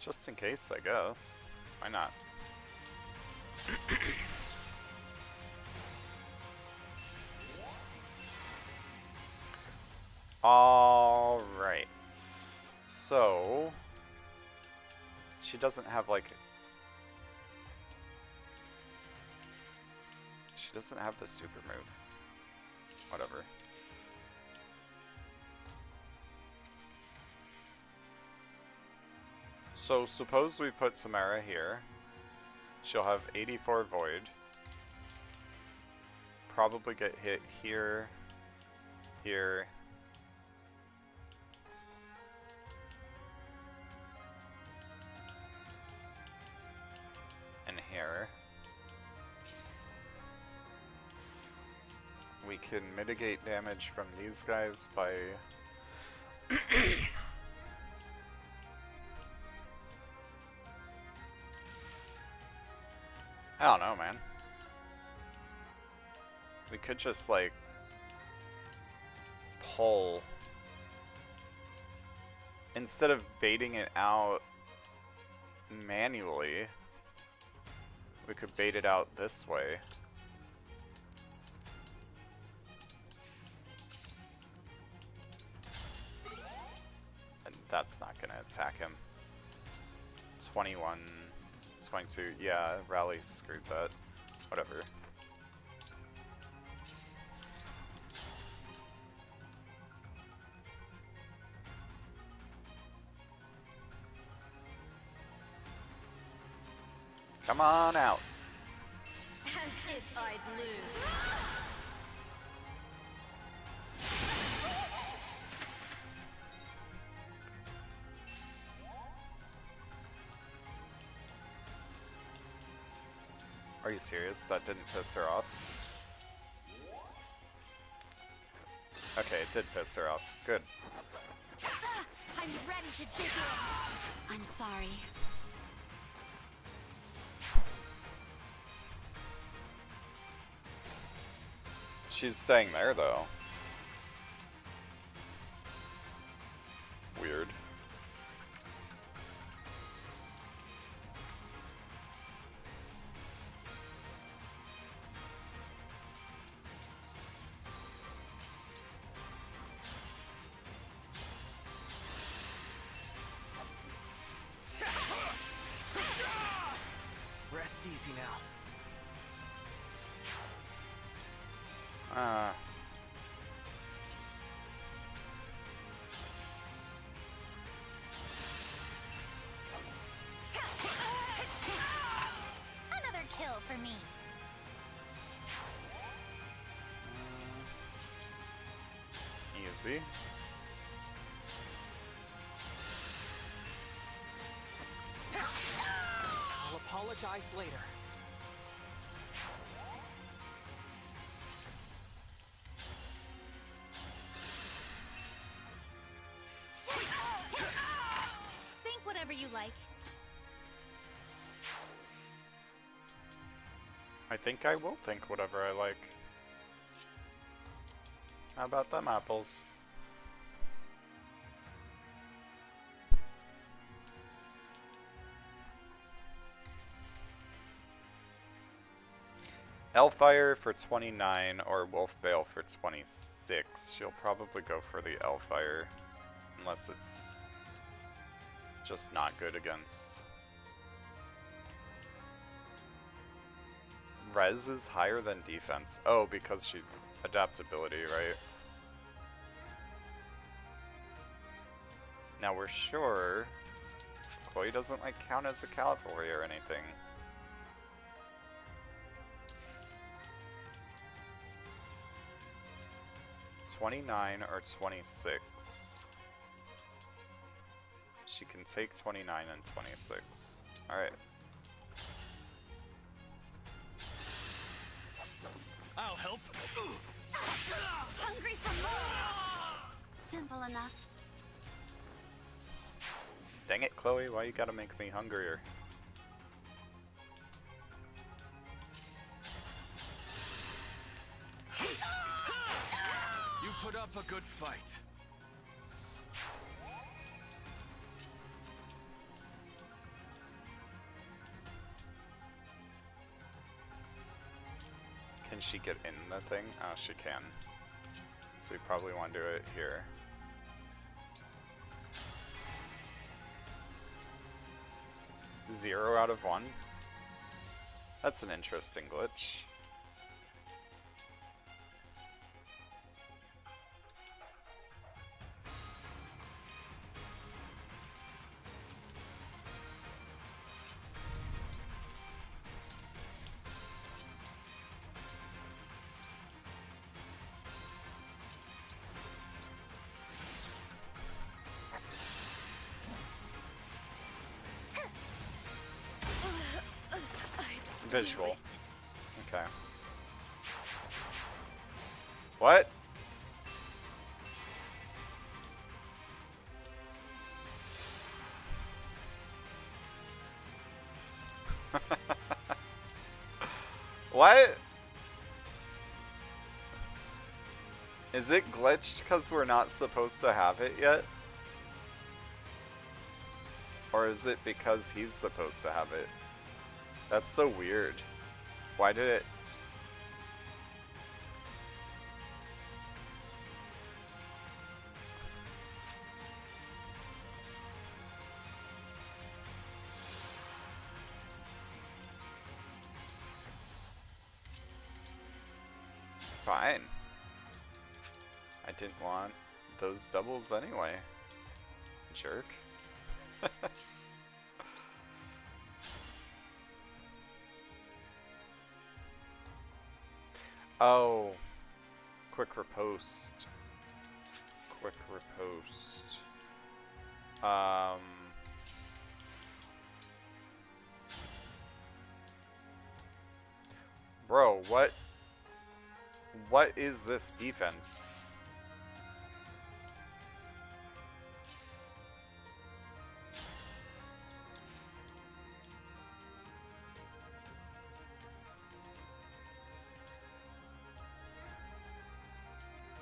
Just in case, I guess. Why not? Alright. So... she doesn't have, like... she doesn't have the super move. Whatever. So suppose we put Tamara here. She'll have 84 Void. Probably get hit here, here, and here. We can mitigate damage from these guys by I don't know, man. We could just, like, pull. Instead of baiting it out manually, we could bait it out this way. And that's not gonna attack him. 21, 22, yeah, Rally screwed that. Whatever. Come on out. As if I'd lose. Are you serious? That didn't piss her off? Okay, it did piss her off. Good. I'm ready to dig in. I'm sorry. She's staying there, though. Weird. easy. I'll apologize later. Think whatever you like. I think I will think whatever I like. How about them apples? Elfire for 29 or Wolfbale for 26. She'll probably go for the Elfire. Unless it's just not good against. Res is higher than defense. Oh, because she adaptability, right? Now we're sure Chloe doesn't like count as a cavalry or anything. $29 or 26. She can take 29 and 26. Alright. I'll help. Hungry for more! Simple enough. Dang it, Chloe, why you gotta make me hungrier? You put up a good fight. Can she get in the thing? Oh, she can. So we probably want to do it here. Zero out of one? That's an interesting glitch. Visual. Okay. What? What? Is it glitched because we're not supposed to have it yet? Or is it because he's supposed to have it? That's so weird. Why did it? Fine. I didn't want those doubles anyway. Jerk. Oh, quick riposte. Quick riposte. Bro, what is this defense?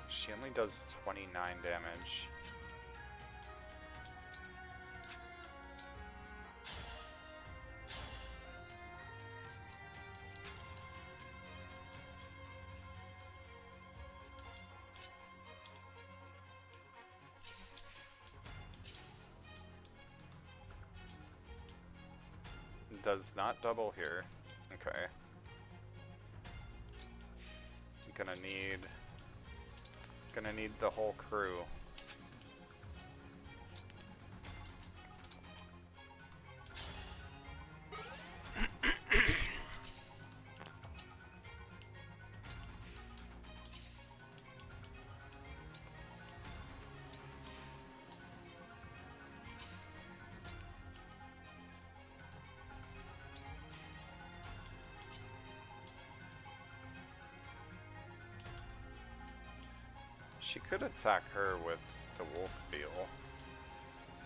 She only does 29 damage. Does not double here. Okay. Gonna need the whole crew. She could attack her with the Wolf Beetle,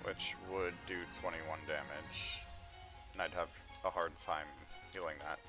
which would do 21 damage, and I'd have a hard time healing that.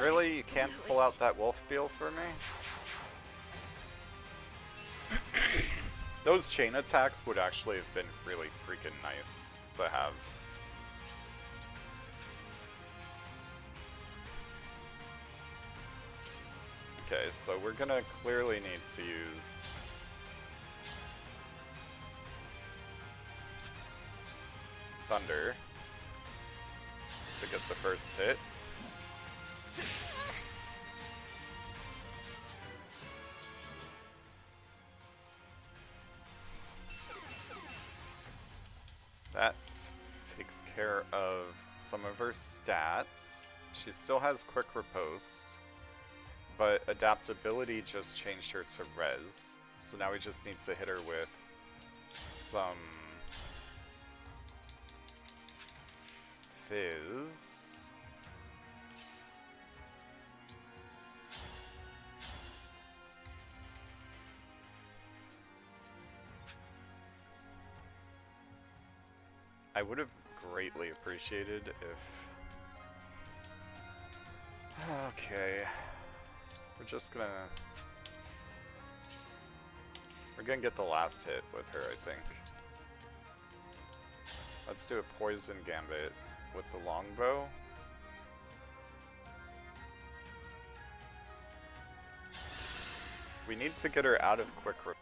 Really? You can't pull out that Wolf Beetle for me? Those chain attacks would actually have been really freaking nice to have. Okay, so we're gonna clearly need to use Thunder to get the first hit. That takes care of some of her stats. She still has Quick Riposte, but Adaptability just changed her to Res. So now we just need to hit her with some Fizz. I would have greatly appreciated if... Okay. We're gonna get the last hit with her, I think. Let's do a Poison Gambit with the longbow. We need to get her out of Quick Riposte.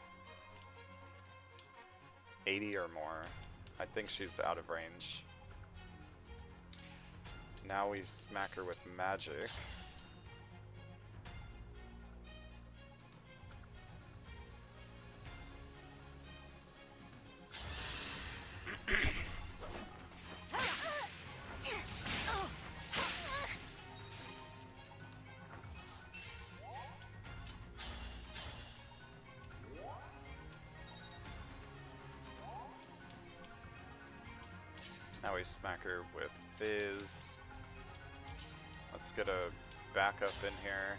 80 or more. I think she's out of range. Now we smack her with magic. Now we smack her with Fizz. Let's get a backup in here.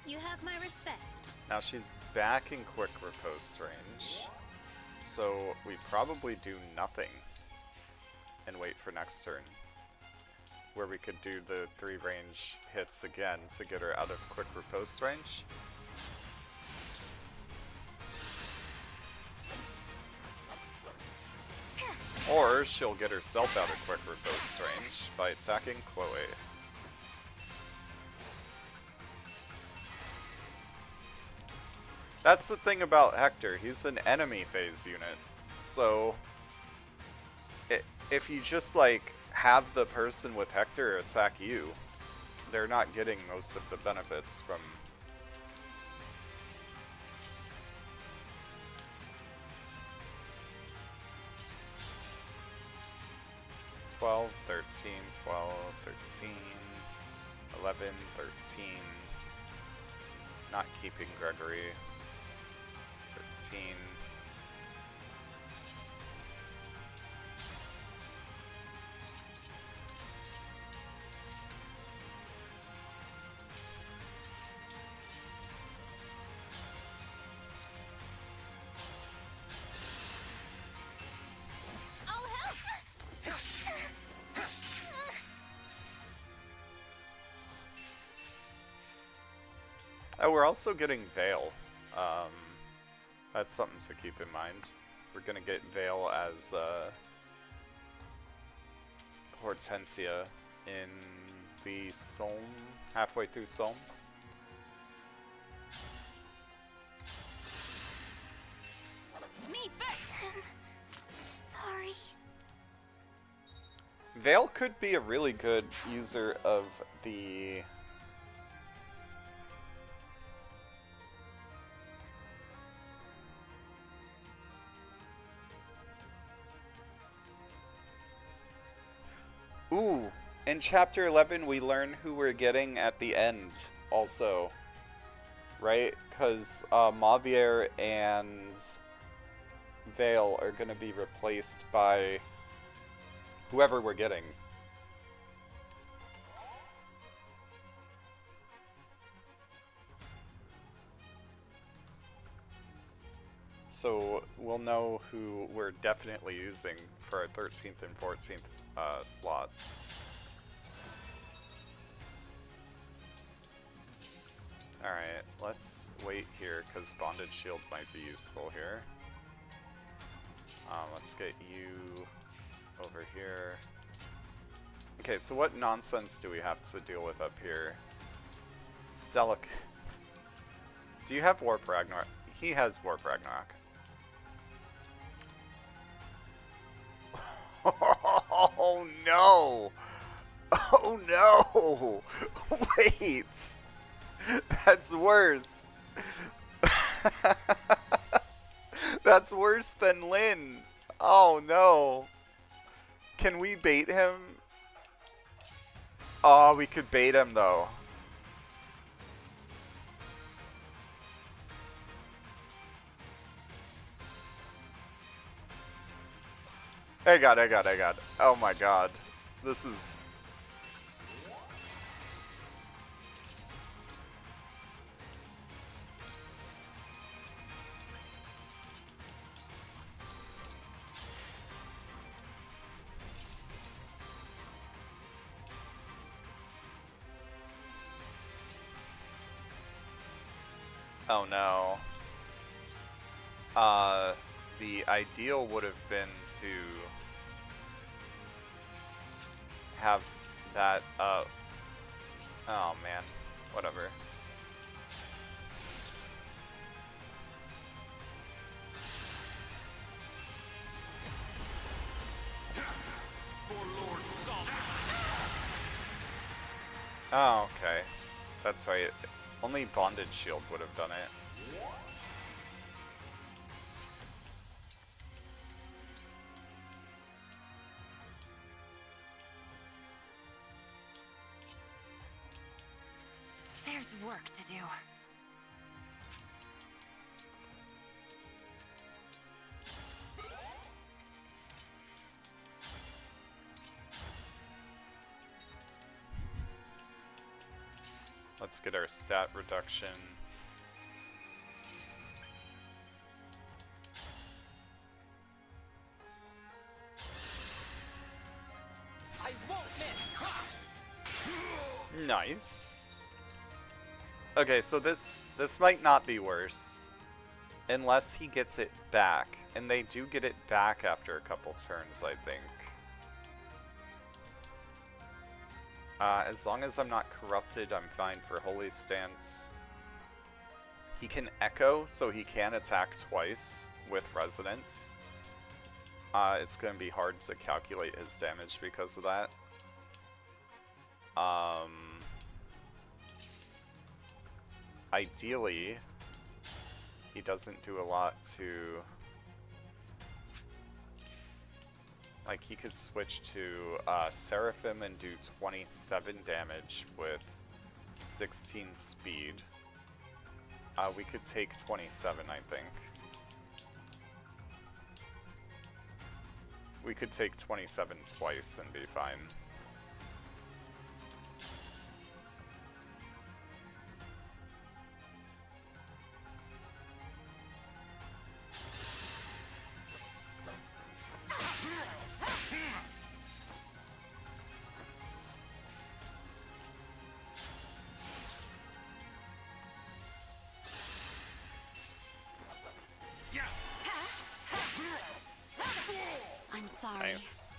You have my respect. Now she's back in Quick Riposte range, so we probably do nothing and wait for next turn, where we could do the 3 range hits again to get her out of Quick Riposte range. Or she'll get herself out of Quick Riposte range by attacking Chloe. That's the thing about Hector, he's an enemy phase unit. So, if you just like have the person with Hector attack you, they're not getting most of the benefits from... 12, 13, 12, 13, 11, 13, not keeping Gregory, 13, oh, we're also getting Veil. That's something to keep in mind. We're gonna get Veil as Hortensia in the Somme, halfway through Somme. Me first. Sorry. Vale could be a really good user of the... Ooh, in Chapter 11 we learn who we're getting at the end also, right? Because Mavier and Vale are going to be replaced by whoever we're getting. So we'll know who we're definitely using for our 13th and 14th slots. Alright, let's wait here because Bonded Shield might be useful here. Let's get you over here. Okay, so what nonsense do we have to deal with up here? Selleck. Do you have Warp Ragnarok? He has Warp Ragnarok. Oh no! Oh no! Wait! That's worse! That's worse than Lin! Oh no! Can we bait him? Oh, we could bait him though. I got. Oh my god. This is... Oh no. The ideal would have been to have that, oh man, whatever. Oh, okay. That's right. Only Bonded Shield would have done it. There's work to do. Let's get our stat reduction. I won't miss. Nice. Okay, so this might not be worse. Unless he gets it back. And they do get it back after a couple turns, I think. As long as I'm not corrupted, I'm fine for Holy Stance. He can echo, so he can attack twice with Resonance. It's going to be hard to calculate his damage because of that. Ideally, he doesn't do a lot to... Like, he could switch to Seraphim and do 27 damage with 16 speed. We could take 27, I think. We could take 27 twice and be fine. I'm sorry. Nice.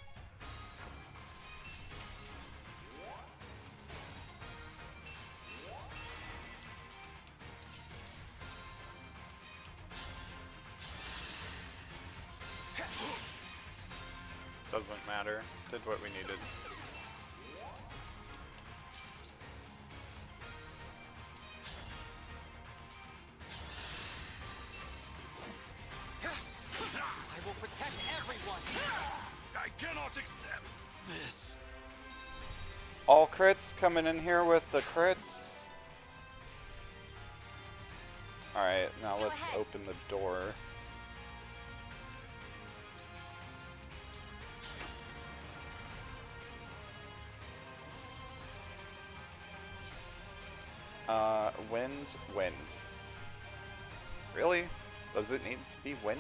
doesn't matter. Did what we needed. I will protect everyone. I cannot accept this. All crits coming in here with the crits. Alright, now let's open the door. Wind. Really? Does it need to be wind?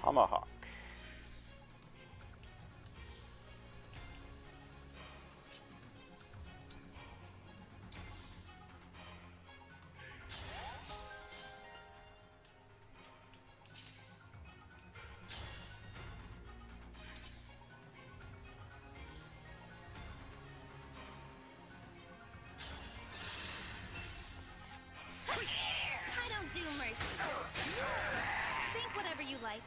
Tomahawk. I don't do mercy. Think whatever you like.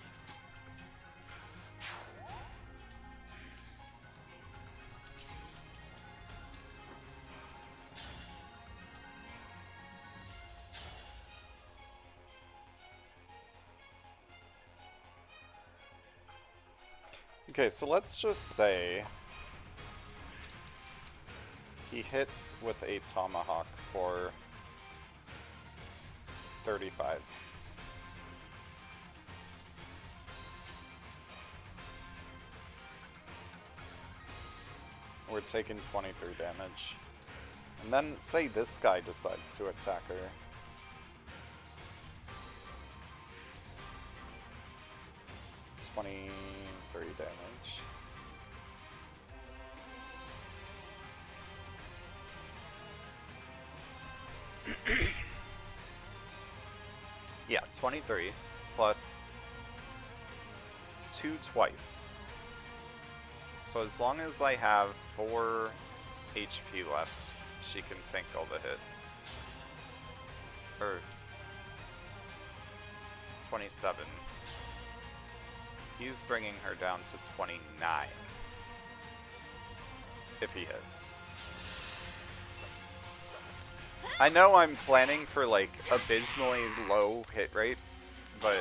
Okay, so let's just say he hits with a tomahawk for 35. We're taking 23 damage. And then say this guy decides to attack her. Three damage. Yeah, 23 plus 2 twice. So as long as I have 4 HP left, she can tank all the hits. Or 27. He's bringing her down to 29. If he hits. I know I'm planning for like abysmally low hit rates, but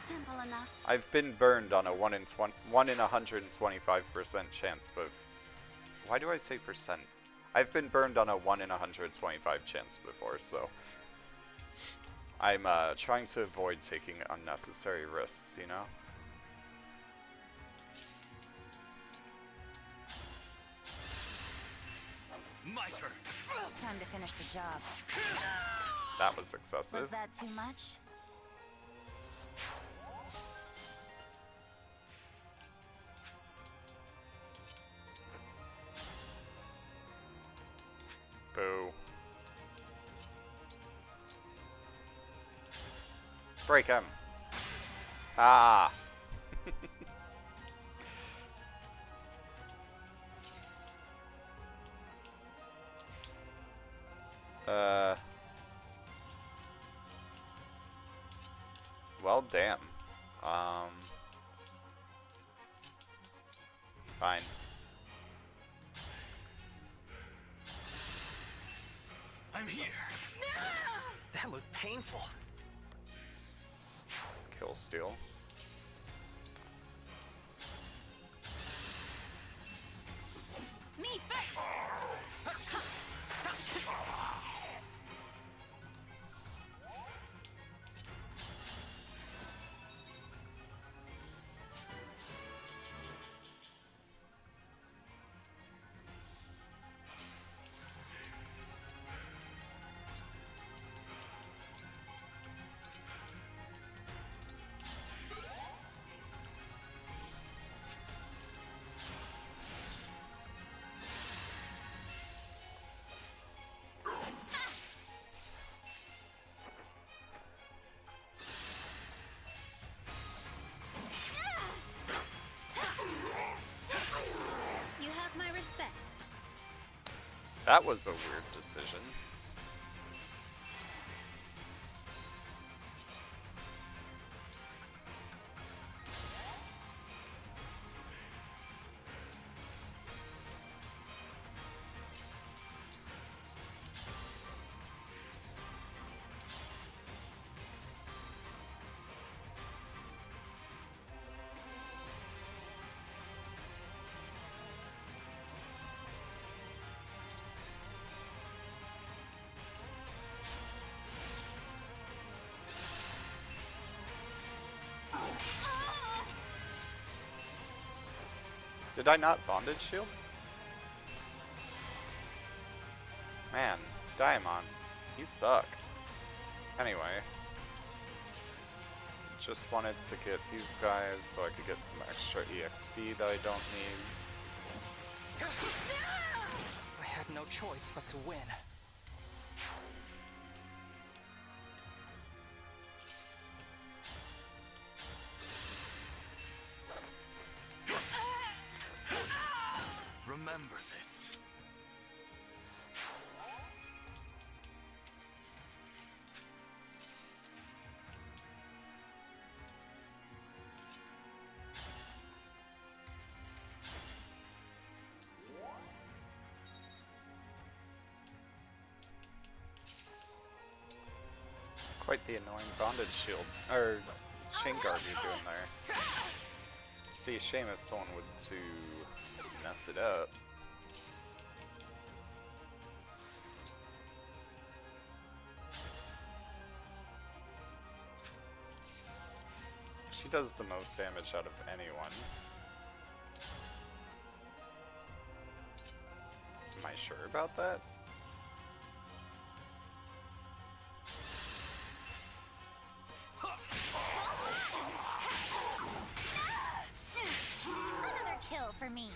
Simple enough. I've been burned on a 1 in 125% chance, but why do I say percent? I've been burned on a 1 in 125 chance before, so I'm trying to avoid taking unnecessary risks, you know? My turn. Time to finish the job. That was excessive. Was that too much? Boo. Break him. Ah. Well, damn. Fine. I'm here. That looked painful. Kill steal. Me first! You have my respect. That was a weird decision. Did I not bondage shield? Man, Diamond, you suck. Anyway, just wanted to get these guys so I could get some extra EXP that I don't need. I had no choice but to win. Remember this. Quite the annoying bondage shield, or chain guard you're doing there. Be a shame if someone would to mess it up. She does the most damage out of anyone. Am I sure about that? Another kill for me.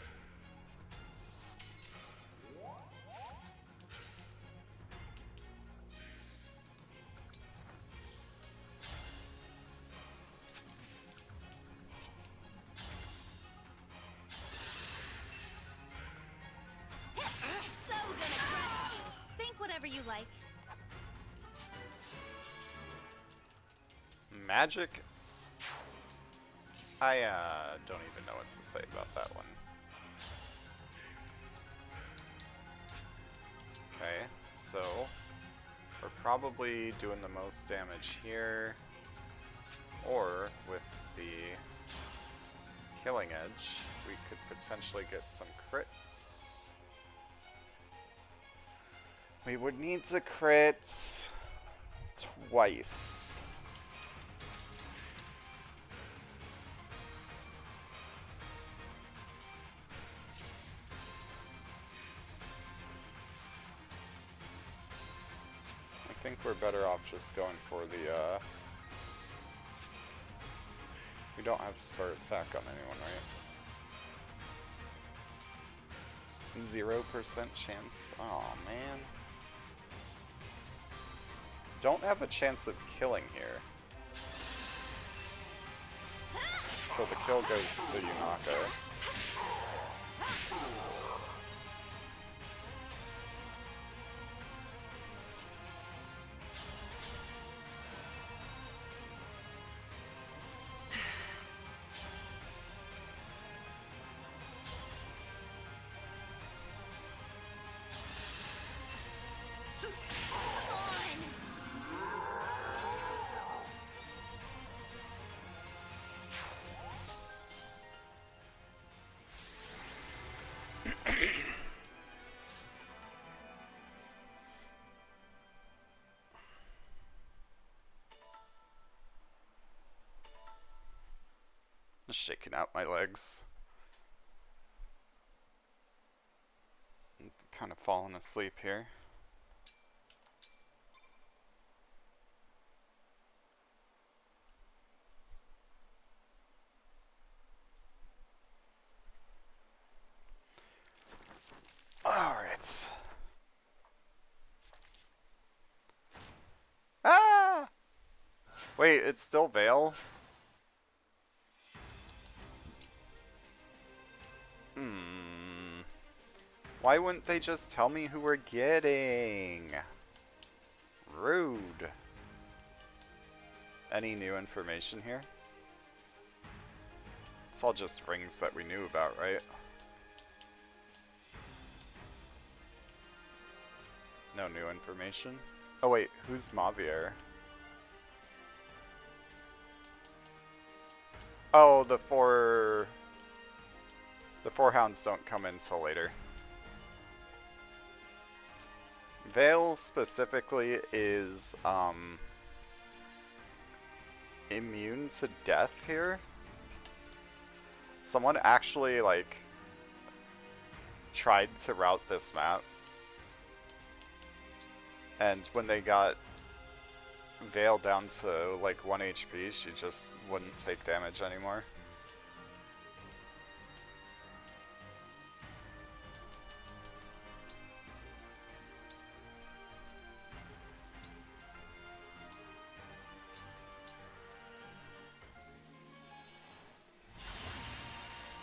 So gonna crush you. Think whatever you like. Magic? I don't even know what to say about that one. Okay, so we're probably doing the most damage here, or with the killing edge, we could potentially get some crits. We would need to crit twice. I think we're better off just going for the, we don't have start attack on anyone, right? 0% chance. Oh man. Don't have a chance of killing here. So the kill goes to Yunaka. Just shaking out my legs. I'm kind of falling asleep here. Alright. Ah! Wait, it's still Vale? Hmm. Why wouldn't they just tell me who we're getting? Rude. Any new information here? It's all just rings that we knew about, right? No new information? Oh wait, who's Mavier? Oh, the four hounds don't come in till later. Vale specifically is immune to death here. Someone actually like tried to route this map, and when they got Vale down to like 1 HP, she just wouldn't take damage anymore.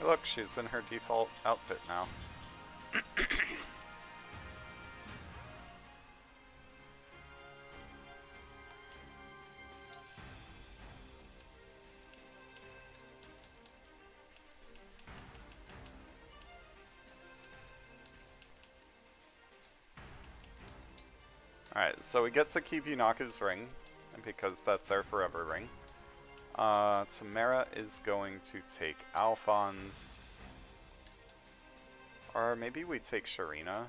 Look, she's in her default outfit now. Alright, so we get to keep Yunaka's ring, because that's our forever ring. Tamara is going to take Alphonse. Or maybe we take Sharina.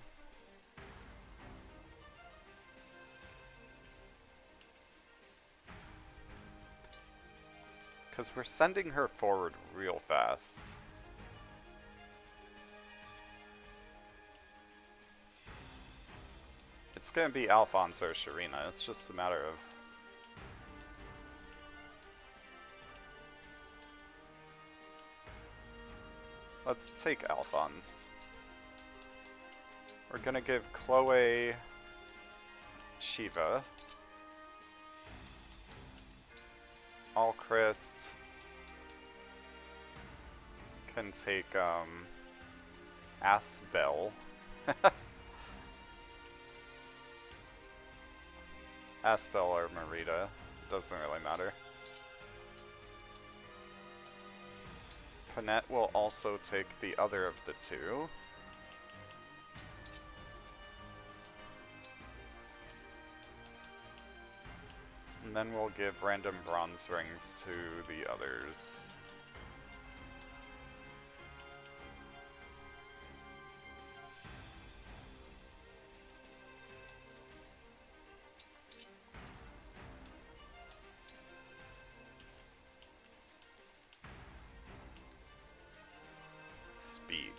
Because we're sending her forward real fast. It's gonna be Alphonse or Sharina, it's just a matter of... Let's take Alphonse. We're gonna give Chloe Shiva. Alchrist can take Asbel. Asbel or Marita, doesn't really matter. Panette will also take the other of the two. And then we'll give random bronze rings to the others. Speed.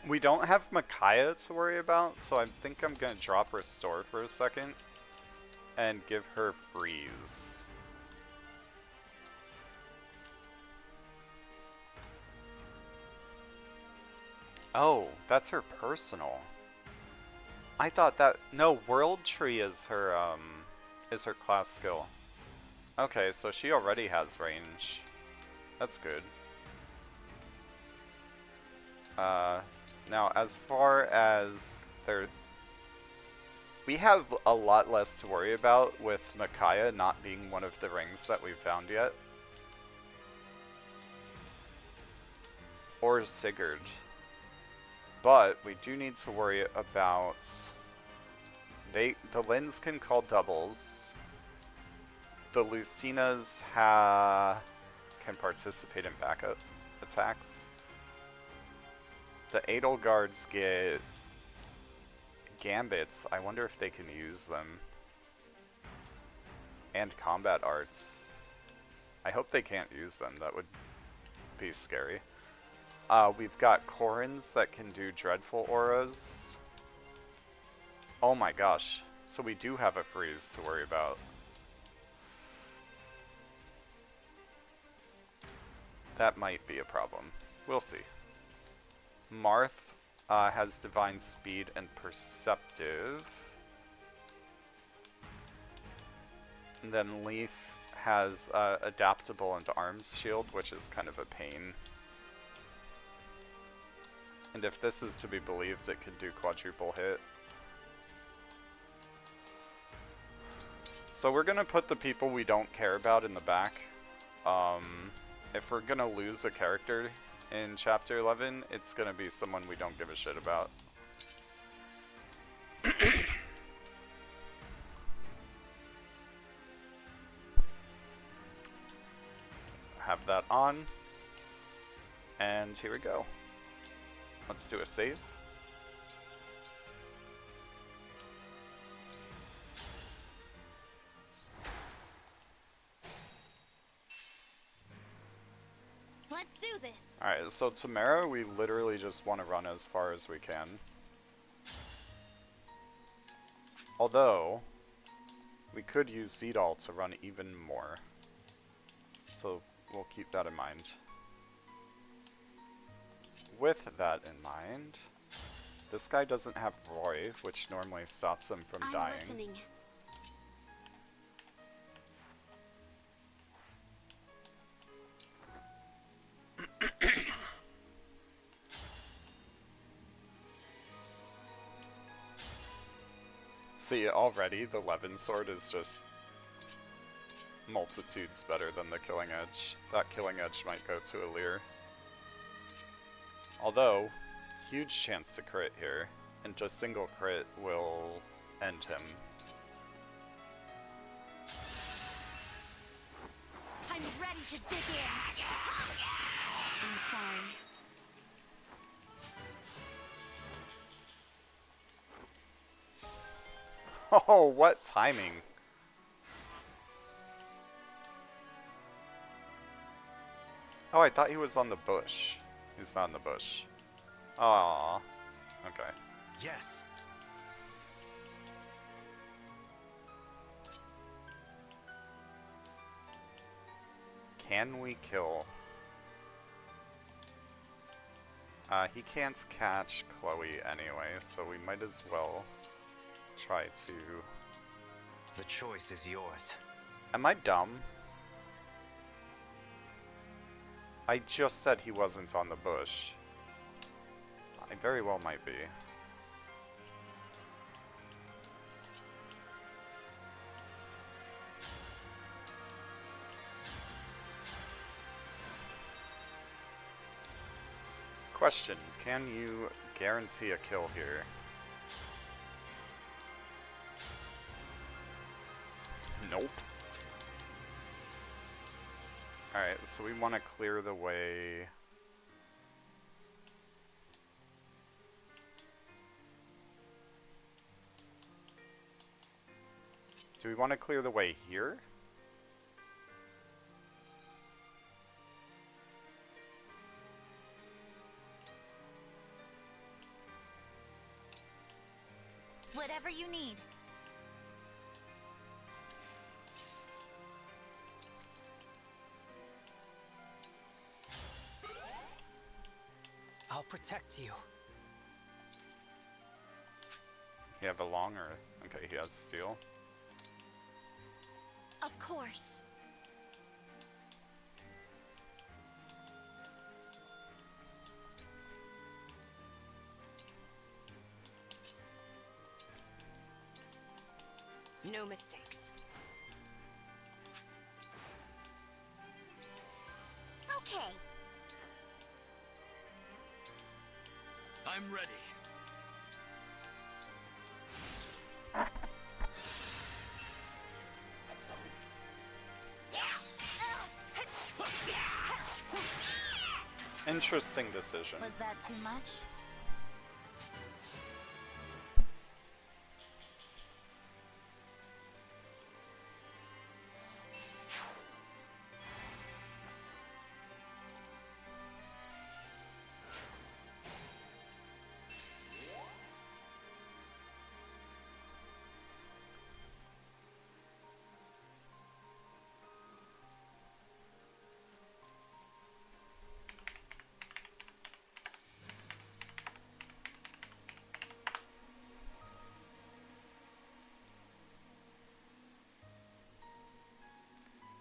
We don't have Micaiah to worry about, so I think I'm gonna drop Restore for a second and give her Freeze. Oh, that's her personal. I thought that... No, World Tree is her class skill. Okay, so she already has range. That's good. Now, as far as we have a lot less to worry about with Micaiah not being one of the rings that we've found yet. Or Sigurd. But we do need to worry about The Lins can call doubles. The Lucinas can participate in backup attacks. The Edelgards get gambits. I wonder if they can use them. And combat arts. I hope they can't use them. That would be scary. We've got Corins that can do dreadful auras. Oh my gosh. So we do have a freeze to worry about. That might be a problem. We'll see. Marth has divine speed and perceptive. And then Leaf has adaptable and arms shield, which is kind of a pain. And if this is to be believed, it could do quadruple hit. So we're gonna put the people we don't care about in the back. If we're gonna lose a character in Chapter 11, it's gonna be someone we don't give a shit about. Have that on. And here we go. Let's do a save. Let's do this. Alright, so Tamara, we literally just want to run as far as we can. Although, we could use Zedal to run even more. So we'll keep that in mind. With that in mind, this guy doesn't have Roy, which normally stops him from I'm dying. listening. See, already the Levin sword is just multitudes better than the Killing Edge. That Killing Edge might go to Alir. Although, huge chance to crit here, and just single crit will end him. I'm ready to dig in. I'm sorry. Oh, what timing! Oh, I thought he was on the bush. He's not in the bush. Aww. Okay. Yes. Can we kill? He can't catch Chloe anyway, so we might as well try to... The choice is yours. Am I dumb? I just said he wasn't on the bush. I very well might be. Question, can you guarantee a kill here? Nope. Alright, so we want to clear the way. Do we want to clear the way here? Whatever you need. I'll protect you. You have a long or... Okay, he has steel. Of course. No mistakes. Okay. I'm ready. Interesting decision. Was that too much?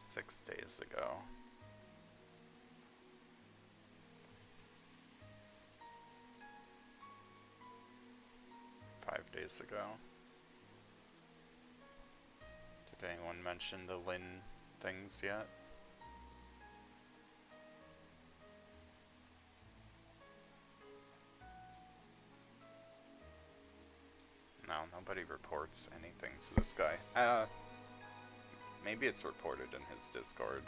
Six days ago. Five days ago. Did anyone mention the Lin things yet? No, nobody reports anything to this guy. Maybe it's reported in his Discord.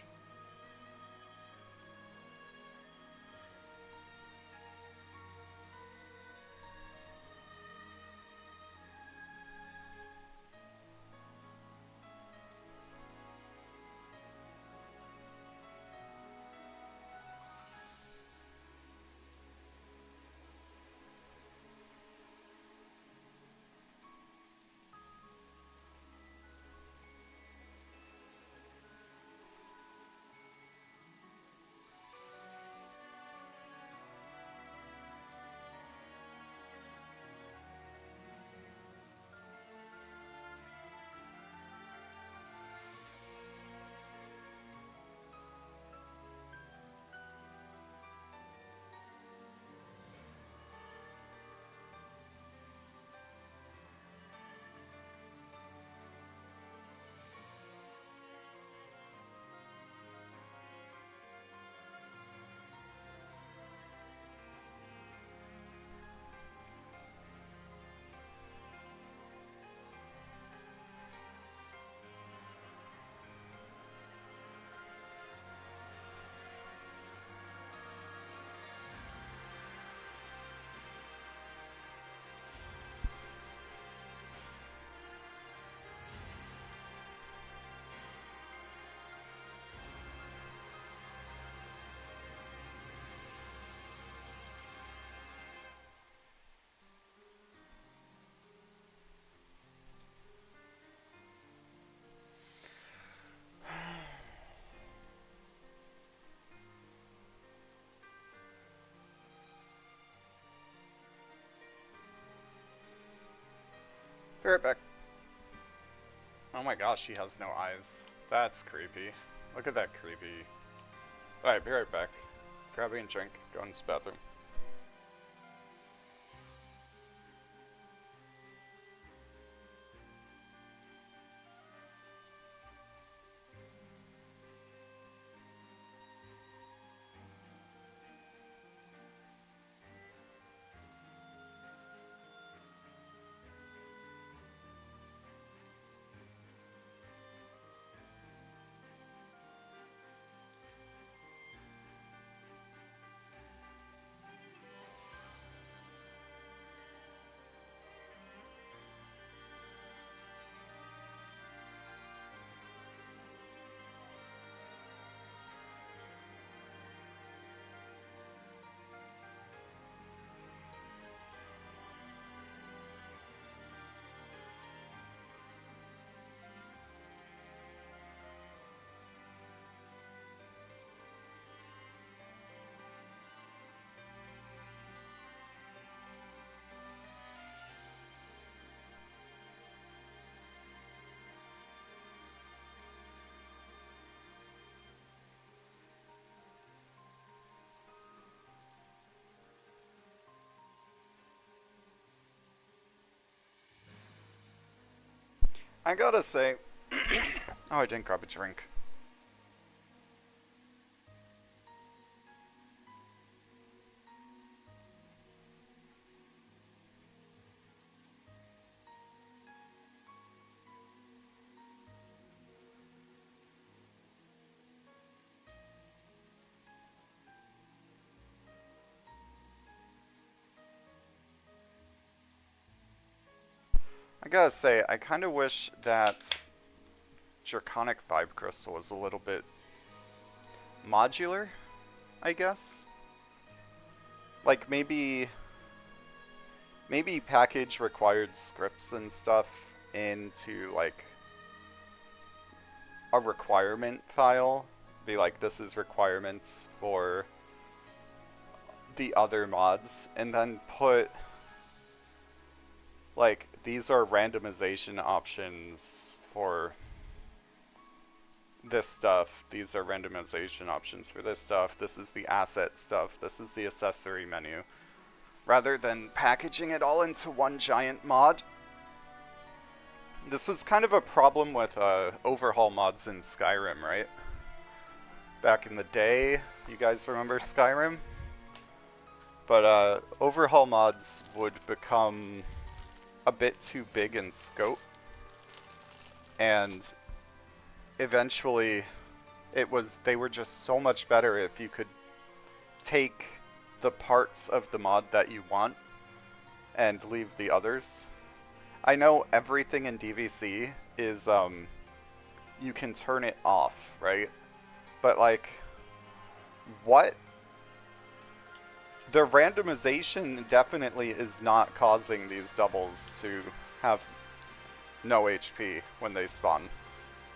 Be right back. Oh my gosh, he has no eyes. That's creepy. Look at that creepy. Alright, be right back. Grabbing a drink, going to the bathroom. I gotta say, oh, I didn't grab a drink. I gotta say, I kind of wish that Draconic Vibe Crystal was a little bit modular, I guess. Like maybe package required scripts and stuff into like a requirement file. Be like, this is requirements for the other mods, and then put like, these are randomization options for this stuff, these are randomization options for this stuff, this is the asset stuff, this is the accessory menu, rather than packaging it all into one giant mod. This was kind of a problem with overhaul mods in Skyrim, right? Back in the day, you guys remember Skyrim? But overhaul mods would become a bit too big in scope, and eventually they were just so much better if you could take the parts of the mod that you want and leave the others. I know everything in DVC is you can turn it off, right? But like, what? The randomization definitely is not causing these doubles to have no HP when they spawn.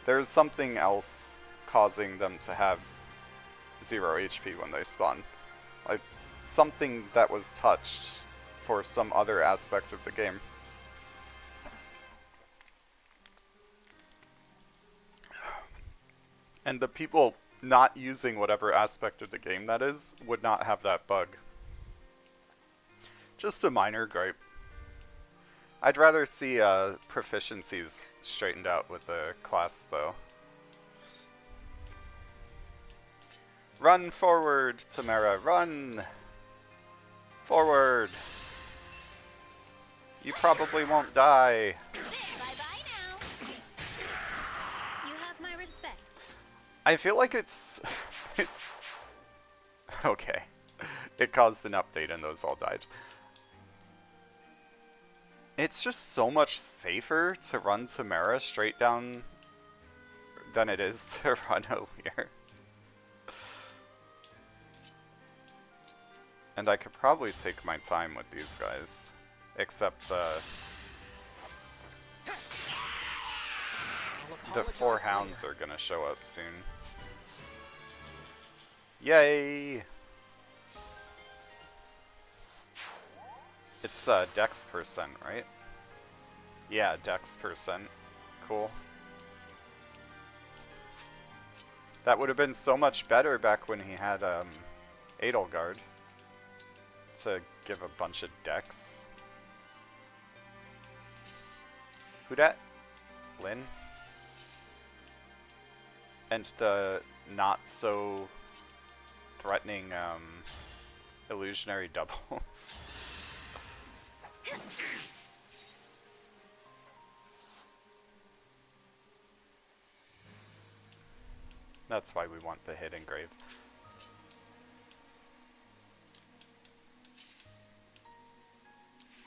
There's something else causing them to have 0 HP when they spawn. Like, something that was touched for some other aspect of the game. And the people not using whatever aspect of the game that is would not have that bug. Just a minor gripe. I'd rather see proficiencies straightened out with the class, though. Run forward, Tamara, run! Forward! You probably won't die. Bye-bye now. You have my respect. I feel like it's okay. It caused an update and those all died. It's just so much safer to run Tamara straight down than it is to run O'Lear. And I could probably take my time with these guys. Except, the 4 hounds are gonna show up soon. Yay! It's dex percent, right? Yeah, dex percent. Cool. That would have been so much better back when he had Edelgard to give a bunch of dex. Who dat? Lynn? And the not so threatening illusionary doubles. That's why we want the hidden grave.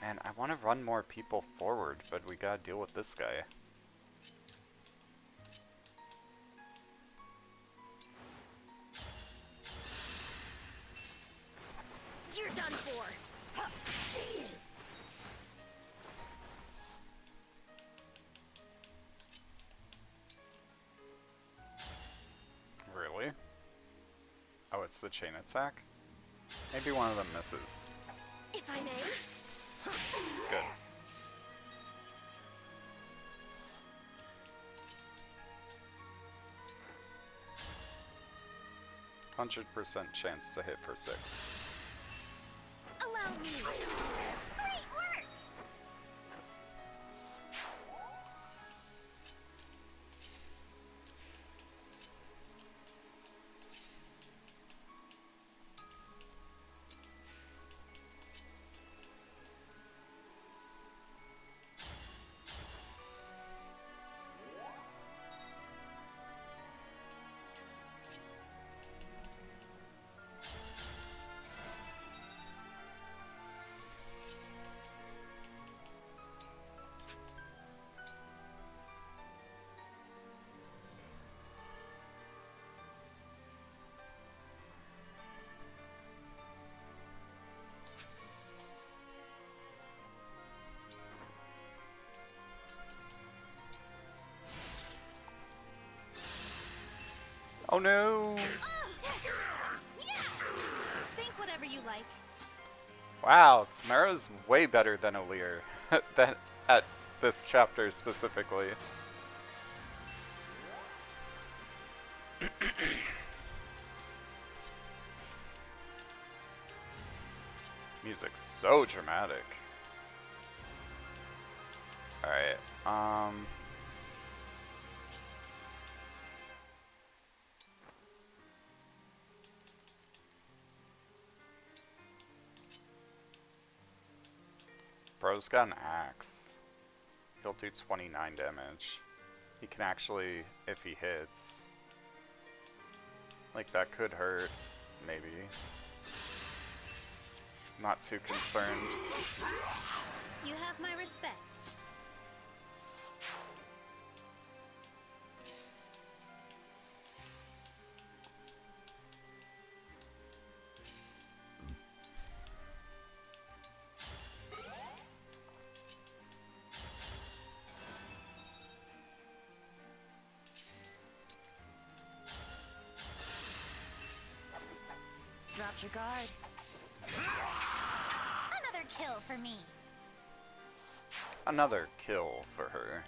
Man, I want to run more people forward, but we gotta deal with this guy. You're done for. Really? Oh, it's the chain attack? Maybe one of them misses. If I may. Good. %100% chance to hit for 6. Allow me. Great work. Oh no! Yeah. Think whatever you like. Wow, Tamara's way better than O'Lear than at this chapter specifically. Music's so dramatic. Alright, Bro's got an axe. He'll do 29 damage. He can actually, if he hits, like that could hurt, maybe. Not too concerned. You have my respect. Dropped your guard. Another kill for me. Another kill for her.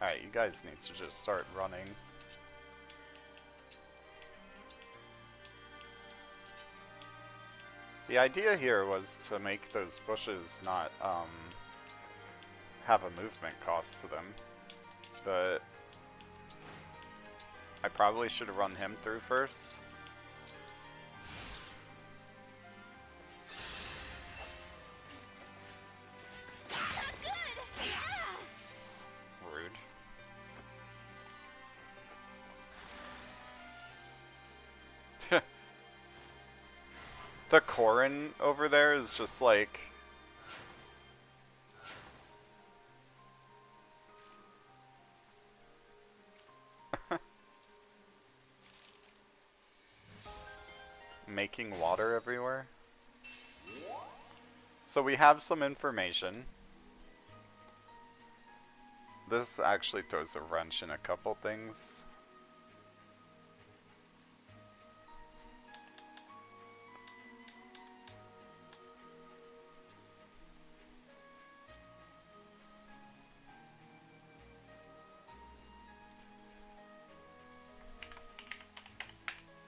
Alright, you guys need to just start running. The idea here was to make those bushes not have a movement cost to them, but I probably should have run him through first. Not good. Ah. Rude. The Corrin over there is just like... making water everywhere. So we have some information. This actually throws a wrench in a couple things.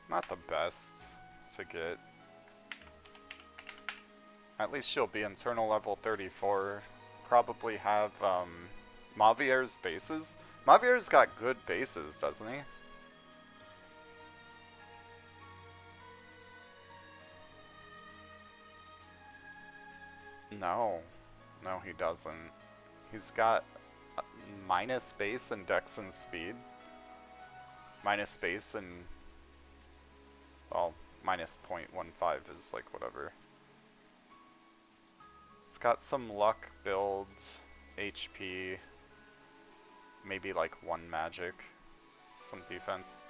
Not the best to get. At least she'll be internal level 34. Probably have Mavier's bases. Mavier's got good bases, doesn't he? No. No, he doesn't. He's got minus base and dex and speed. Minus base and... well, minus 0.15 is like whatever. It's got some luck, build, HP, maybe like 1 magic, some defense.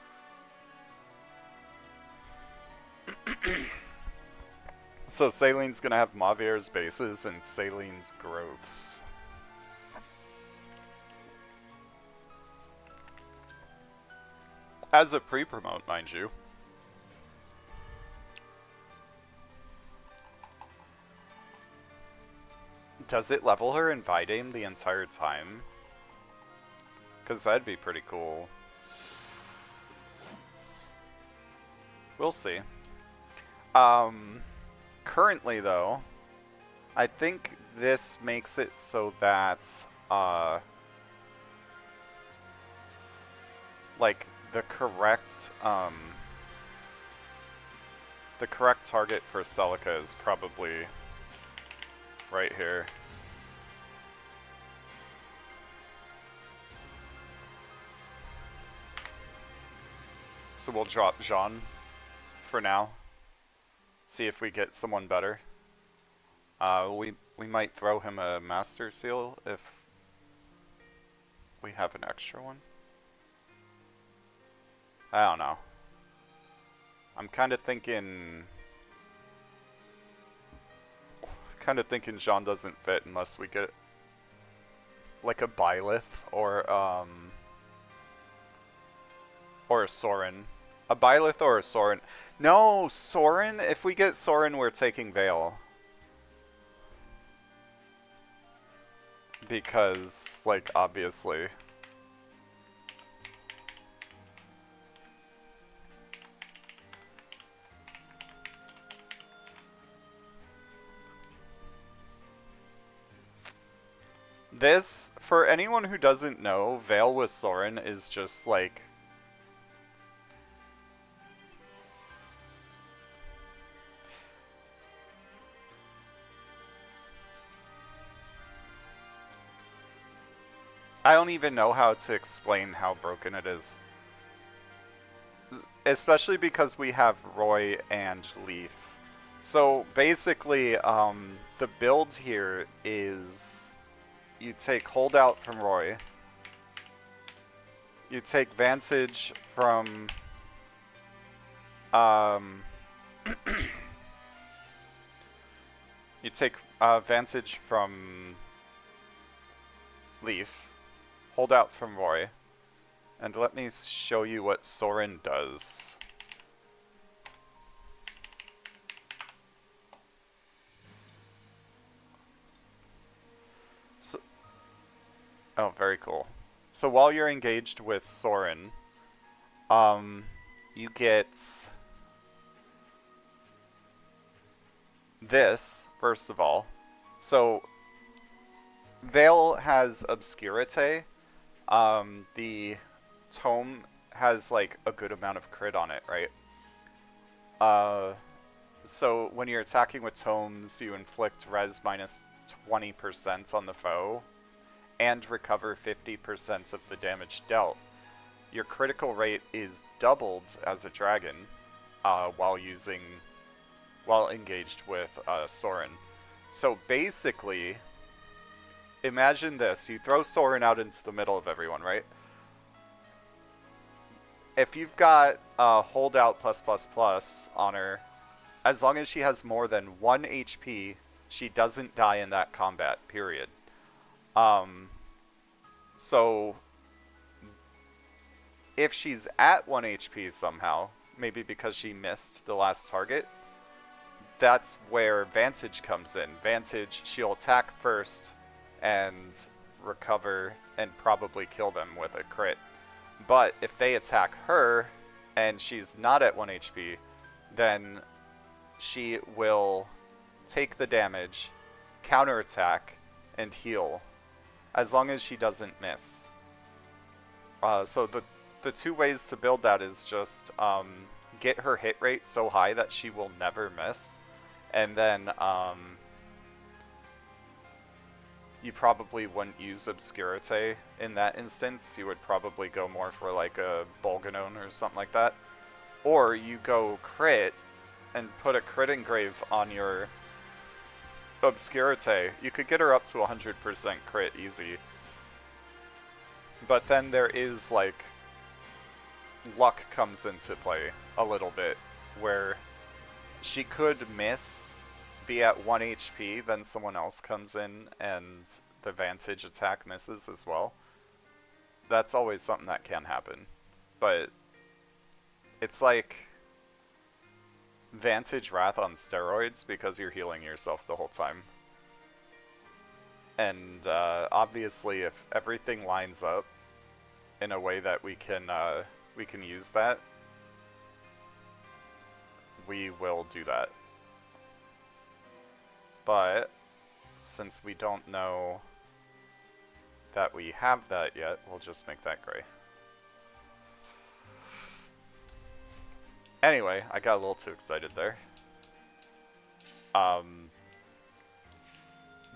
So Saleen's gonna have Mavier's bases and Saleen's growths. As a pre-promote, mind you. Does it level her in Vidame the entire time? Because that'd be pretty cool. We'll see. Currently though, I think this makes it so that, like, the correct target for Celica is probably right here. So we'll drop Jean for now. See if we get someone better. We might throw him a Master Seal if we have an extra one. I don't know. I'm kind of thinking Jean doesn't fit unless we get like a Byleth or Or a Soren. A Byleth or a Soren. No, Soren? If we get Soren, we're taking Vale. Because, like, obviously. This, for anyone who doesn't know, Vale with Soren is just like... I don't even know how to explain how broken it is. Especially because we have Roy and Leaf. So basically, the build here is you take Holdout from Roy, you take Vantage from you take Vantage from Leaf, Holdout from Roy, and let me show you what Soren does. So, oh, very cool. So while you're engaged with Soren, you get this, first of all. So, Vale has Obscurite. The Tome has, like, a good amount of crit on it, right? So when you're attacking with Tomes, you inflict res minus 20% on the foe, and recover 50% of the damage dealt. Your critical rate is doubled as a dragon while engaged with Soren. So basically, imagine this: you throw Soren out into the middle of everyone, right? If you've got Holdout +++ on her, as long as she has more than 1 HP, she doesn't die in that combat, period. So if she's at 1 HP somehow, maybe because she missed the last target, that's where Vantage comes in. Vantage, she'll attack first and recover and probably kill them with a crit. But if they attack her and she's not at 1 HP, then she will take the damage, counterattack, and heal, as long as she doesn't miss. So the two ways to build that is just get her hit rate so high that she will never miss, and then you probably wouldn't use Obscurite in that instance. You would probably go more for like a Bolganone or something like that. Or you go crit and put a crit engrave on your Obscurite. You could get her up to 100% crit easy. But then there is, like, luck comes into play a little bit, where she could miss, be at 1 HP, then someone else comes in and the Vantage attack misses as well. That's always something that can happen. But it's like Vantage Wrath on steroids because you're healing yourself the whole time. And obviously, if everything lines up in a way that we can use that, we will do that. But since we don't know that we have that yet, we'll just make that gray. Anyway, I got a little too excited there.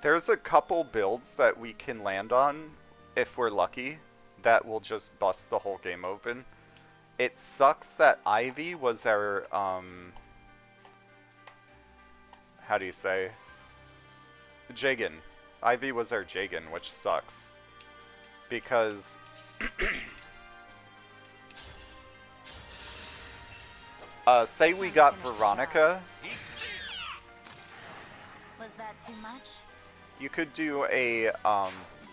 There's a couple builds that we can land on, if we're lucky, that will just bust the whole game open. It sucks that Ivy was our, how do you say? Jagan. Ivy was our Jagan, which sucks. Because say we got Veronica. Was that too much? You could do a,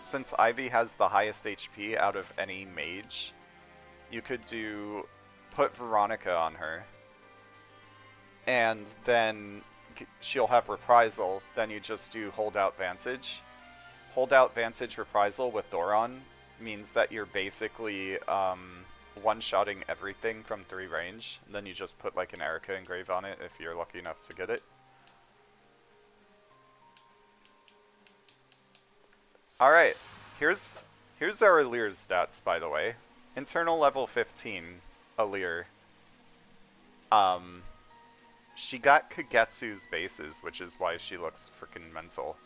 since Ivy has the highest HP out of any mage, you could do put Veronica on her, and then she'll have reprisal. Then you just do hold out Vantage. Hold out Vantage reprisal with Doron means that you're basically one-shotting everything from 3 range. And then you just put like an Erica engrave on it if you're lucky enough to get it. Alright, here's our Allier's stats, by the way. Internal level 15, Allier. She got Kagetsu's bases, which is why she looks freaking mental.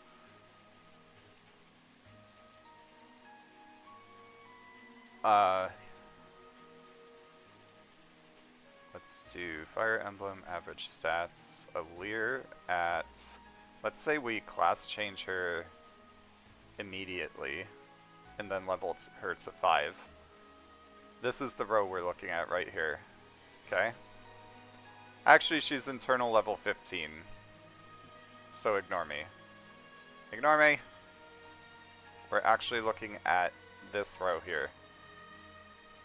Let's do Fire Emblem average stats. Allier at, let's say we class change her immediately, and then level her to 5. This is the row we're looking at right here. Okay? Actually, she's internal level 15. So ignore me. Ignore me! We're actually looking at this row here.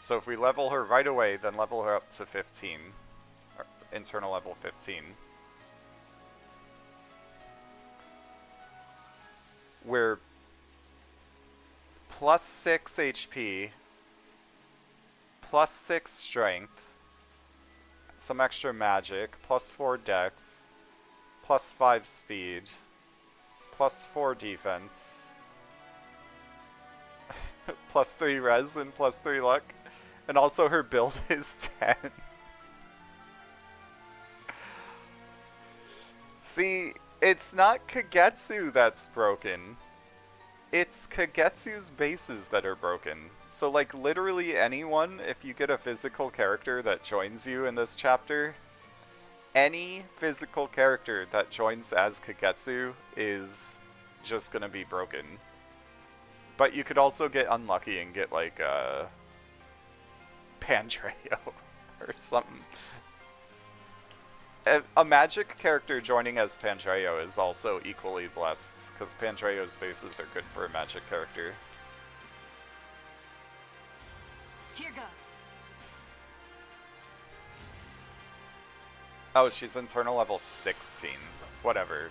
So if we level her right away, then level her up to 15. Or internal level 15. We're plus 6 HP, plus 6 strength, some extra magic, plus 4 dex, plus 5 speed, plus 4 defense, plus 3 res and plus 3 luck, and also her build is 10. See, it's not Kagetsu that's broken. It's Kagetsu's bases that are broken. So like literally anyone, if you get a physical character that joins you in this chapter, any physical character that joins as Kagetsu is just gonna be broken. But you could also get unlucky and get like Pandreo or something. A magic character joining as Pandreo is also equally blessed, because Pandreo's bases are good for a magic character. Here goes. Oh, she's internal level 16. Whatever.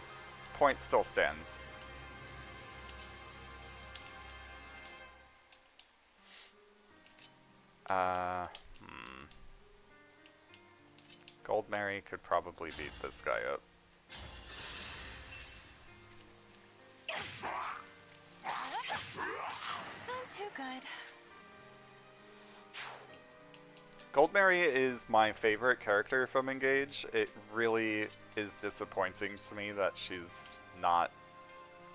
Point still stands. Gold Mary could probably beat this guy up. I'm too good. Gold Mary is my favorite character from Engage. It really is disappointing to me that she's not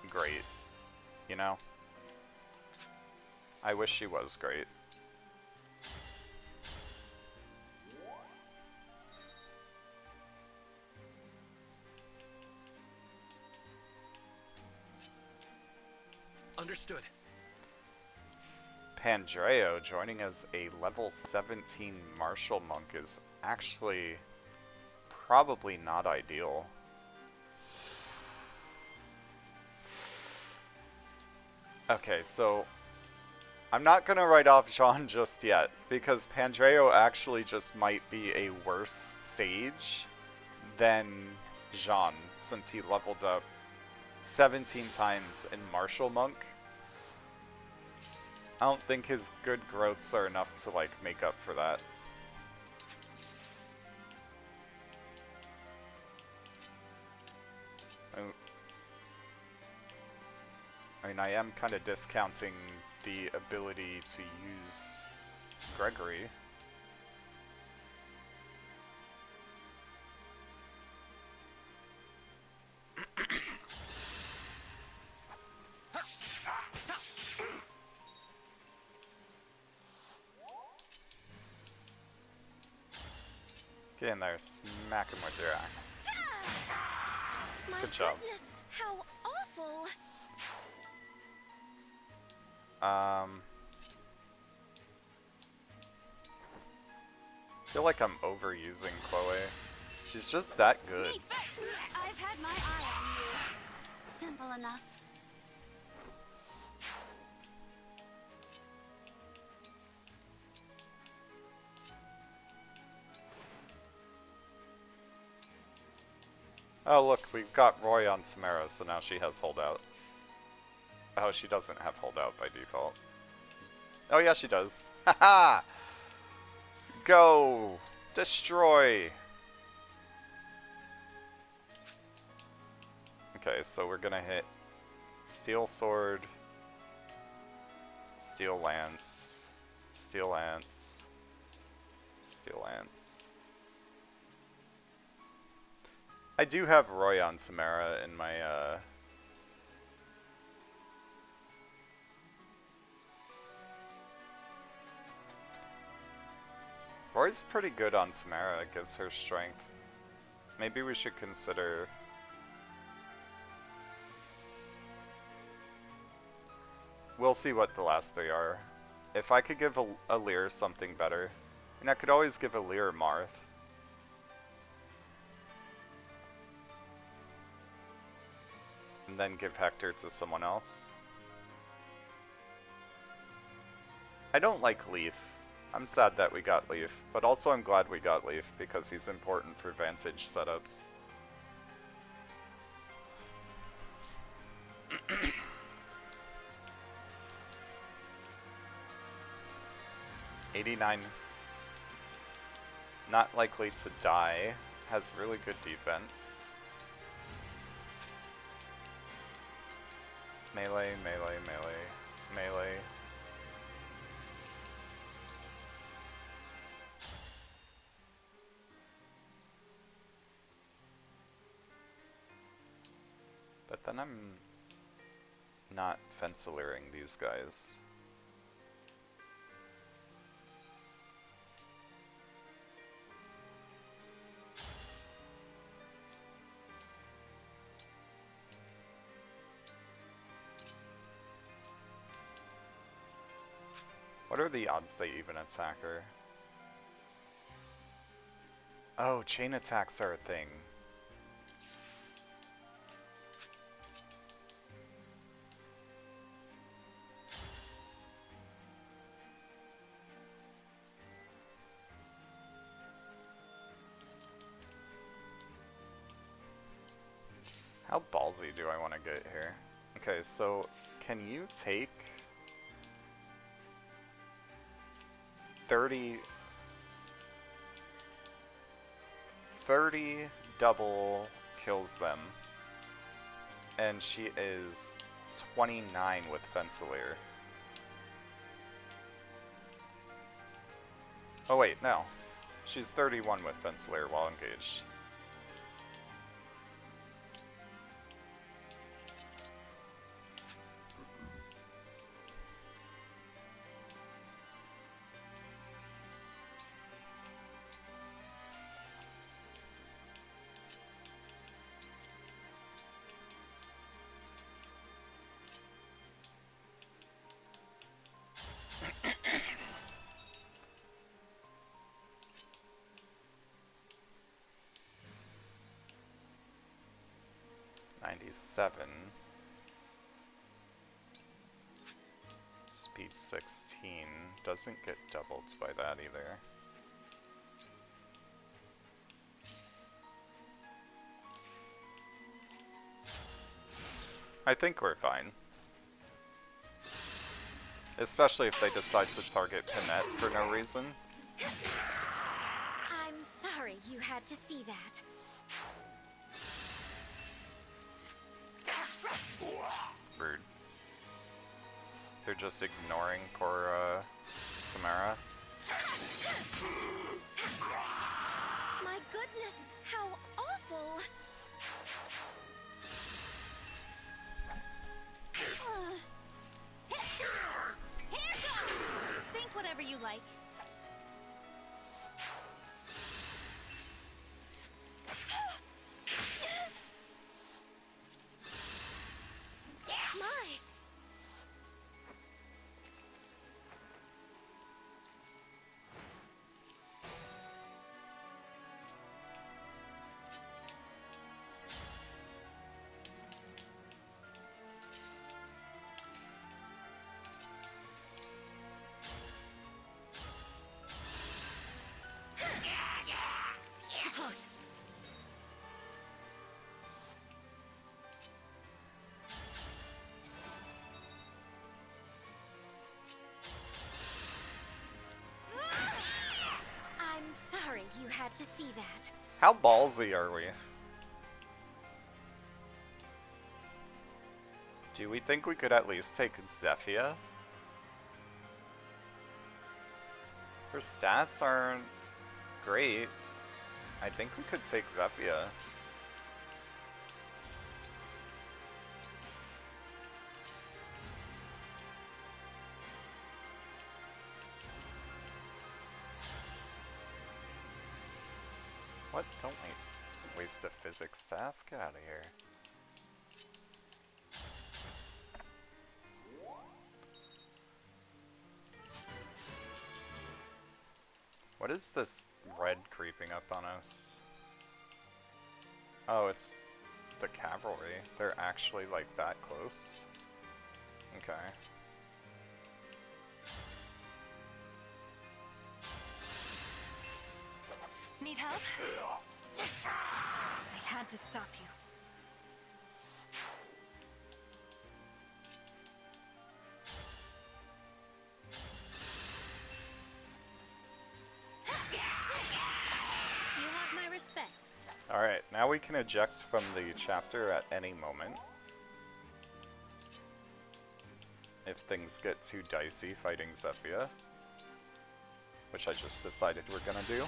great, you know? I wish she was great. Understood. Pandreo joining as a level 17 martial monk is actually probably not ideal. Okay, so I'm not gonna write off Jean just yet, because Pandreo actually just might be a worse sage than Jean, since he leveled up 17 times in martial monk. I don't think his good growths are enough to like make up for that. I mean, I am kind of discounting the ability to use Gregory. Get in there, smack him with your axe. My Good job. goodness, how awful. I feel like I'm overusing Chloe. She's just that good. Me first. I've had my eye on you. Simple enough. Oh look, we've got Roy on Samara, so now she has holdout. Oh, she doesn't have holdout by default. Oh yeah, she does. Haha! Go! Destroy! Okay, so we're gonna hit Steel Sword, Steel Lance, Steel Lance, Steel Lance. I do have Roy on Samara in my, Roy's pretty good on Samara, it gives her strength. Maybe we should consider... We'll see what the last three are. If I could give a Lear something better, and I could always give a Lear Marth. And then give Hector to someone else. I don't like Leaf. I'm sad that we got Leaf, but also I'm glad we got Leaf because he's important for Vantage setups. '89, not likely to die, has really good defense. Melee, melee, melee, melee. But then I'm not Fencealeering these guys. What are the odds they even attack her? Oh, chain attacks are a thing. How ballsy do I want to get here? Okay, so can you take 30 double kills them, and she is 29 with Fencealeer. Oh wait, no. She's 31 with Fencealeer while engaged. '97. Speed 16 doesn't get doubled by that either. I think we're fine. Especially if they decide to target Pinette for no reason. I'm sorry you had to see that. Rude. They're just ignoring Cora Samara. My goodness, how awful! Here goes! Think whatever you like. My! had to see that. How ballsy are we? Do we think we could at least take Zephia? Her stats aren't great. I think we could take Zephia. What? Don't waste a physics staff? Get out of here. What is this red creeping up on us? Oh, it's the cavalry. They're actually like that close? Okay. Need help? I had to stop you. You have my respect. Alright, now we can eject from the chapter at any moment. If things get too dicey fighting Zephia. Which I just decided we're gonna do.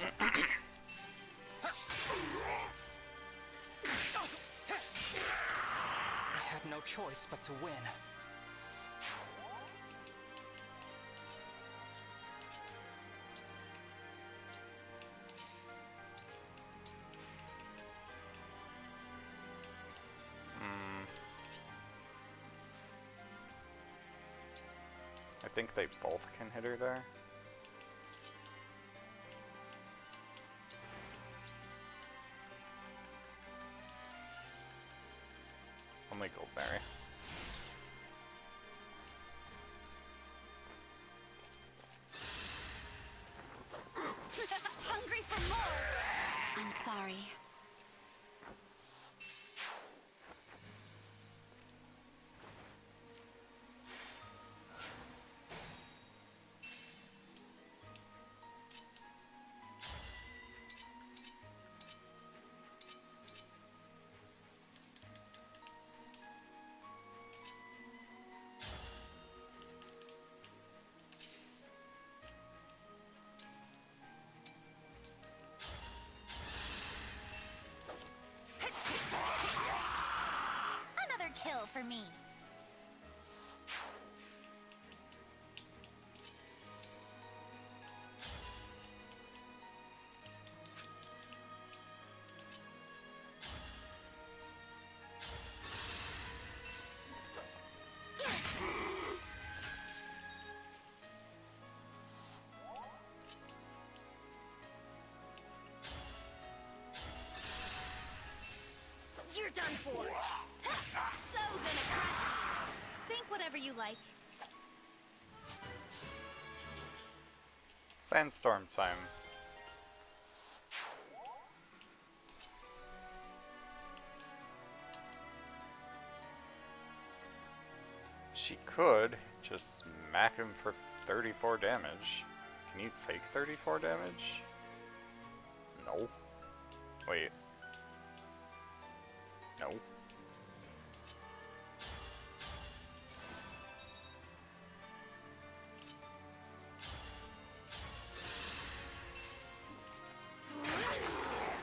I had no choice but to win. I think they both can hit her there. Only Goldberry. Hungry for more! I'm sorry. Another kill for me. You're done for. So gonna crush you. Think whatever you like. Sandstorm time. She could just smack him for 34 damage. Can you take 34 damage? No. Wait. No.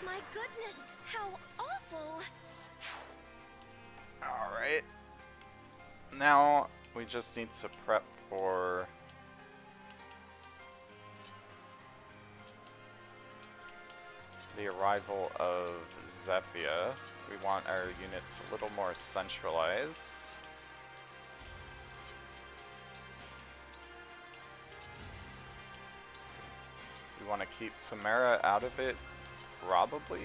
My goodness, how awful. Alright. Now we just need to prep for the arrival of Zephia. We want our units a little more centralized. We want to keep Tamara out of it, probably.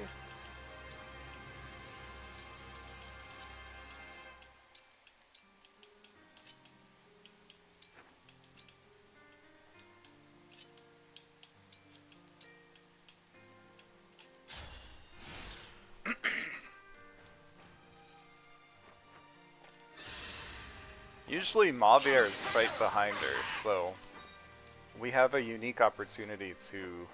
Usually Maviers fight behind her, so we have a unique opportunity to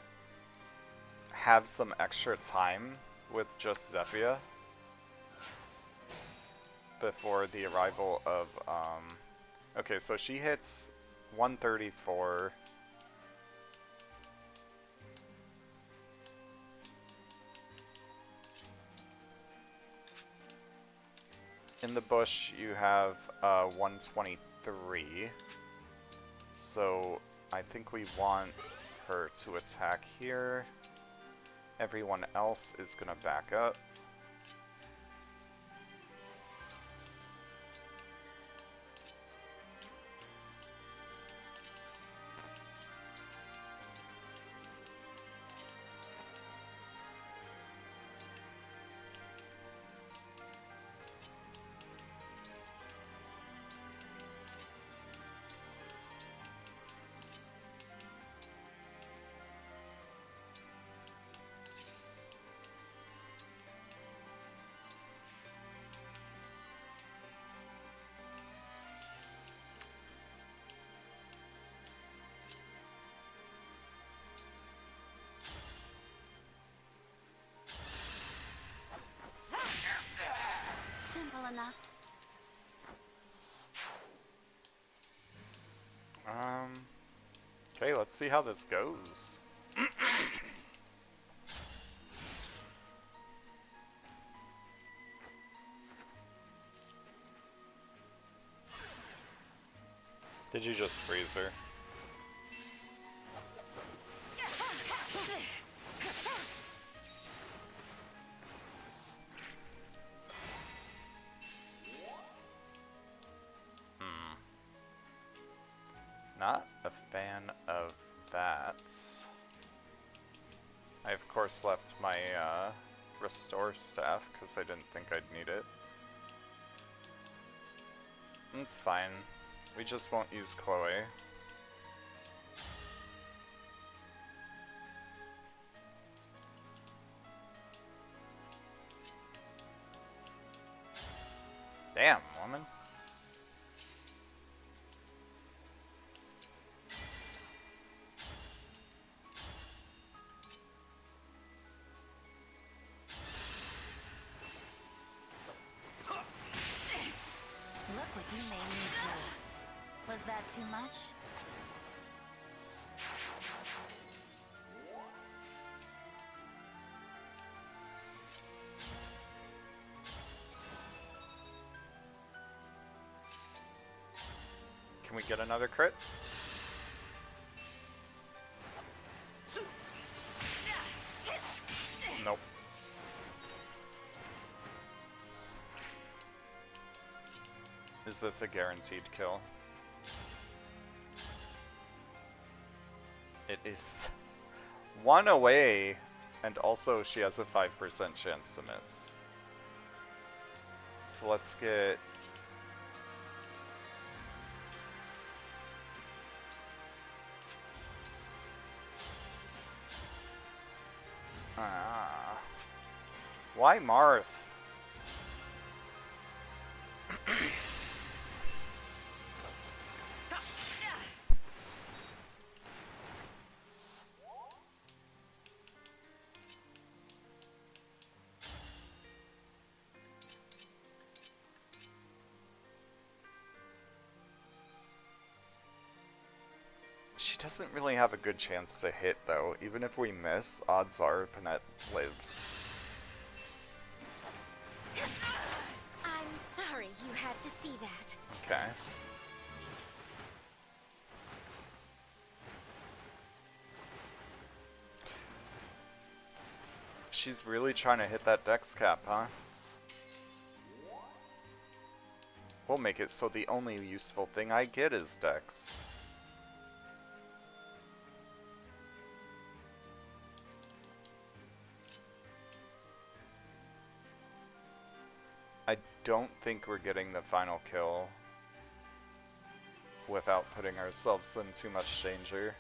have some extra time with just Zephia before the arrival of, okay, so she hits 134. In the bush, you have 123. So I think we want her to attack here. Everyone else is gonna back up. Simple enough. Okay, let's see how this goes. Did you just freeze her? Not a fan of that. I of course left my restore staff because I didn't think I'd need it. It's fine. We just won't use Chloe. Damn, woman. Look what you made me do. Was that too much? Can we get another crit? Nope. Is this a guaranteed kill? It is one away, and also she has a 5% chance to miss. So let's get... Why Marth? She doesn't really have a good chance to hit though. Even if we miss, odds are Panette lives. I'm sorry you had to see that. Okay. She's really trying to hit that dex cap, huh? We'll make it so the only useful thing I get is dex. I don't think we're getting the final kill without putting ourselves in too much danger.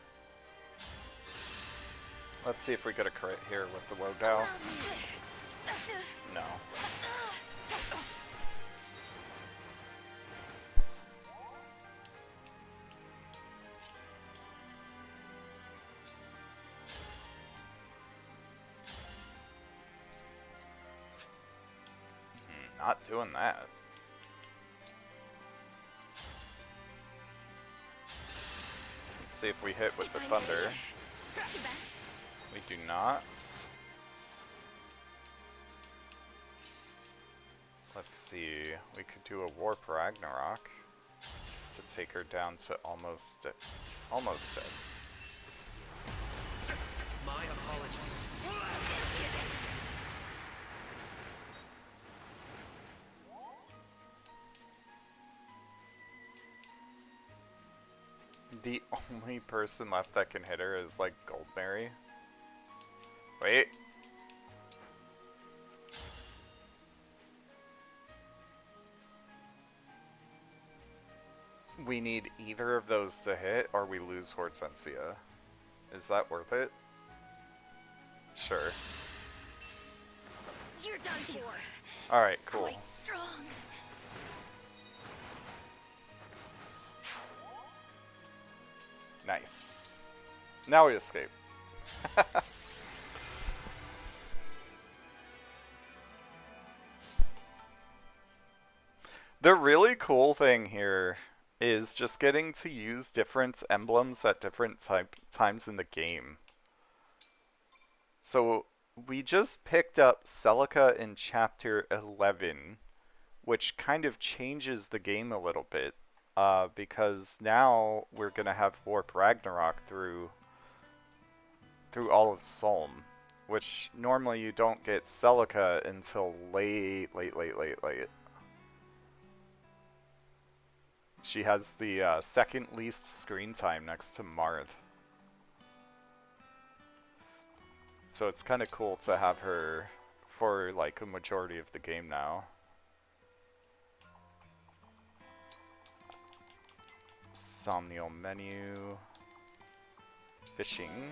Let's see if we get a crit here with the Wodow. No. not doing that. Let's see if we hit with the thunder. We do not. Let's see, we could do a Warp Ragnarok to take her down to almost dead. Almost dead. My apologies. The only person left that can hit her is like Goldberry. Wait. We need either of those to hit or we lose Hortensia. Is that worth it? Sure. You're done for. Alright, cool. Quite strong. Nice. Now we escape. The really cool thing here is just getting to use different emblems at different times in the game. So we just picked up Celica in Chapter 11, which kind of changes the game a little bit, because now we're going to have Warp Ragnarok through all of Solm, which normally you don't get Celica until late. She has the second least screen time next to Marth. So it's kind of cool to have her for like a majority of the game now. Somnial menu. Fishing.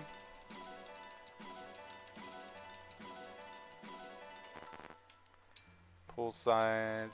Poolside.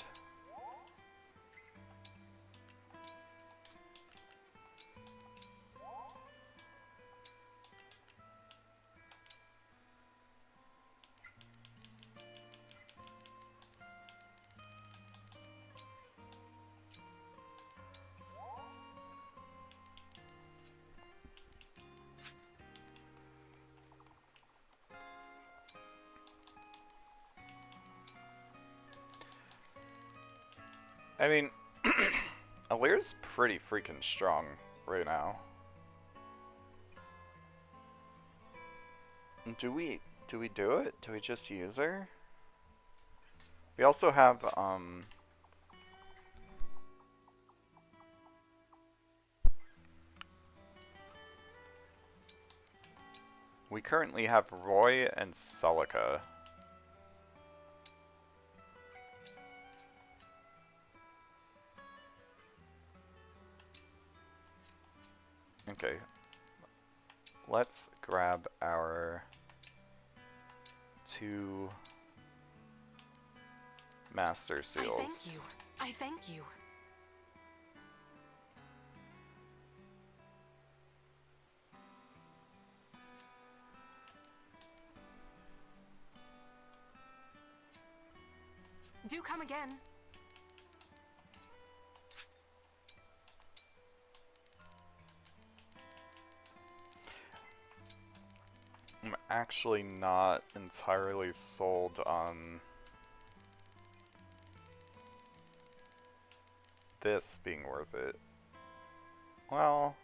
I mean, Alira's pretty freaking strong right now. Do we do it? Do we just use her? We also have we currently have Roy and Celica. Okay. Let's grab our 2 Master Seals. I thank you. Do come again. I'm actually not entirely sold on this being worth it. Well,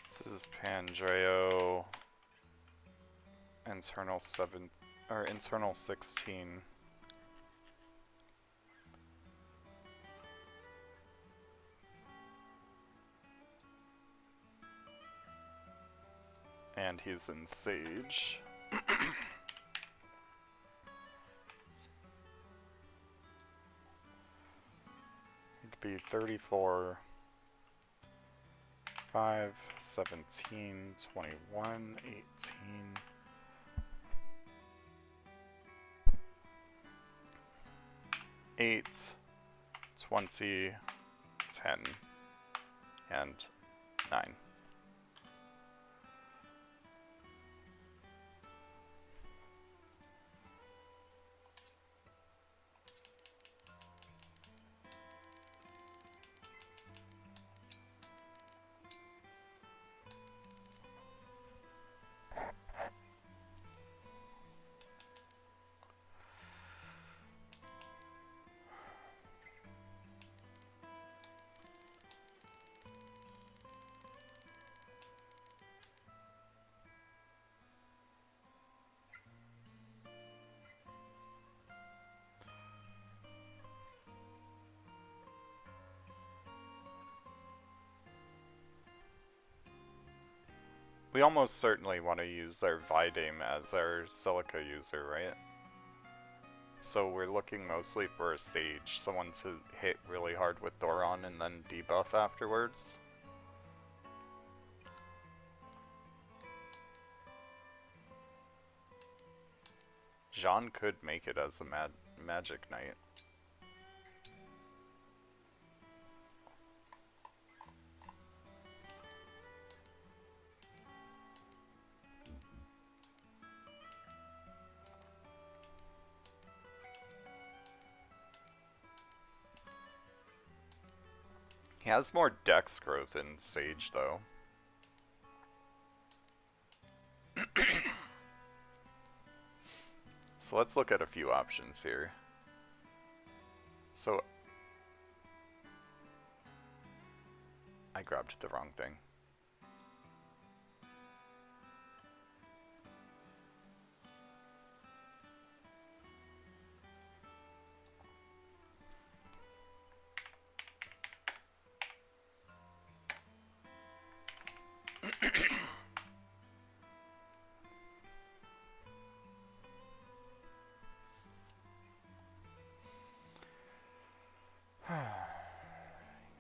this is Pandreo, internal 7 or internal 16. And he's in Sage. It'd be 34, 5, 17, 21, 18. 8, 20, 10, and 9. We almost certainly want to use our Vidame as our Silica user, right? So we're looking mostly for a Sage, someone to hit really hard with Doron and then debuff afterwards. Jean could make it as a magic knight. He has more dex growth in Sage, though. So let's look at a few options here. So I grabbed the wrong thing.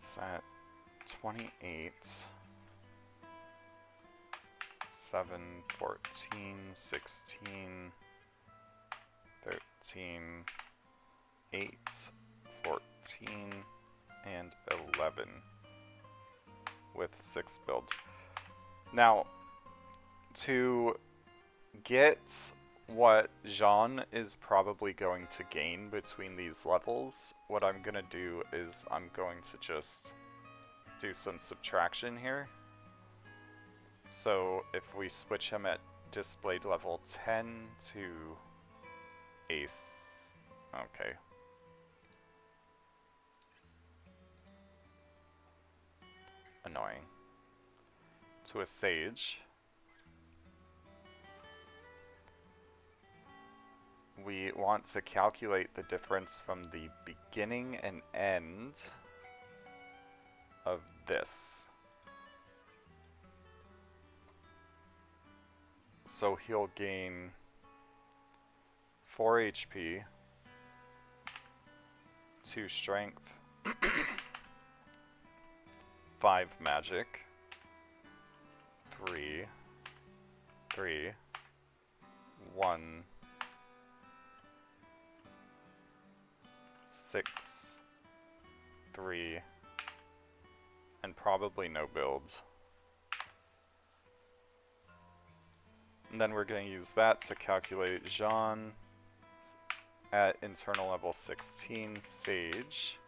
He's at 28, 7, 14, 16, 13, 8, 14, and 11 with 6 build. Now, to get what Jean is probably going to gain between these levels, what I'm going to do is I'm going to just do some subtraction here. So if we switch him at displayed level 10 to Ace, okay. Annoying. To a Sage. We want to calculate the difference from the beginning and end of this. So he'll gain 4 HP, 2 strength, 5 magic, 3, 1, 6, 3, and probably no builds. And then we're going to use that to calculate Jean at internal level 16 Sage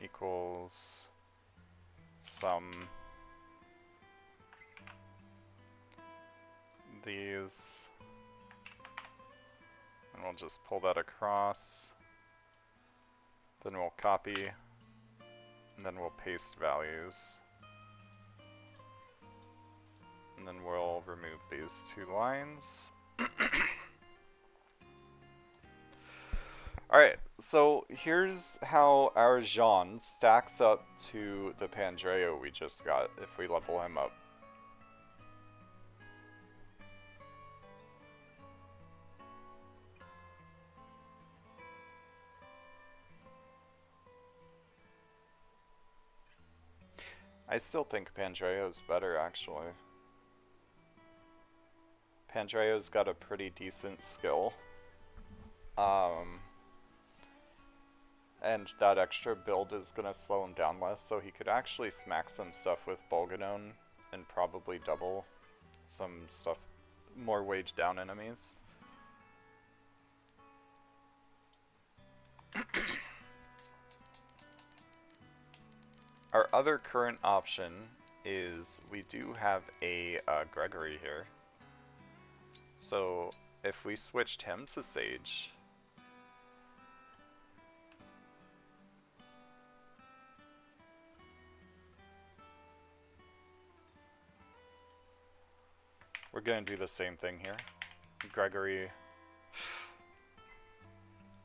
equals sum these, and we'll just pull that across, then we'll copy, and then we'll paste values. And then we'll remove these 2 lines. Alright, so here's how our Jean stacks up to the Pandreo we just got if we level him up. I still think Pandrea's better, actually. Pandrea's got a pretty decent skill. Um, and that extra build is gonna slow him down less, so he could actually smack some stuff with Bolganone and probably double some stuff, more wage down enemies. Our other current option is we do have a Gregory here. So if we switched him to Sage, we're going to do the same thing here. Gregory,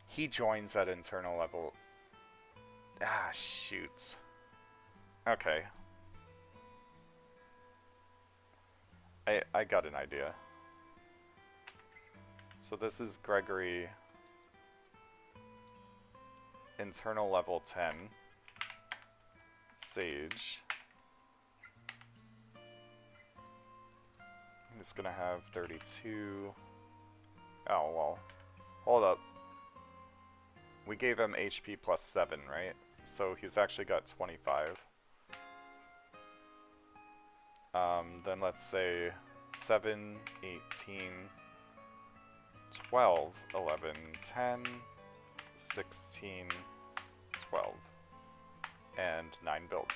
he joins at internal level. Ah, shoots. Okay. I got an idea. So this is Gregory, internal level 10, Sage. He's gonna have 32. Oh, well. Hold up. We gave him HP plus 7, right? So he's actually got 25. Then let's say 7, 18, 12, 11, 10, 16, 12, and 9 build.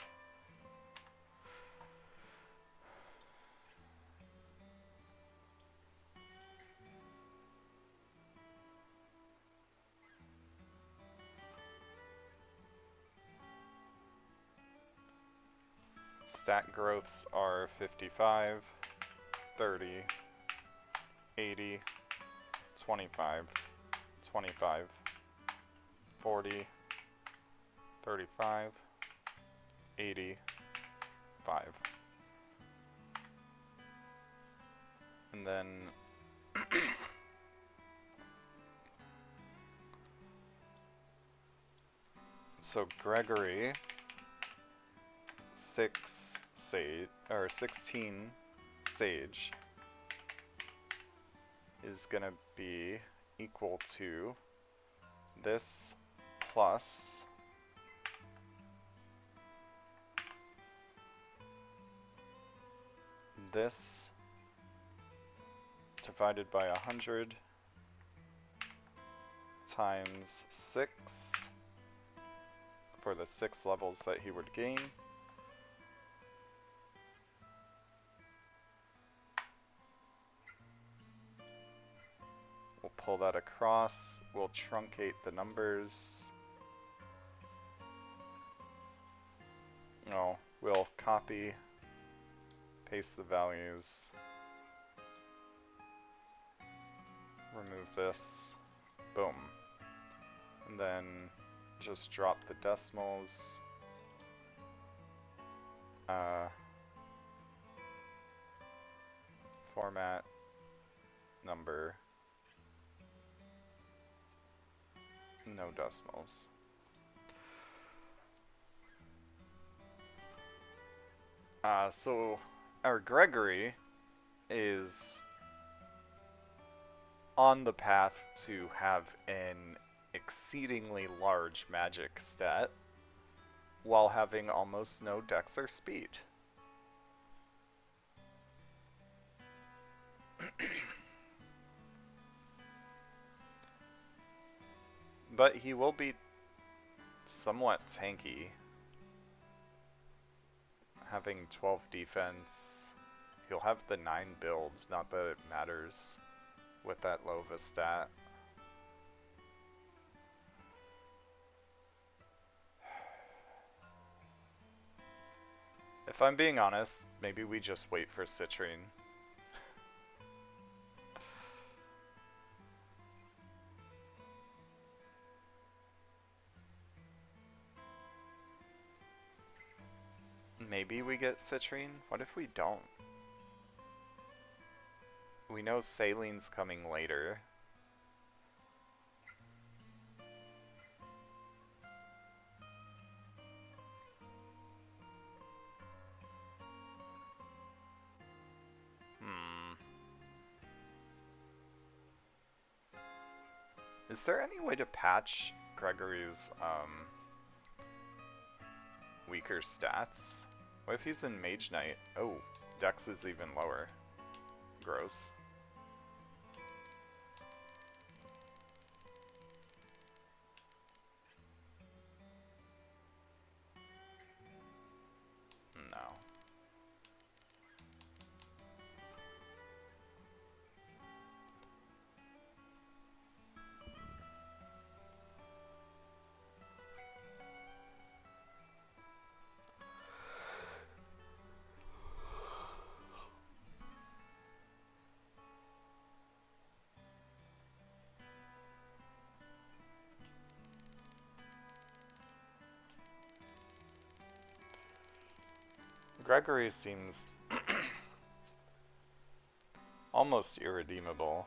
Stat growths are 55, 30, 80, 25, 25, 40, 35, 80, 5. And then so Gregory 6 sage or 16 sage is gonna be equal to this plus this divided by 100 times 6 for the 6 levels that he would gain. We'll pull that across, we'll truncate the numbers. No, we'll copy, paste the values, remove this, boom. And then just drop the decimals. Format, number, no decimals. So our Gregory is on the path to have an exceedingly large magic stat while having almost no dex or speed. But he will be somewhat tanky, having 12 defense. He'll have the 9 builds, not that it matters with that low of a stat. If I'm being honest, maybe we just wait for Citrine. Maybe we get Citrine? What if we don't? We know Saline's coming later. Is there any way to patch Gregory's weaker stats? What if he's in Mage Knight? Oh, Dex is even lower. Gross. No. Gregory seems almost irredeemable.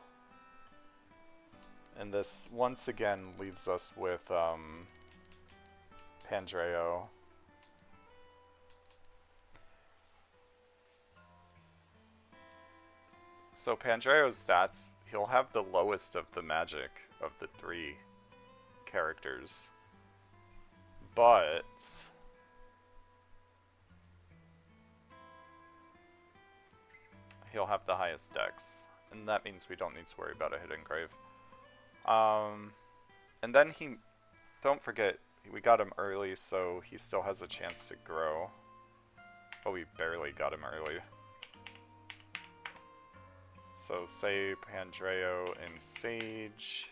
And this once again leaves us with Pandreo. So Pandreo's stats, he'll have the lowest of the magic of the three characters. But he'll have the highest dex. And that means we don't need to worry about a hidden grave. And then don't forget, we got him early, so he still has a chance to grow. But we barely got him early. So say Pandreo and Sage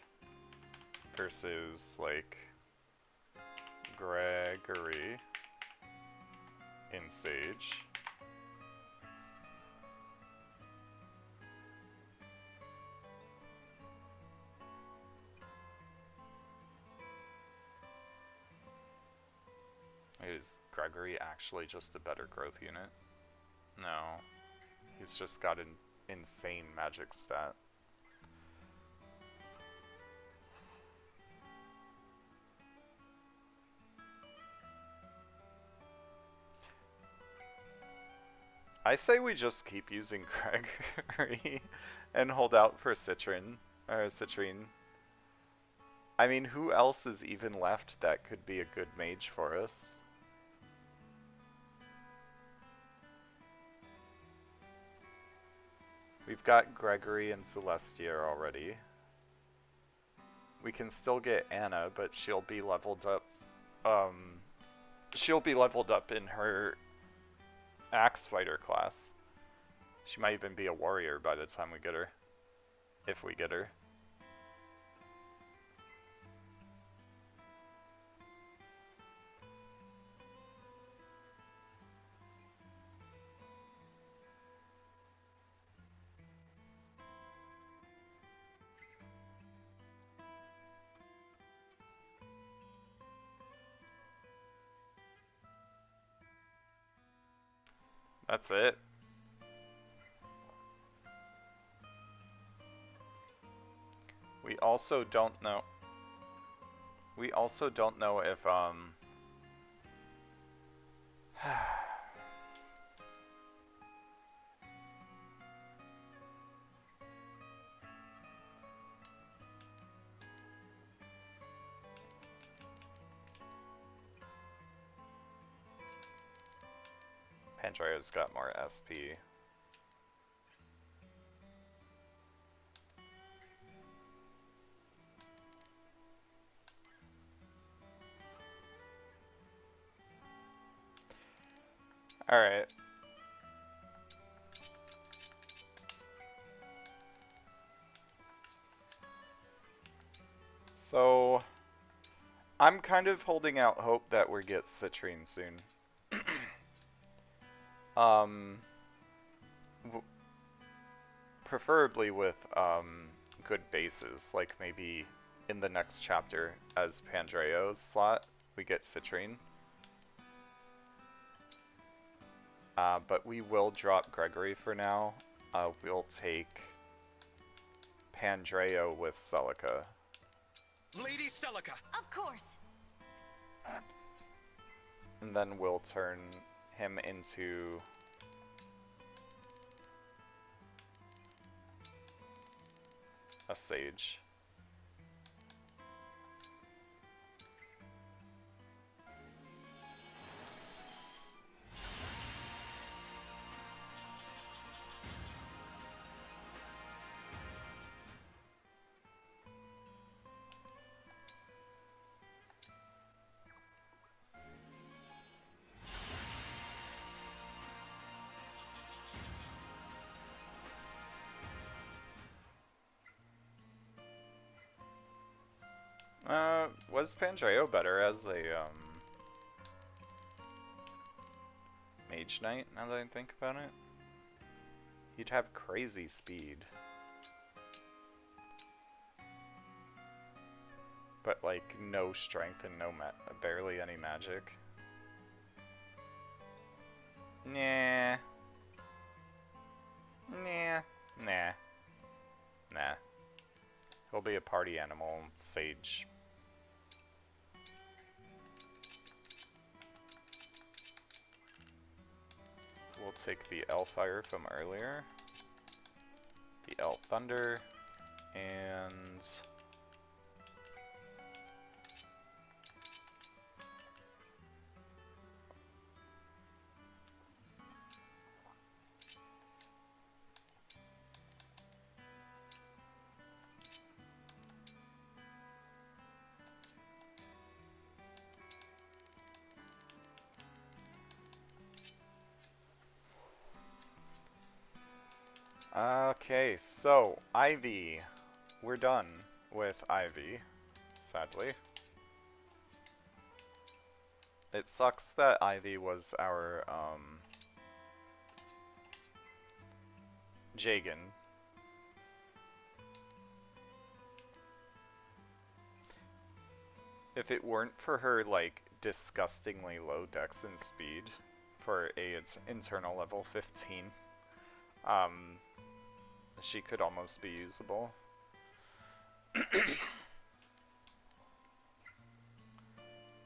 versus like Gregory in Sage. Is Gregory actually just a better growth unit? No. He's just got an insane magic stat. I say we just keep using Gregory and hold out for Citrine. I mean, who else is even left that could be a good mage for us? We've got Gregory and Celestia already. We can still get Anna, but she'll be leveled up. She'll be leveled up in her Axe Fighter class. She might even be a warrior by the time we get her. If we get her. That's it. We also don't know. We also don't know if Pandrea's got more SP. Alright. So, I'm kind of holding out hope that we get Citrine soon. Preferably with good bases, like maybe in the next chapter as Pandreo's slot, we get Citrine. But we will drop Gregory for now. We'll take Pandreo with Celica. Lady Celica. Of course. And then we'll turn him into a sage. Was Pandreo better as a Mage Knight, now that I think about it? He'd have crazy speed. But like no strength and barely any magic. Nah. Nah. Nah. Nah. He'll be a party animal, Sage. We'll take the Elfire from earlier, the Elf Thunder, and okay, so Ivy. We're done with Ivy, sadly. It sucks that Ivy was our Jagan. If it weren't for her like disgustingly low dex and speed for a internal level 15, she could almost be usable.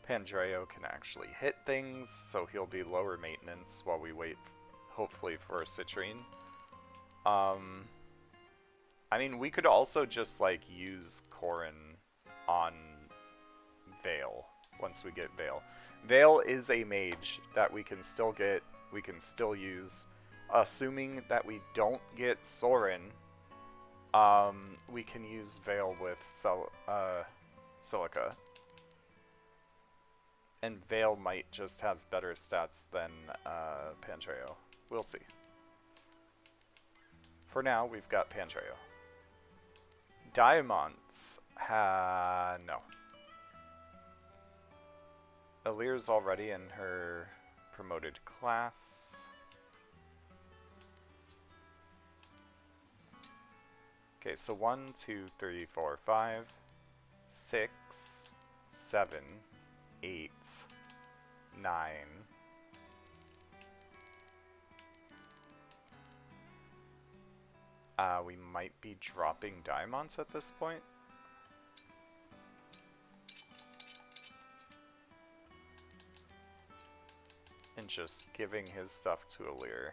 Pandreo can actually hit things, so he'll be lower maintenance while we wait, hopefully, for a Citrine. I mean, we could also just, like, use Corrin on Veil once we get Veil. Veil is a mage that we can still get, we can still use. Assuming that we don't get Sorin, we can use Veil with Silica. And Veil might just have better stats than Pandreo. We'll see. For now, we've got Pandreo. Diamonds. No. Alir's already in her promoted class. Okay, so 1, 2, 3, 4, 5, 6, 7, 8, 9. We might be dropping diamonds at this point. And just giving his stuff to Alir.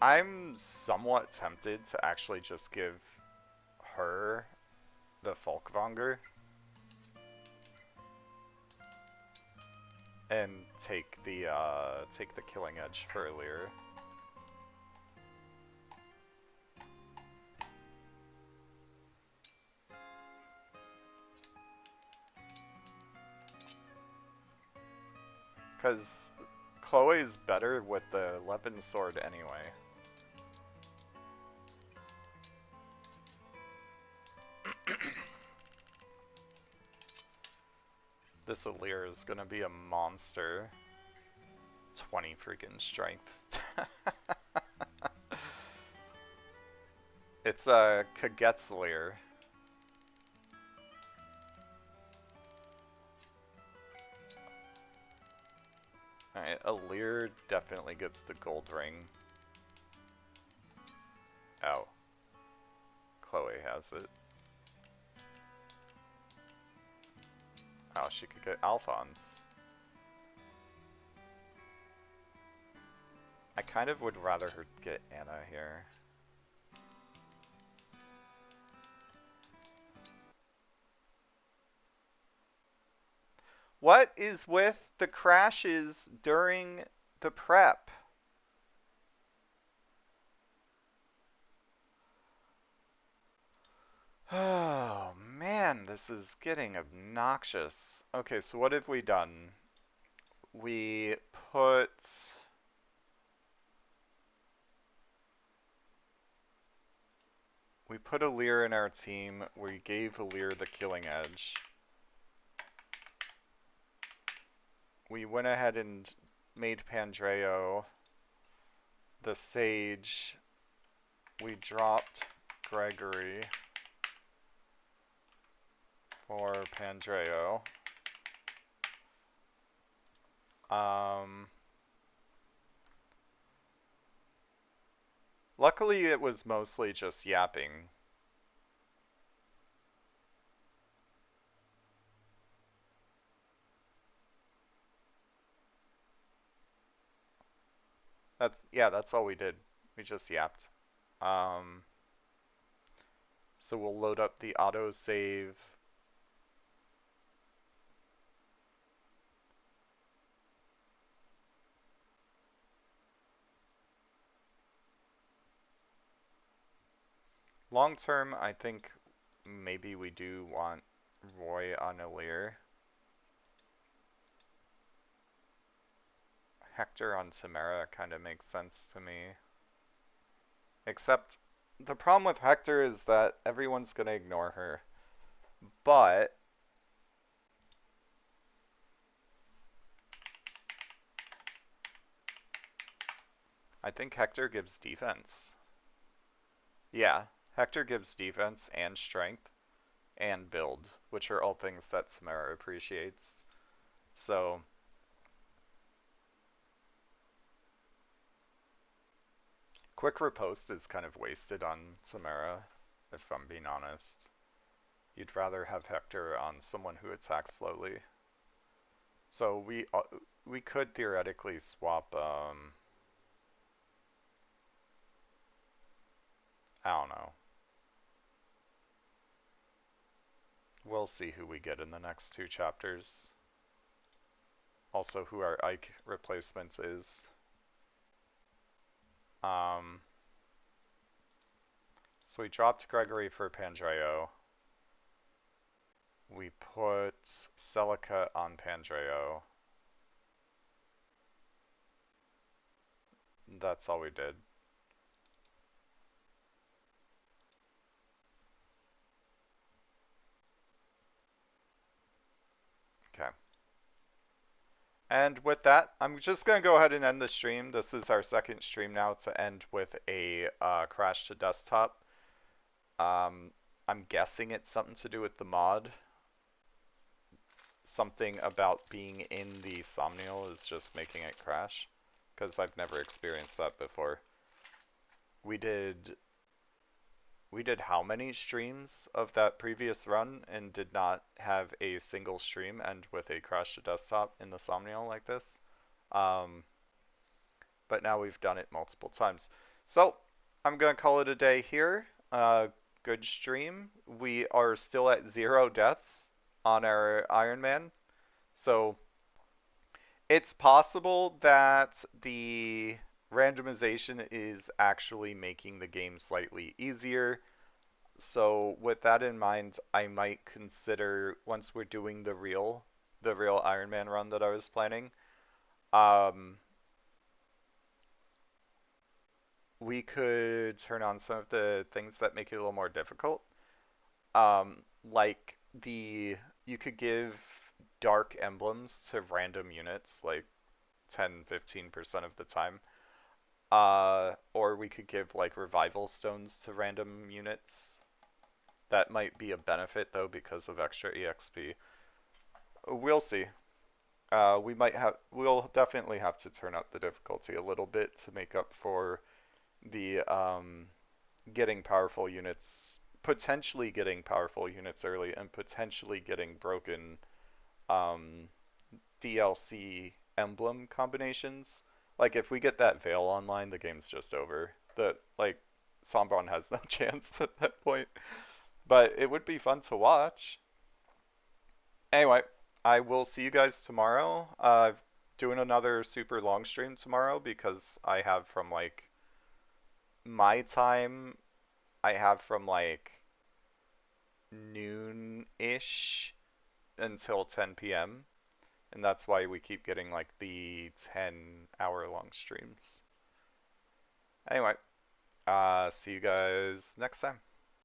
I'm somewhat tempted to actually just give her the Folkvanger and take the Killing Edge for Alir. Because Chloe's better with the Weapon Sword anyway. This Alir is gonna be a monster. 20 freaking strength. It's a Kagetzlir. Alright, Alir definitely gets the gold ring. Oh. Chloe has it. Oh, she could get Alphonse. I kind of would rather her get Anna here. What is with the crashes during the prep? Oh man, this is getting obnoxious. Okay, so what have we done? We put we put Alir in our team. We gave Alir the killing edge. We went ahead and made Pandreo the sage. We dropped Gregory for Pandreo. Um, Luckily, it was mostly just yapping. That's all we did. We just yapped. Um, so we'll load up the autosave. Long term, I think maybe we do want Roy on Alir. Hector on Tamara kind of makes sense to me. Except the problem with Hector is that everyone's going to ignore her. But I think Hector gives defense. Yeah, Hector gives defense and strength and build, which are all things that Tamara appreciates. So quick riposte is kind of wasted on Tamara, if I'm being honest. You'd rather have Hector on someone who attacks slowly. So we could theoretically swap. I don't know. We'll see who we get in the next two chapters. Also, who our Ike replacement is. Um, so we dropped Gregory for Pandreo. We put Celica on Pandreo. That's all we did. Okay. And with that, I'm just going to go ahead and end the stream. This is our second stream now to end with a crash to desktop. I'm guessing it's something to do with the mod. Something about being in the Somnial is just making it crash, because I've never experienced that before. We did how many streams of that previous run and did not have a single stream end with a crash to desktop in the Somnial like this. Um, but now we've done it multiple times. So I'm gonna call it a day here. Good stream. We are still at 0 deaths on our Ironman. So it's possible that the randomization is actually making the game slightly easier. So with that in mind, I might consider, once we're doing the real Ironman run that I was planning, um, we could turn on some of the things that make it a little more difficult. Like you could give dark emblems to random units, like 10-15% of the time. Or we could give like revival stones to random units. That might be a benefit though because of extra EXP. We'll see. We'll definitely have to turn up the difficulty a little bit to make up for the getting powerful units, potentially getting powerful units early, and potentially getting broken um, DLC emblem combinations. Like if we get that Veil online, the game's just over. Sombron has no chance at that point. But it would be fun to watch. Anyway, I will see you guys tomorrow. Doing another super long stream tomorrow because I have from like my time, I have from like noon-ish until 10 p.m. And that's why we keep getting like the 10-hour long streams. Anyway, see you guys next time.